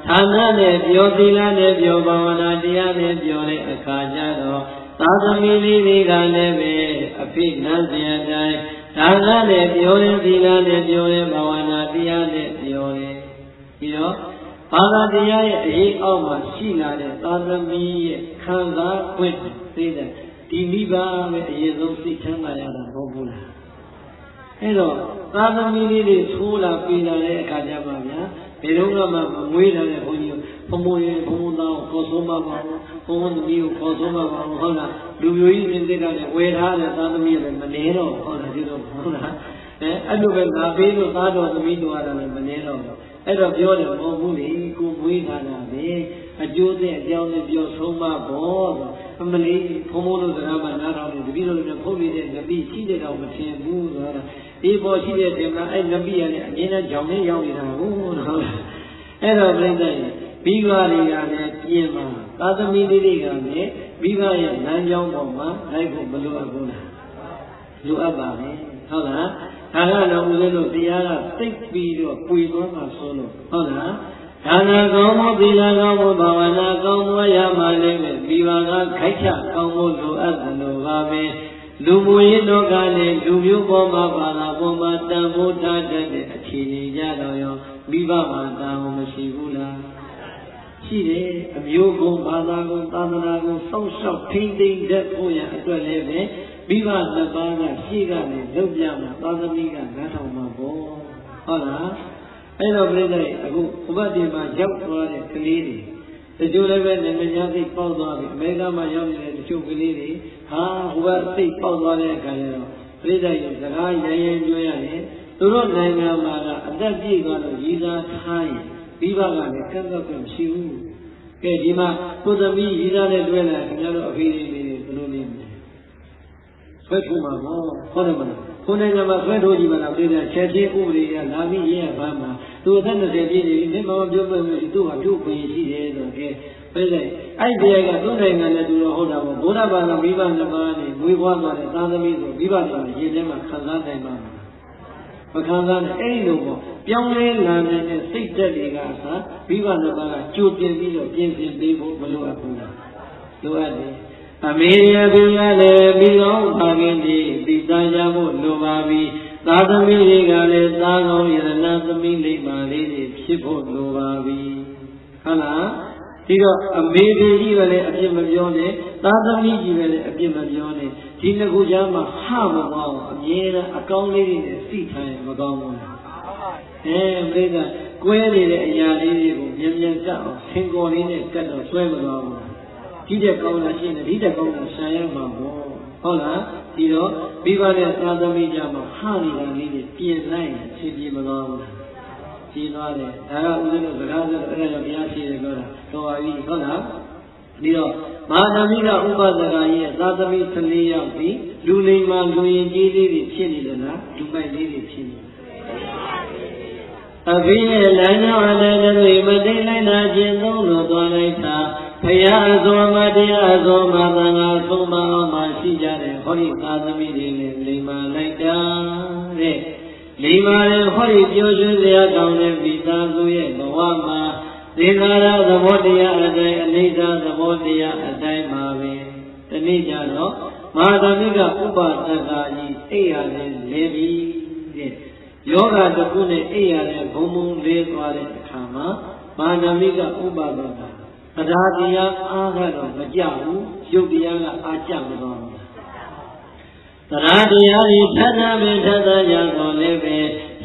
ဌာနနဲ့ပြောသီလနဲ့ပြောဘာဝနာတရားနဲ့ပြောတဲ့အခါကျတော့သာသမီလေးတွေကလည်းပဲအဖိနန်းစရာတိုင်းဌာနနဲ့ပြောရင်သီလနဲ့ပြောရင်ဘာဝနာတရားနဲ့ပြောရင်ပြီးတော့ဘာသာတရားရဲ့အရေးအောက်မှာရှိလာတဲ့သာသမီရဲ့ခံစား권သိတဲ့ဒီမိဘပဲအရင်ဆုံးသိချမ်းသာရတာမဟုတ်ဘူးလားအဲ့တော့သာသမီလေးတွေသိုးလာပြီးလာတဲ့အခါကျမှဗျာဘယ်တော့မှမမွေးလာတဲ့ဘုန်းကြီးဘုံဘုံရဲ့ဘုံဘုံသားကိုခေါ်ဆုံးပါပါဘုံဘုံသမီးကိုခေါ်ဆုံးပါပါဟုတ်လားလူမျိုးကြီးပြင်သစ်ကလည်းဝယ်ထားတဲ့သာသမီးလည်းမနေတော့ဟုတ်လားဒီလိုဟုတ်လားအဲ့လိုပဲငါပေးလို့သားတော်သမီးတို့ရတာလည်းမနေတော့အဲ့တော့ပြောတယ်မဟုတ်ဘူးလေကိုမွေးထားတာပဲအကျိုးတဲ့အကြောင်းနဲ့ပြောဆုံးပါဘောအမလေးဘုံဘုံတို့စကားမှနားထောင်နေတပည့်တော်လည်းဖုတ်နေတဲ့နပိရှိတဲ့တော့မထင်ဘူးဆိုတာဒီပေါ်ရှိတဲ့တင်မလားအဲ့နပိရလည်းအငင်းနဲ့ကြောင်နဲ့ရောက်နေတာဟုတ်လားအဲ့တော့ပြိဿရဲ့မိဘတွေကလည်းပြင်ပါသာသမီလေးတွေကလည်းမိဘရဲ့လမ်းကြောင်းပေါ်မှာလိုက်ဖို့မလိုအပ်ဘူးလားလိုအပ်ပါပဲဟုတ်လားဒါကတော့ဦးဇင်းတို့တရားကသိပြီးတော့ပွေသွားမှဆိုလို့ဟုတ်လားဒါနကောင်းမှုသီလကောင်းမှုဘာဝနာကောင်းမှုရမှလည်းမိဘကခိုက်ချကောင်းမှုလိုအပ်တယ်လို့ပါပဲလူမှုရေးလောကနဲ့လူမျိုးပေါ်မှာပါလာပေါ်မှာတန်ဖိုးထားတဲ့အခြေအနေကြတော့ရောမိဘမှာတာဝန်မရှိဘူးလားရှိတယ်အမျိုးကုန်းဘာသာကုန်းသာသနာကုန်းစောင့်ရှောက်ထိန်းသိမ်းတတ်ဖို့ရအတွက်လည်းပဲမိဘနှစ်ပါးကရှေ့ကနေလုပ်ပြမှာသာသမီကနားထောင်မှာပေါ့ဟုတ်လားအဲ့တော့ပြိဿရဲ့အခုဥပဒေမှာရောက်သွားတဲ့ကလေးတွေတချို့လည်းပဲနာမည်များသိပေါက်သွားပြီအမေရိကန်မှာရောက်နေတဲ့တချို့ကလေးတွေဟာဟိုဘသိပေါက်သွားတဲ့အခါကျတော့ပြိဿရဲ့စကားရရင်ပြောရတယ် သူတို့နိုင်ငံမှာကအသက်ပြည့်သွားလို့ရည်စားထားရင်မိဘကလည်းကန့်ကွက်ခွင့်မရှိဘူးကဲဒီမှာကိုယ်သမီးရည်စားနဲ့တွေ့လာခင်ဗျားတို့အဖေတွေဘယ်လိုနေမလဲဆွဲထုတ်မှာပေါ့ဟုတ်တယ်မလားကိုယ်နိုင်ငံမှာဆွဲထုတ်ကြည့်မှလားပြည်တဲ့ချက်ချင်းဥပဒေကလာပြီးရေးရပါမှာသူအသက်20ပြည့်နေပြီမိမပြောပြမယ်သူကပြုတ်ခွင့်ရှိတယ်ဆိုတော့ကဲပြည့်တဲ့အဲ့ဒီကသူ့နိုင်ငံနဲ့သူတော့ဟုတ်တာပေါ့ဘုရားဘာသာမိဘနှစ်ပါးနဲ့မွေးဖွားသွားတဲ့သားသမီးဆိုမိဘတွေရေထဲမှာခံစားနိုင်ပါမှာမခံစားနဲ့အဲ့လိုပေါ့ပြောင်းလဲလာနေတဲ့စိတ်ဓာတ်တွေကစားမိဘနှစ်ပါးကကြိုတင်ပြီးတော့ပြင်ဆင်ပေးဖို့မလိုအပ်ဘူးလားလိုအပ်တယ်အမေရပြရလည်းမိကောင်းပါခင်ဒီသိသားကြဖို့လိုပါပြီသာသမီတွေကလည်းသားကောင်းယရဏသမီးလိမ္မာလေးတွေဖြစ်ဖို့လိုပါပြီဟုတ်လားဒီတော့အမေကြီးပဲလေအပြစ်မပြောနဲ့သာသမီကြီးပဲလေအပြစ်မပြောနဲ့ဒီနှစ်ခုကြားမှာဟမပေါ့အမြဲတမ်းအကောင်းလေးတွေနဲ့စိထိုင်မကောင်းဘူးပြိဿကွဲနေတဲ့အရာလေးတွေကိုမြင်မြင်ကတ်အောင်ဆင်ကော်လေးနဲ့ကတ်တော့ဆွဲမသွားဘူးဒီတဲ့ကောင်းတာရှိနေဒီတဲ့ကောင်းတာဆံရမှာပေါ့ဟုတ်လားဒီတော့မိဘနဲ့သာသမီကြားမှာဟနေတာလေးတွေပြင်လိုက်ရင်အဖြစ်ပြေမသွားဘူးကြည်သွားတယ်ဒါကဦးဇင်းတို့စကားဆိုအဲ့ဒါကြောင့်ဘုရားရှိတယ်ပြောတာတော်ပါပြီဟုတ်လားဒီတော့မဟာသမီးကဥပဒကကြီးရဲ့သာသမီ14ယောက်ပြီးလူလိမ္မာလူရင်ကြီးလေးတွေဖြစ်နေတယ်လားလူပိုက်လေးတွေဖြစ်နေအဘိရဲ့လမ်းကြောင်းအတိုင်းတွေမတိတ်လိုက်နာခြင်းသုံးလို့သွားလိုက်တာဘုရားအစွမ်းမတရားအစွမ်းမသံဃာဆုံးမအောင်မရှိကြတဲ့ဟောဒီသာသမီတွေလည်းလိမ္မာလိုက်တာတဲ့လိမ္မာတဲ့ဟောဒီပြောရွှင်စရာကောင်းတဲ့မိသားစုရဲ့ဘဝမှာသင်္ခါရသဘောတရားအတိုင်းအနိစ္စသဘောတရားအတိုင်းပါပဲဒီနေ့ကျတော့မဟာသမီးကဥပဒကကြီးအိယာနဲ့လဲပြီးတဲ့ယောဂတစ်ခုနဲ့အိယာနဲ့ဘုံဘုံလေးသွားတဲ့အခါမှာမဟာသမီးကဥပဒကတရားတရားအားကတော့မကြဘူးရုပ်တရားကအားကြမသွားဘူးတရားတရားကြီးထပ်ထပ်ပဲထပ်ထပ်ကြတော့လည်းပဲ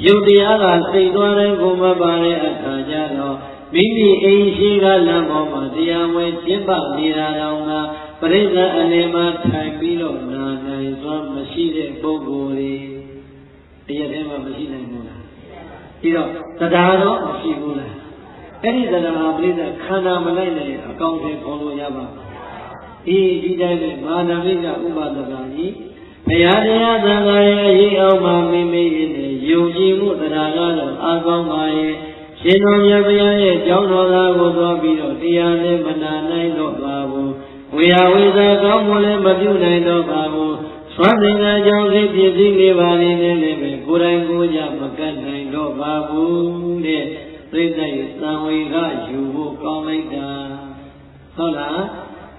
ရုပ်တရားကစိတ်သွားတိုင်းကိုမပါတဲ့အခါကျတော့မိမိအိမ်ရှိကလမ်းပေါ်မှာတရားဝင်ကျင့်ပနေတာတောင်ကပရိသတ်အနေမှာထိုင်ပြီးတော့နာနိုင်စွာမရှိတဲ့ပုဂ္ဂိုလ်တွေတရားထဲမှာမရှိနိုင်ဘူးလားပြီးတော့တရားတော့မရှိဘူးလားအဲ့ဒီတရားဟာပရိသတ်ခန္ဓာမလိုက်နိုင်အကောင်းဆုံးခေါ်လို့ရပါဘူးဒီတိုင်းပဲမာနမိကဥပဒကကြီးဘုရားတရားသံဃာရဲ့အရေးအောင်မှာမိမိရဲ့ယုံကြည်မှုတရားကတော့အကောင်းပါရဲ့ရှင်တော်မြတ်ဘုရားရဲ့ကျောင်းတော်သားကိုသွားပြီးတော့တရားနဲ့မနာနိုင်တော့ပါဘူးဝေယဝေသာကောင်းမှုလည်းမပြုနိုင်တော့ပါဘူးသွမ်းသင်္ကန်းကြောင့်စိတ်ပြည့်စည်နေပါလိမ့်နဲ့လည်းပဲကိုယ်တိုင်ကိုယ်ကြမကတ်နိုင်တော့ပါဘူးတဲ့ပြိဿရဲ့သံဝေကယူဖို့ကောင်းလိုက်တာဟုတ်လား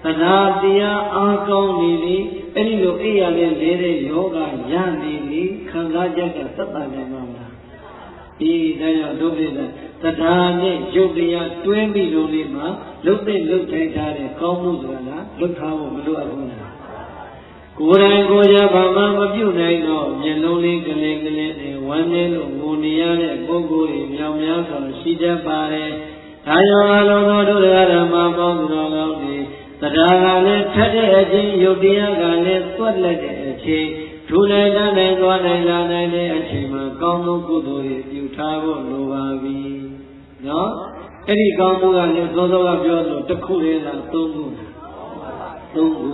တရားတရားအားကောင်းနေလေအဲ့ဒီလိုအိယာနဲ့လဲတဲ့ယောဂရနေလေခံစားချက်ကသက်သာနိုင်မှာလားဒီတရားဒုပိသတရားနဲ့ယုတ်တရားတွဲပြီးလို့လေးမှာလုတ်တဲ့လုတ်ထိုက်ထားတဲ့ကောင်းမှုဆိုတာလားလုတ်ထားဖို့မလိုအပ်ဘူးလားကိုယ်တိုင်ကိုယ်ကြဘာမှမပြုတ်နိုင်တော့မျက်လုံးလေးကလေးကလေးနဲ့ဝမ်းနေလို့ငိုနေရတဲ့ပုဂ္ဂိုလ်တွေမြောင်များစွာရှိတတ်ပါတယ်ဒါကြောင့်အလုံးစုံတို့တရားဓမ္မပေါင်းတော်ကောင်းတွေတရားကလည်းထက်တဲ့အချိန်ယုတ်တရားကလည်းသွက်လက်တဲ့အချိန်ထူနိုင်တတ်နိုင်သွားနိုင်လာနိုင်တဲ့အချိန်မှာကောင်းသောကုသိုလ်တွေပြုထားဖို့လိုပါပြီနော်အဲ့ဒီကောင်းမှုကလည်းသောသောကပြောလို့တစ်ခုလေးလားသုံးခုသုံးခု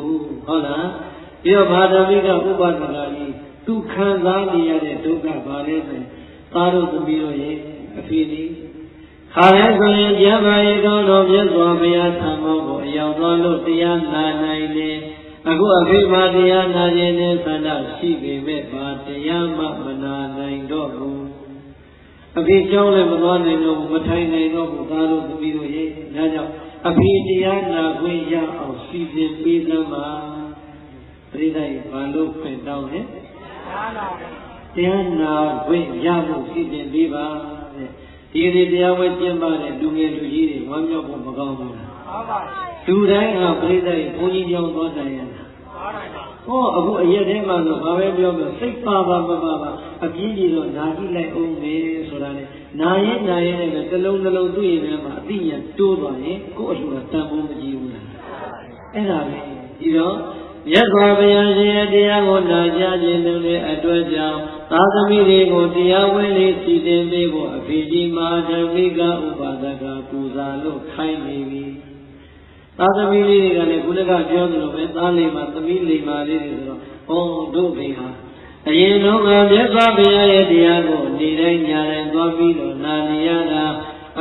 ဟုတ်လားပြီးတော့ဘာသမီးကဥပဒနာကြီးသူခံစားနေရတဲ့ဒုက္ခဘာလဲဆိုသားတို့သမီးတို့ရဲ့အဖေကြီးခါရဲဆိုရင်ကျမ်းမာရေးကောင်းတော်မြတ်စွာဘုရားဆံမောကိုအရောက်သွားလို့တရားနာနိုင်တယ်အခုအဖေမှာတရားနာခြင်းနဲ့ဆန္ဒရှိပေမဲ့ဘာတရားမှမနာနိုင်တော့ဘူးအဖေကြောင်းလည်းမသွားနိုင်တော့ဘူးမထိုင်နိုင်တော့ဘူးသားတို့သမီးတို့ရဲ့ဒါကြောင့်အဖေတရားနာခွင့်ရအောင်စီစဉ်ပေးသမှာပရိသတ်ဘာလို့ခွင့်တောင်းလဲတရားနာခွင့်ရဖို့စီစဉ်ပေးပါတဲ့ဒီကနေ့တရားဝဲကျင့်ပါတဲ့လူငယ်လူကြီးတွေဝမ်းမြောက်ဖို့မကောင်းဘူးလားဟုတ်ပါဘူးလူတိုင်းကပရိသတ်ဘုန်းကြီးကြောင်းသွားတယ်ရတာဟောအခုအရက်ထဲမှာဆိုဘာပဲပြောပြောစိတ်ပါပါမပါပါအပြင်းကြီးတော့နာကြည့်လိုက်အောင်လေဆိုတာလေနာရင်လည်းတစ်လုံးတစ်လုံးတွေ့ရင်မှအသိဉာဏ်တိုးသွားရင်ကိုယ့်အလှူကတန်ဖိုးမကြည့်ဘူးလားအဲ့ဒါပဲဒီတော့ မြတ်စွာဘုရားရှင်ရဲ့တရားကိုနာကြားခြင်းနဲ့အတွက်ကြောင့်သာသမီတွေကိုတရားဝင်လေးစီတင်ပေးဖို့အဖေကြီးမဟာဓမ္မိကဥပါဒကပူဇာလို့ခိုင်းနေပြီသာသမီလေးတွေကလည်းခုနကပြောသလိုပဲသားလေးမှာသမီးလေးမှာလေးတွေဆိုတော့ဟောတို့ဘေဟာအရင်တော့မြတ်စွာဘုရားရဲ့တရားကိုနေတိုင်းညာတိုင်းသွားပြီးတော့နာနေရတာ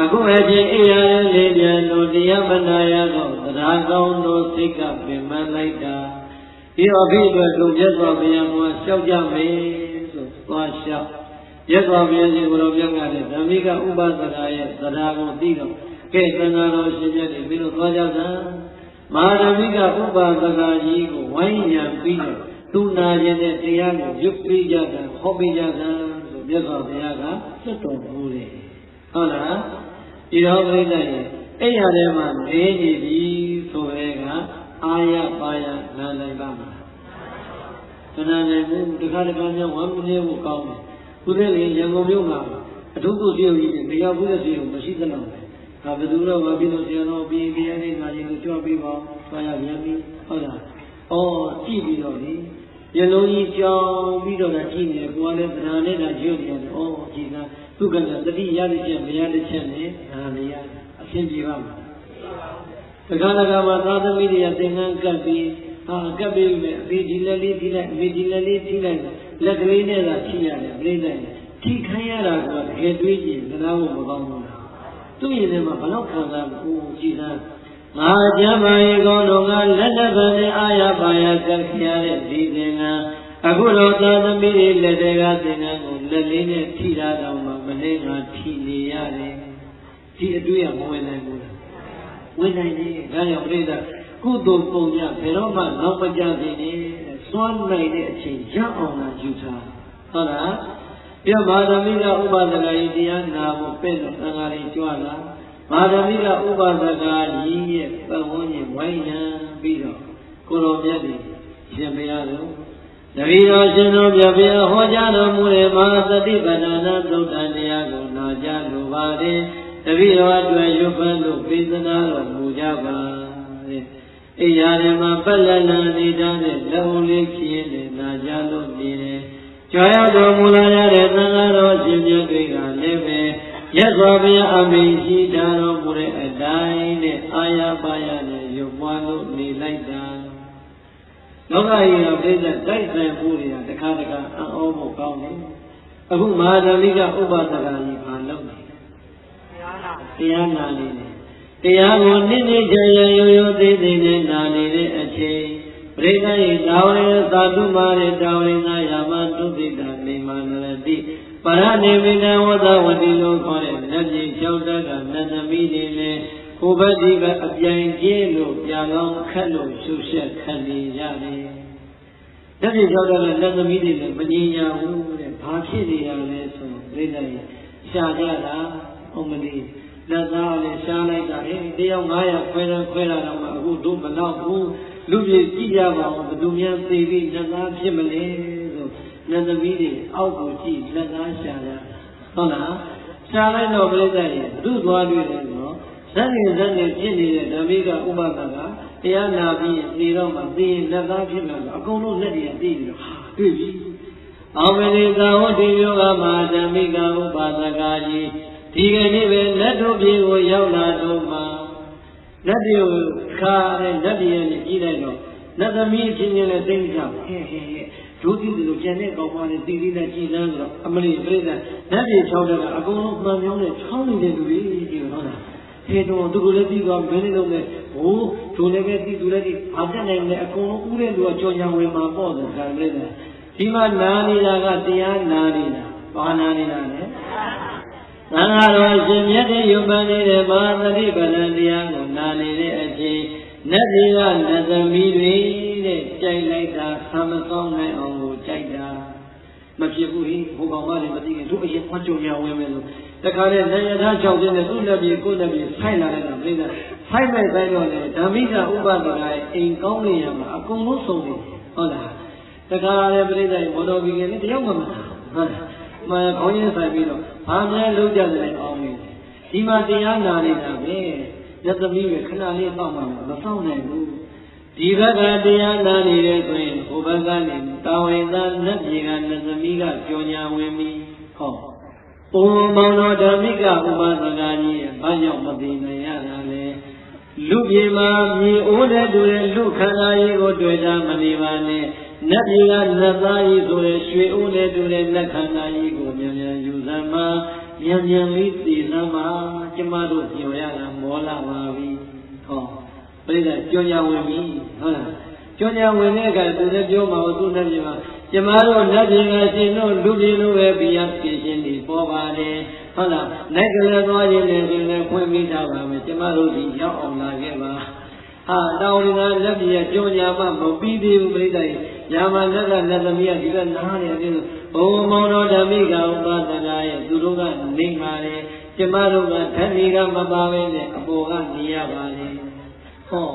အခုအချင်းအေးရတဲ့လေးပြန်တို့တရားမနာရတော့တရားကောင်းတို့စိတ်ကပင်မလိုက်တာဒီအဘိဓမ္မာတို့မြတ်စွာဘုရားကလျှောက်ကြမယ်ဆိုသွားလျှောက်မြတ်စွာဘုရားရှင်ကိုယ်တော်ပြောကြတယ်ဓမ္မိကဥပဒနာရဲ့တရားကိုသိတော့ကဲသံဃာတော်ရှင်မြတ်တွေပြီးတော့သွားကြတာမဟာဓမ္မိကဥပဒနာကြီးကိုဝိုင်းရံပြီးတော့သူနာခြင်းတဲ့တရားကိုရွတ်ပြီးကြတာဟောပြီးကြတာဆိုမြတ်စွာဘုရားကစွတ်တော်မူတယ်ဟုတ်လားဒီတော့ပြိဿရဲ့အဲ့ရထဲမှာနေနေပြီဆိုရဲကအာရပါရနာနိုင်ပါမလားခဏနိုင်ဘူးတခါတခါများဝမ်းမနေဘူးကောင်းတယ်ခုတည်းကရန်ကုန်မြို့မှာအထုပ်ကိုတယောက်ကြီးမရောက်ဘူးတဲ့စီကိုမရှိသလောက်ပဲဒါဘယ်သူတော့မပြီးလို့ဆရာတော်ပြီးကြရတဲ့ငါကြီးကိုကြွပြီးပါသွားရပြန်ပြီဟုတ်လားကြည့်ပြီးတော့လေရလုံးကြီးကြောင်ပြီးတော့ကြည့်နေကိုယ်ကလည်းသဏ္ဍာန်နဲ့တာရွတ်နေတယ်ကြည်လားသူကလည်းတတိရတဲ့ချက်မရတဲ့ချက်နဲ့ဒါလည်းအရှင်းပြပါမှာတခါတခါမှာသာသမီတွေကသင်္ကန်းကပ်ပြီးကပ်ပြီးမယ်အဖေဒီလက်လေးထိလိုက်အဖေဒီလက်လေးထိလိုက်လက်ကလေးနဲ့သာထိရတယ်ပြိဿနဲ့ထိခိုင်းရတာကတကယ်တွေးကြည့်သနာဖို့မကောင်းဘူးလားသူ့ရင်ထဲမှာဘလောက်ခံစားလို့ကြည်သားငါကြမ်းပါရေကောင်းတော့ငါလက်လက်ပံနဲ့အာရပါရကပ်ရတဲ့ဒီသင်္ကန်းအခုတော့သာသမီတွေလက်တွေကသင်္ကန်းကိုလက်လေးနဲ့ထိတာတော့မှမနေငါထိနေရတယ်ဒီအတွေ့အမဝင်နိုင်ဘူးလားဝင်နိုင်တယ်ဒါကြောင့်ပြိဿကုသိုလ်ပုံရဘယ်တော့မှနောက်မကြသေးနဲ့စွမ်းနိုင်တဲ့အချိန်ရအောင်လာယူထားဟုတ်လားပြမဟာဓမ္မိကဥပဒကကြီးတရားနာဖို့ပဲ့လို့သံဃာတွေကြွလာမဟာဓမ္မိကဥပဒကကြီးရဲ့ပတ်ဝန်းကျင်ဝိုင်းရံပြီးတော့ကိုယ်တော်မြတ်ကြီးရှင်ဘုရားတို့တပည့်တော်ရှင်တို့ပြပြဟောကြားတော်မူတဲ့မဟာသတိပဋ္ဌာနာသုတ်တန်တရားကိုနာကြားလိုပါတယ်တပည့်တော်အတွက်ရွတ်ဖတ်လို့ပေးသနာတော်မူကြပါတဲ့အိယာရမပက်လက်လန်နေတာနဲ့လက်ဦးလေးဖြစ်နေနာကြားလို့နေတယ်ကြွားရတော်မူလာရတဲ့သံဃာတော်ရှင်မြတ်တွေကလည်းပဲရသော်ဘုရားအမိန်ရှိတော်မူတဲ့အတိုင်းနဲ့အာရပါရနဲ့ရုပ်ပွားလို့နေလိုက်တာလောကကြီးကပြိဿတိုက်ဆိုင်မှုတွေကတခါတခါအံ့ဩဖို့ကောင်းတယ်အခုမဟာဓမ္မိကဥပဒကကြီးဘာလုပ်လဲတရားနာနေတယ်တရားကိုနေ့နေ့ကြရရိုးရိုးသေးသေးနဲ့နာနေတဲ့အချိန်ပရိသတ်၏တာဝရသာတုမာရေတာဝရငါယာမတုတိတာနေမနရတိပရဏိမိတဝသဝတိလို့ခေါ်တဲ့လက်ကြီး၆တက်ကနတ်သမီးတွေနဲ့ကိုဘတိကအပြိုင်ကျင်းလို့ပြန်ကောင်းခတ်လို့ရှုရှက်ခံနေရတယ်။လက်ကြီး၆တက်ကနတ်သမီးတွေလည်းမငြင်းရဘူးတဲ့။ဘာဖြစ်နေရလဲဆိုပရိသတ်၏ရှာကြတာအမလီလက်သားလည်းရှားလိုက်တာဟဲ့တယောက်900ခွဲတာတော့မှအခုတို့မတော့ဘူးလူကြီးကြည့်ရပါဦးဘယ်သူများသိပြီးလက်သားဖြစ်မလဲဆိုနတ်သမီးတွေအောက်ကိုကြည့်လက်သားရှာရဟုတ်လားရှားလိုက်တော့ပြိဿရဲ့ဘုသွားတွေ့တယ်နော်ဇက်နေဖြစ်နေတဲ့ဓမ္မိကဥပဒကတရားနာပြီးနေတော့မှသိရင်လက်သားဖြစ်မှာအကုန်လုံးလက်တွေကသိပြီးတော့တွေ့ပြီအောင်မလေးသာဝတိယောဂမဟာဓမ္မိကဥပဒကကြီးဒီကနေ့ပဲလက်တို့ပြေကိုရောက်လာတော့မှလက်တွေကိုခါတဲ့လက်တွေနဲ့ကြည့်လိုက်တော့လက်သမီးချင်းချင်းနဲ့သိကြဟဲ့ဒုတိယလိုကျန်တဲ့ကောင်မလေးတီးတီးနဲ့ကြည်လန်းဆိုတော့အမလီပြိဿလက်တွေ၆တက်ကအကုန်လုံးမှန်ပြောင်းနဲ့ချောင်းနေတဲ့လူတွေကြည့်တော့လားဟဲ့တော့သူကလည်းပြီးသွားမင်းလုံးနဲ့ဟိုဒုလည်းပဲတီးသူလည်းဒီဘာတက်နိုင်လဲအကုန်လုံးဥတဲ့လူကကြော်ညာဝင်မှာပေါ့တယ်ဒါပြိဿဒီမှာနာနေတာကတရားနာနေတာဘာနာနေတာလဲသံဃာတော်ရှင်မြတ်တဲ့ယုံပန်နေတဲ့မဟာသတိပဋ္ဌာန်တရားကိုနာနေတဲ့အချိန်နတ်တွေကနတ်သမီးတွေတဲ့ကြိုက်လိုက်တာဆံမကောင်းနိုင်အောင်ကိုကြိုက်တာမဖြစ်ဘူးဟိဘုကောင်မလည်းမသိခင်သူ့အရင်ခွန်ကြုံရဝင်မယ်လို့တခါနဲ့နေရထား၆ခြင်းနဲ့သူ့လက်ပြေကိုယ်လက်ပြေဖိုက်လာတဲ့ကပြိဿဖိုက်မဲ့တိုင်းတော့လေဓမ္မိကဥပဒကရဲ့အိမ်ကောင်းနေရမှာအကုန်လုံးစုံနေဟုတ်လားတခါလည်းပြိဿမော်တော်ဘီကလည်းတယောက်မှမဟုတ်လားမခေါင်းရင်းဆိုင်ပြီးတော့ဘာများလုံးကြတယ်အောင်နေဒီမှာတရားနာနေတာပဲရသမီးပဲခဏလေးတော့မှမဆောင်နိုင်ဘူး ဒီဘက်ကတရားနာနေတဲ့ဆိုရင်ဟိုဘက်ကနေတာဝန်သားနတ်ပြည်ကနတ်သမီးကကြောညာဝင်ပြီးဟောဘုံမောင်တော်ဓမ္မိကဥပသကာကြီးရဲ့ဘာကြောင့်မသိနိုင်ရတာလဲလူပြေမှာမြေအိုးတဲ့တူတဲ့လူခန္ဓာကြီးကိုတွေ့တာမနေပါနဲ့နတ်ပြည်ကနတ်သားကြီးဆိုတဲ့ရွှေအိုးတဲ့တူတဲ့လက်ခန္ဓာကြီးကိုမြန်မြန်ယူစမ်းမှာမြန်မြန်လေးသိစမ်းမှာကျမတို့ညွှန်ရတာမောလာပါပြီဟောပြိဿကြောညာဝင်ပြီဟုတ်လားကြောညာဝင်တဲ့အခါသူလည်းပြောမှာသူနဲ့ပြောမှာကျမတို့နတ်ပြည်ကရှင်တို့လူပြည်လိုပဲဘီယာဖြစ်ရှင်ဒီပေါ်ပါတယ်ဟုတ်လားနိုင်ကလေးသွားရင်လည်းဆိုရင်ဖွင့်မိတာပါမယ်ကျမတို့ဒီရောက်အောင်လာခဲ့ပါဟာတောင်းရင်းကလက်ပြည်ကကြောညာမှမပြီးသေးဘူးပြိဿရာမလက်ကနတ်သမီးကဒီကနားနေတယ်ဘုံမောင်တော်ဓမ္မိကဥပဒနာရဲ့သူတို့ကနေပါလေကျမတို့ကဓမ္မိကမပါဘဲနဲ့အပေါ်ကနေရပါလေဟော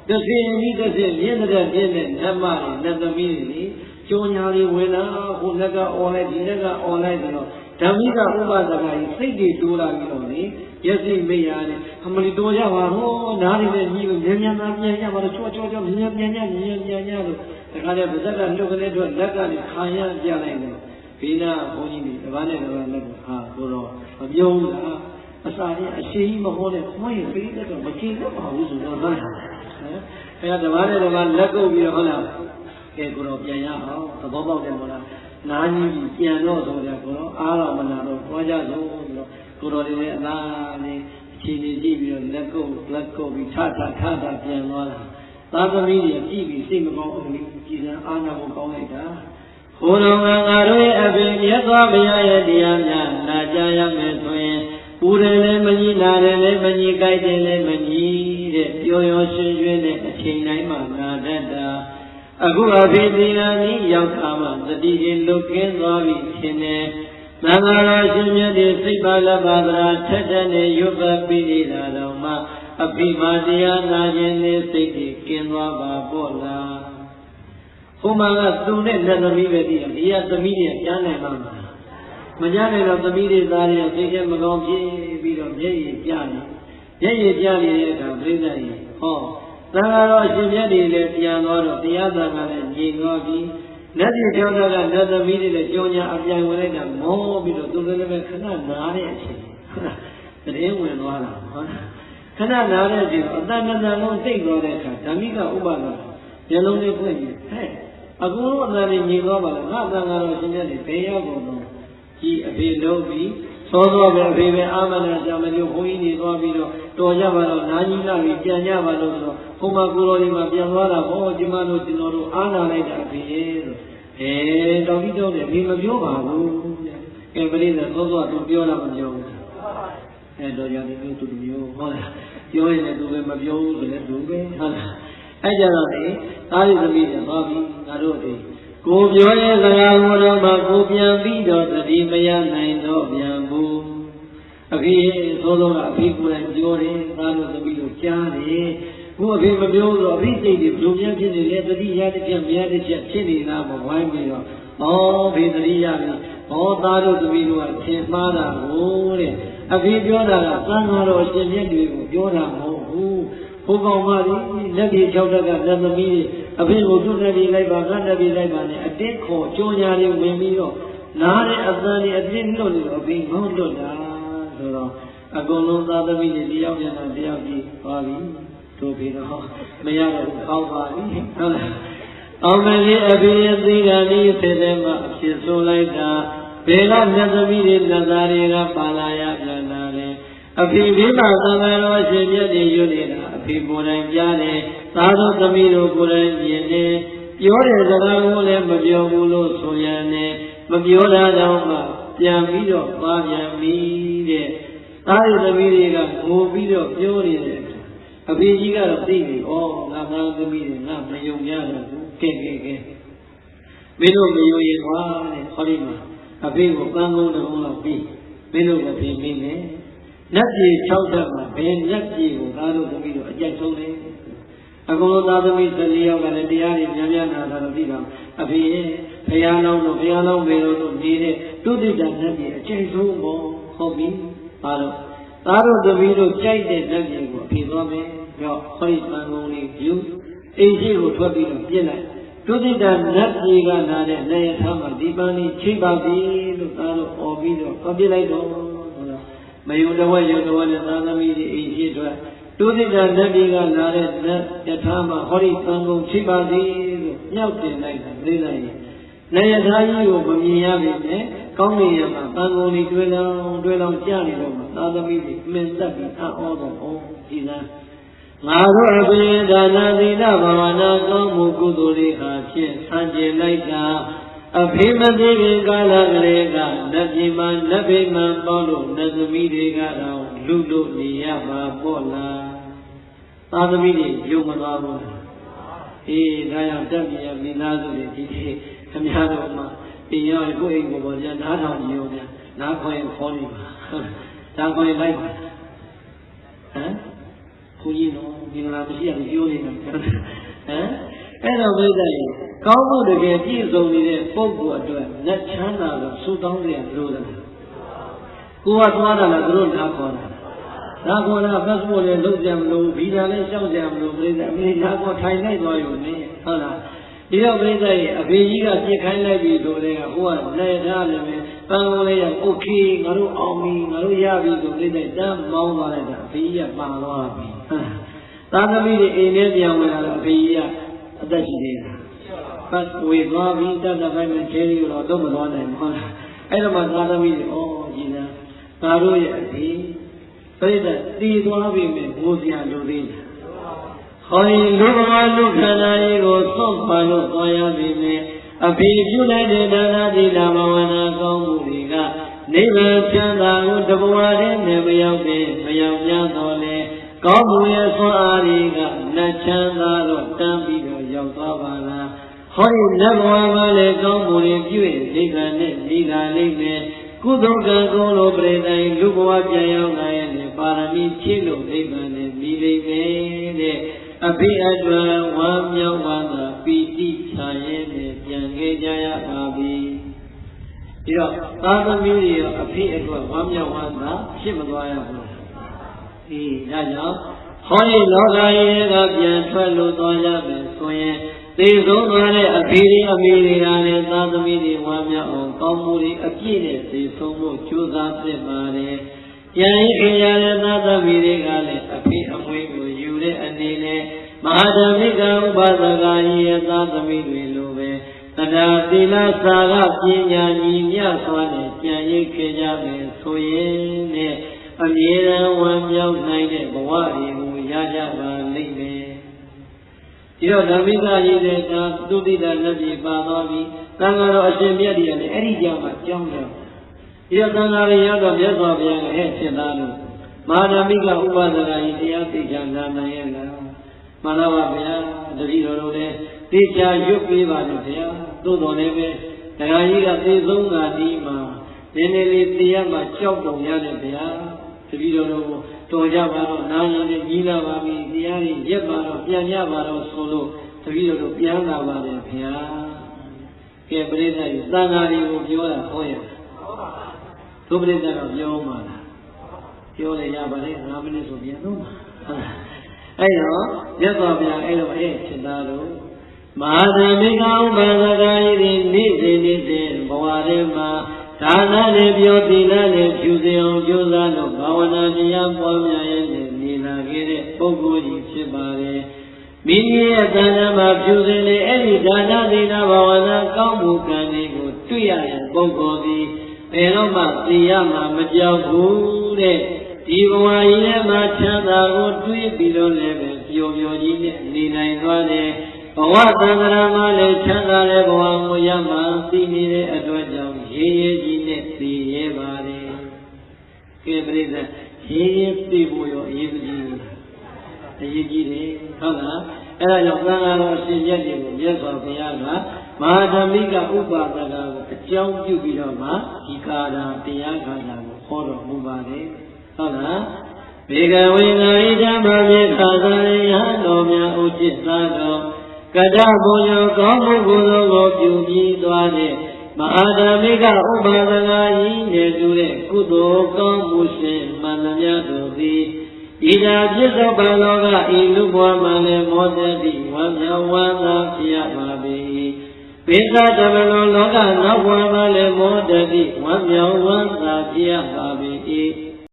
တသိကြီးတသိမြင့်တဲ့ပြည့်တဲ့ဓမ္မတွေနတ်သမီးတွေကျိုးညာတွေဝင်လာဟိုလက်ကអော်လိုက်ဒီလက်ကអော်လိုက်ဆိုတော့ဓမ္မိကဥပဒနာကြီးစိတ်တွေတိုးလာပြီးတော့လေမျက်စိမိတ်ရတယ်အမလီတော်ကြပါတော့နားတွေနဲ့ညီကိုမြန်မြန်ပြန်ရပါတော့ချောချောချောမြန်မြန်ပြန်လို့ဒါကလည်းဗဇက်ကလှုပ်ကနေတော့လက်ကနေခံရပြလိုက်တယ်ဘိနာဘုန်းကြီးတွေတပားနဲ့တပားလက်ကိုဟာဆိုတော့မပြုံးတာအစာနဲ့အရှိကြီးမဟောနဲ့ခွင့်ရပေးတဲ့တော့မကြည့်တော့ပါဘူးဆိုတော့ဟုတ်လားအဲဒါတပားနဲ့တပားလက်ကုပ်ပြီးတော့ဟုတ်လားကဲကိုတော့ပြန်ရအောင်သဘောပေါက်တယ်မို့လားနားကြီးပြန်တော့ဆိုကြကိုတော့အားတော့မနာတော့သွားကြဆုံးဆိုတော့ကိုတော်တွေလည်းအလားလေးအချိန်ကြီးကြည့်ပြီးတော့လက်ကုပ်ပြီးထပြန်သွားတာသာသမီတွေကြည့်ပြီးစိတ်မကောင်းဘူးကြည်စံအားနာဖို့ကောင်းလိုက်တာဘုရားငါတို့ရဲ့အပြင်မြတ်စွာဘုရားရဲ့တရားများနာကြားရမယ်ဆိုရင်ပူတယ်လည်းမကြီးနာတယ်လည်းမကြီးကြိုက်တယ်လည်းမကြီးတဲ့ပျော်ရွှင်ရွှင်ရွှင်တဲ့အချိန်တိုင်းမှာနာတတ်တာအခုအဖေဒီနာကြီးရောက်ခါမှသတိချင်းလွတ်ကင်းသွားပြီရှင်တယ်သံဃာတော်ရှင်မြတ်ဒီစိတ်ပါလက်ပါဒရာထက်တဲ့နဲ့ရွတ်ပတ်ပြီးနေတာတော့မှအဖိမာတရားနာခြင်းနဲ့စိတ်ကြီးကင်းသွားပါပေါ့လားဟိုမှာကသူနဲ့လက်သမီးပဲတည်းဒီကသမီးတွေကြားနိုင်မှာမကြားနိုင်တော့သမီးတွေသားတွေစိတ်ထဲမကောင်းဖြစ်ပြီးတော့မျက်ရည်ကျနေတဲ့အခါပြိဿကြီးဟောသံဃာတော်ရှင်မြတ်တွေလည်းပြန်သွားတော့တရားသံဃာလည်းညီသွားပြီးလက်ပြကျောင်းသားကလက်သမီးတွေလည်းကြောညာအပြိုင်ဝင်လိုက်တာမောပြီးတော့သူလည်းပဲခဏနားတဲ့အချိန်တရင်ဝင်သွားတာဟုတ်လားခဏနားတဲ့အချိန်အတန်တန်လုံးသိသွားတဲ့အခါဓမ္မိကဥပဒနာမျက်လုံးလေးဖွင့်ပြီးဟဲ့အခုတော့အတန်ကြီးညီသွားပါလားငါသံဃာတော်ရှင်မြတ်တွေဘယ်ရောက်ကုန်တော့ကြီးအဖေလုံးပြီးသောသောပဲအဖေပဲအာမနာကြမလို့ဘုန်းကြီးနေသွားပြီးတော့တော်ကြပါတော့နာကြီးလာပြီးပြန်ကြပါလို့ဆိုတော့ဘုမကူတော်ဒီမှာပြန်သွားတာဟောကျမတို့ကျွန်တော်တို့အားနာလိုက်တာအဖေဆိုတော်ကြီးတော့လည်းမပြောပါဘူးကဲပရိသတ်သောသောသူပြောတာမပြောဘူးတော်ကြတယ်မျိုးသူမျိုးဟုတ်လားပြောရင်လည်းသူပဲမပြောဘူးဆိုလည်းသူပဲဟုတ်လားအဲ့ကြတော့လေသားရသမီးတွေသွားပြီးငါတို့ဒီကိုပြောရဲ့စကားကိုတော့မှကိုပြန်ပြီးတော့သတိမရနိုင်တော့ပြန်ဘူးအဖေသောသောကအဖေကိုယ်တိုင်ပြောတယ်သားတို့သမီးတို့ကြားတယ်ဘုအဖေမပြောတော့အဖေစိတ်တွေဘယ်လိုများဖြစ်နေလဲသတိရတဲ့ချက်မရတဲ့ချက်ဖြစ်နေတာမဝိုင်းပြီးတော့ဖေသတိရပြီသားတို့သမီးတို့ကသင်မှားတာကိုတဲ့အဖေပြောတာကသံဃာတော်ရှင်မြတ်တွေကိုပြောတာမဟုတ်ဘူးဘုကောင်မကြီးလက်ပြေ၆တက်ကလက်သမီးအဖေကိုသူ့နဲ့ပြေလိုက်ပါငါနဲ့ပြေလိုက်ပါနဲ့အတင်းခေါ်ကြိုးညာတွေဝင်ပြီးတော့နားတဲ့အသံတွေအတင်းလွတ်နေတော့အဖေငုံလွတ်တာဆိုတော့အကုန်လုံးသားသမီးတွေတယောက်ပြန်တယောက်ကြီးသွားပြီတို့ပြီးတော့မရတော့ကောင်းပါပြီဟုတ်လားအောင်မကြီးအဖေရဲ့သီကနီးဖြစ်တဲ့မှာအဖြစ်ဆိုလိုက်တာဘယ်ကမြတ်သမီးတွေနတ်သားတွေကပါလာရပြန်လာတယ်အဖေဒီမှာသံဃာတော်ရှင်မြတ်တွေရွတ်နေတာအဖေကိုယ်တိုင်ကြားတယ်သားတော်သမီးတို့ကိုယ်တိုင်မြင်တယ်ပြောတဲ့စကားကိုလည်းမပြောဘူးလို့ဆိုရတယ်မပြောတာတော့မှပြန်ပြီးတော့ပါပြန်ပြီတဲ့သားရသမီးတွေကငိုပြီးတော့ပြောနေတယ်အဖေကြီးကတော့သိပြီဩငါသားသမီးတွေငါမယုံကြတော့ဘူးကဲမင်းတို့မယုံရင်ဟောတဲ့ဟောဒီမှာအဖေကိုပန်းကုန်းတစ်ကုန်းလောက်ပြီးမင်းတို့အဖေမင်းနဲ့နတ်ပြည်6ဓာတ်မှာဘယ်နတ်ပြည်ကိုသားတို့သမီးတို့အကြိုက်ဆုံးလဲအကုန်လုံးသားသမီး14ယောက်ကလည်းတရားတွေများများနာတာတော့ပြီးတော့အဖေဘုရားလောင်းတို့ဘုရားလောင်းမေတို့နေတဲ့တုတိတနတ်ပြည်အကြိုက်ဆုံးပေါ့ဟုတ်ပြီပါတော့သားတို့သမီးတို့ကြိုက်တဲ့နတ်ပြည်ကိုအဖေသွားမယ်ပြောဟောဒီပန်းကုန်းလေးယူဒီ အိမ်ရှိကိုထွက်ပြီးတော့ပြစ်လိုက်ဒုတိယနတ်ပြည်ကလာတဲ့နေရထားမှာဒီပန်းလေးချိပါပြီလို့သားတို့អော်ပြီးတော့ပြစ်လိုက်တော့မယုံတဝက်ယုံတဝက်နဲ့သာသမီတွေအိမ်ရှိထွက်ဒုတိယနတ်ပြည်ကလာတဲ့နတ်ယထာမှာဟောဒီပန်းကုန်ချိပါပြီလို့မြောက်တင်လိုက်တာပြိလိုက်ရင်နေရထားကြီးကိုမမြင်ရပြီနဲ့ကောင်းနေရမှာပန်းကုန်လေးတွေ့လောင်ကြားနေတော့မှာသာသမီတွေအမင်သက်ပြီးအော်တော့ဒီလားငါတို့အပိဒါနာသီလဘာဝနာကောင်းမှုကုသိုလ်တွေဟာဖြင့်ဆန်းကျင်လိုက်တာအဖေမသေးခင်ကာလကလေးကနတ်ပြည်မှာနတ်ဗိမာန်ပေါလို့နတ်သမီးတွေကတော့လူလို့နေရပါပေါ့လားသာသမီတွေယုံမသွားဘူးအေးဒါကြောင့်တက်ပြရမိသားစုတွေဒီနေ့ခမရတော်မှာပြင်ရကိုယ့်အိမ်ကိုပေါ်ကြနားထောင်ကြည့်ဦးဗျာနားခွင်ခေါ်နေပါဒါခွင်လိုက်ပါဟမ်ကိုကြီးတော့ဒီလားမရှိရပြောနေတာဟမ်အဲ့တော့ဘိဓာရေကောင်းမှုတကယ်ပြည့်စုံနေတဲ့ပုဂ္ဂိုလ်အတွက်လက်ချမ်းသာလို့ဆုတောင်းကြရလို့လားကိုကသွားတာလားသူတို့နားခေါ်တာနားခေါ်တာဖတ်ဖို့လည်းလုပ်ကြမလို့ဗီဇာလည်းရှောက်ကြမလို့ဘိဓာအမေနားခေါ်ထိုင်လိုက်သွားရုံနဲ့ဟုတ်လားဒီတော့ဘိဓာရေအဖေကြီးကပြစ်ခိုင်းလိုက်ပြီဆိုတဲ့ကဟိုကလက်ထားလည်းပဲပန်းကုန်လေးရโอเคငါတို့အောင်ပြီငါတို့ရပြီဆိုဘိဓာတမ်းမောင်းသွားလိုက်တာအဖေကြီးကပါသွားပြီသာသမီတွေအိမ်ထဲပြန်ဝင်လာတော့အဖေကြီးကအသက်ရှိသေးတာပတ်ဝေသွားပြီးတတ်တဲ့ဘက်မှာခြေရီတော့တော့မသွားနိုင်ဘူးဟုတ်လားအဲ့တော့မှသာသမီတွေဩကြီးလားငါတို့ရဲ့အဖေပြိတ္တတည်သွားပြီမဲ့ဘိုးစရာလူသေးတယ်ဟောဒီလူဘဝလူခန္ဓာကြီးကိုသွန့်ပါလို့သွားရပြီမဲ့အဖေပြုလိုက်တဲ့ဒါနသီလဘာဝနာကောင်းမှုတွေကနိဗ္ဗာန်ချမ်းသာကိုတဘဝတည်းနဲ့မရောက်တဲ့မရောက်ကြတော့လေကောင်းမှုရဲ့ဆွမ်းအားတွေကနတ်ချမ်းသာတော့တန်းပြီးတော့ရောက်သွားပါလားဟောဒီနတ်ဘဝမှာလည်းကောင်းမှုတွေပြုရင်ဒီကံနဲ့ဒီကံလေးနဲ့ကုသိုလ်ကံကောင်းလို့ပြိတ္တိုင်လူဘဝပြန်ရောက်လာရင်ပါရမီဖြည့်လို့နိဗ္ဗာန်နဲ့မြည်လိမ့်မယ်တဲ့အဘိအတွက်ဝမ်းမြောက်ပါသာပီတိချာရဲ့နဲ့ပြန်ခဲ့ကြရပါပြီဒီတော့သာသမီတွေရောအဖေအတွက်ဝမ်းမြောက်ပါသာဖြစ်မသွားရဘူးအေးဒါကြောင့်ဟောဒီလောကကြီးကပြန်ထွက်လို့သွားကြမယ်ဆိုရင်သေဆုံးသွားတဲ့အဖေတွေအမေတွေကလည်းသာသမီတွေဝမ်းမြောက်အောင်ကောင်းမှုတွေအပြည့်နဲ့သေဆုံးဖို့ကြိုးစားသင့်ပါတယ်။ကြံရည်ခင်ရတဲ့သာသမီတွေကလည်းအဖေအမွေကိုယူတဲ့အနေနဲ့မဟာဓမ္မိကဥပဒကကြီးရဲ့သာသမီတွေလိုပဲတရားသီလစာကပညာညီမြတ်စွာနဲ့ကြံရည်ခင်ကြမယ်ဆိုရင်နဲ့အမြဲတမ်းဝမ်းမြောက်နိုင်တဲ့ဘဝတွေကိုရကြပါလိမ့်မယ်။ဒီတော့ဓမ္မိကကြီးတဲ့သာသုတိတနတ်ပြည်ပါသွားပြီ။သံဃာတော်အရှင်မြတ်ကြီးကလည်းအဲ့ဒီကြောင့်မှကြောင်းကြောင်းဒီတော့သံဃာတွေရောက်တော့မြတ်စွာဘုရားကဟဲ့ဖြစ်သားလို့မဟာဓမ္မိကဥပဒကကြီးတရားသိချာနာနိုင်ရဲ့လား။မှန်ပါဗျာတတိတော်တို့လည်းသိချာရွတ်ပေးပါလို့ဗျာ။သို့တော်လည်းပဲတရားကြီးကသိဆုံးကဒီမှာနည်းနည်းလေးတရားမှကြောက်တုံရတယ်ဗျာ။တတိတော်တို့တော်ကြပါတော့နာယံနဲ့ကြီးလာပါပြီတရားကြီးရက်ပါတော့ပြန်ကြပါတော့ဆိုလို့တတိတော်တို့ပြန်လာပါတယ်ဗျာ။ကဲပရိသတ်ကြီးသံဃာတွေကိုပြောတာဟောရသူပရိသတ်တော့ပြောမှလားပြောလေရပါလေ9မိနစ်ဆိုပြန်တော့အဲ့တော့မြတ်စွာဘုရားအဲ့တော့အဲ့ဖြစ်သားလို့မဟာဓမ္မိကဥပဒကကြီးနေ့စဉ်ဘဝထဲမှာဒါနနဲ့ပြောသီလနဲ့ဖြူစင်အောင်ကြိုးစားလို့ဘာဝနာတရားပွားများရဲ့နေလာခဲ့တဲ့ပုဂ္ဂိုလ်ကြီးဖြစ်ပါတယ်မိမိရဲ့တဏ္ဍာမှာဖြူစင်လေအဲ့ဒီဒါနသီလဘာဝနာကောင်းမှုကံတွေကိုတွေ့ရတဲ့ပုဂ္ဂိုလ်သည်ဘယ်တော့မှသိရမှာမကြောက်ဘူးတဲ့ဒီဘဝကြီးထဲမှာချမ်းသာကိုတွေးပြီးတော့လည်းပဲပျော်ပျော်ကြီးနဲ့နေနိုင်သွားတယ်ဘဝသံဃာမှာလည်းချမ်းသာတဲ့ဘဝကိုရမှသိနေတဲ့အတွက်ကြောင့်ရေးရေးကြီးနဲ့သိရဲပါတယ်။ကဲပရိသတ်ရေးရေးသိဖို့ရောအရေးကြီးတယ်။အရေးကြီးတယ်ဟုတ်လား။အဲဒါကြောင့်သံဃာတော်အရှင်မြတ်တွေကိုမြတ်စွာဘုရားကမဟာဓမ္မိကဥပဒကကိုအကြောင်းပြုပြီးတော့မှဒီကာရတရားကာရကိုဟောတော်မူပါတယ်။ဟုတ်လား။ဘေကဝေငါဣဓမ္မမေခါသာယဟတော်များဥจิตသာတော်ကတ္တဘုံရောကောင်းမှုကိုယ်တော်ကိုပြုပြီးသွားတဲ့မဟာဓမ္မိကဥပါဒနာကြီးနဲ့တူတဲ့ကုသိုလ်ကောင်းမှုရှင်မှန်သမျှတို့သည်ယ ဤသာပြစ္ဆုတ်ပံလောကဤလူဘဝမှာလည်းမောတတိဝမ်းမြောက်ဝမ်းသာဖြစ်ရပါ၏ပိဿတမလောလောကနောက်ဘဝမှာလည်းမောတတိဝမ်းမြောက်ဝမ်းသာဖြစ်ရပါ၏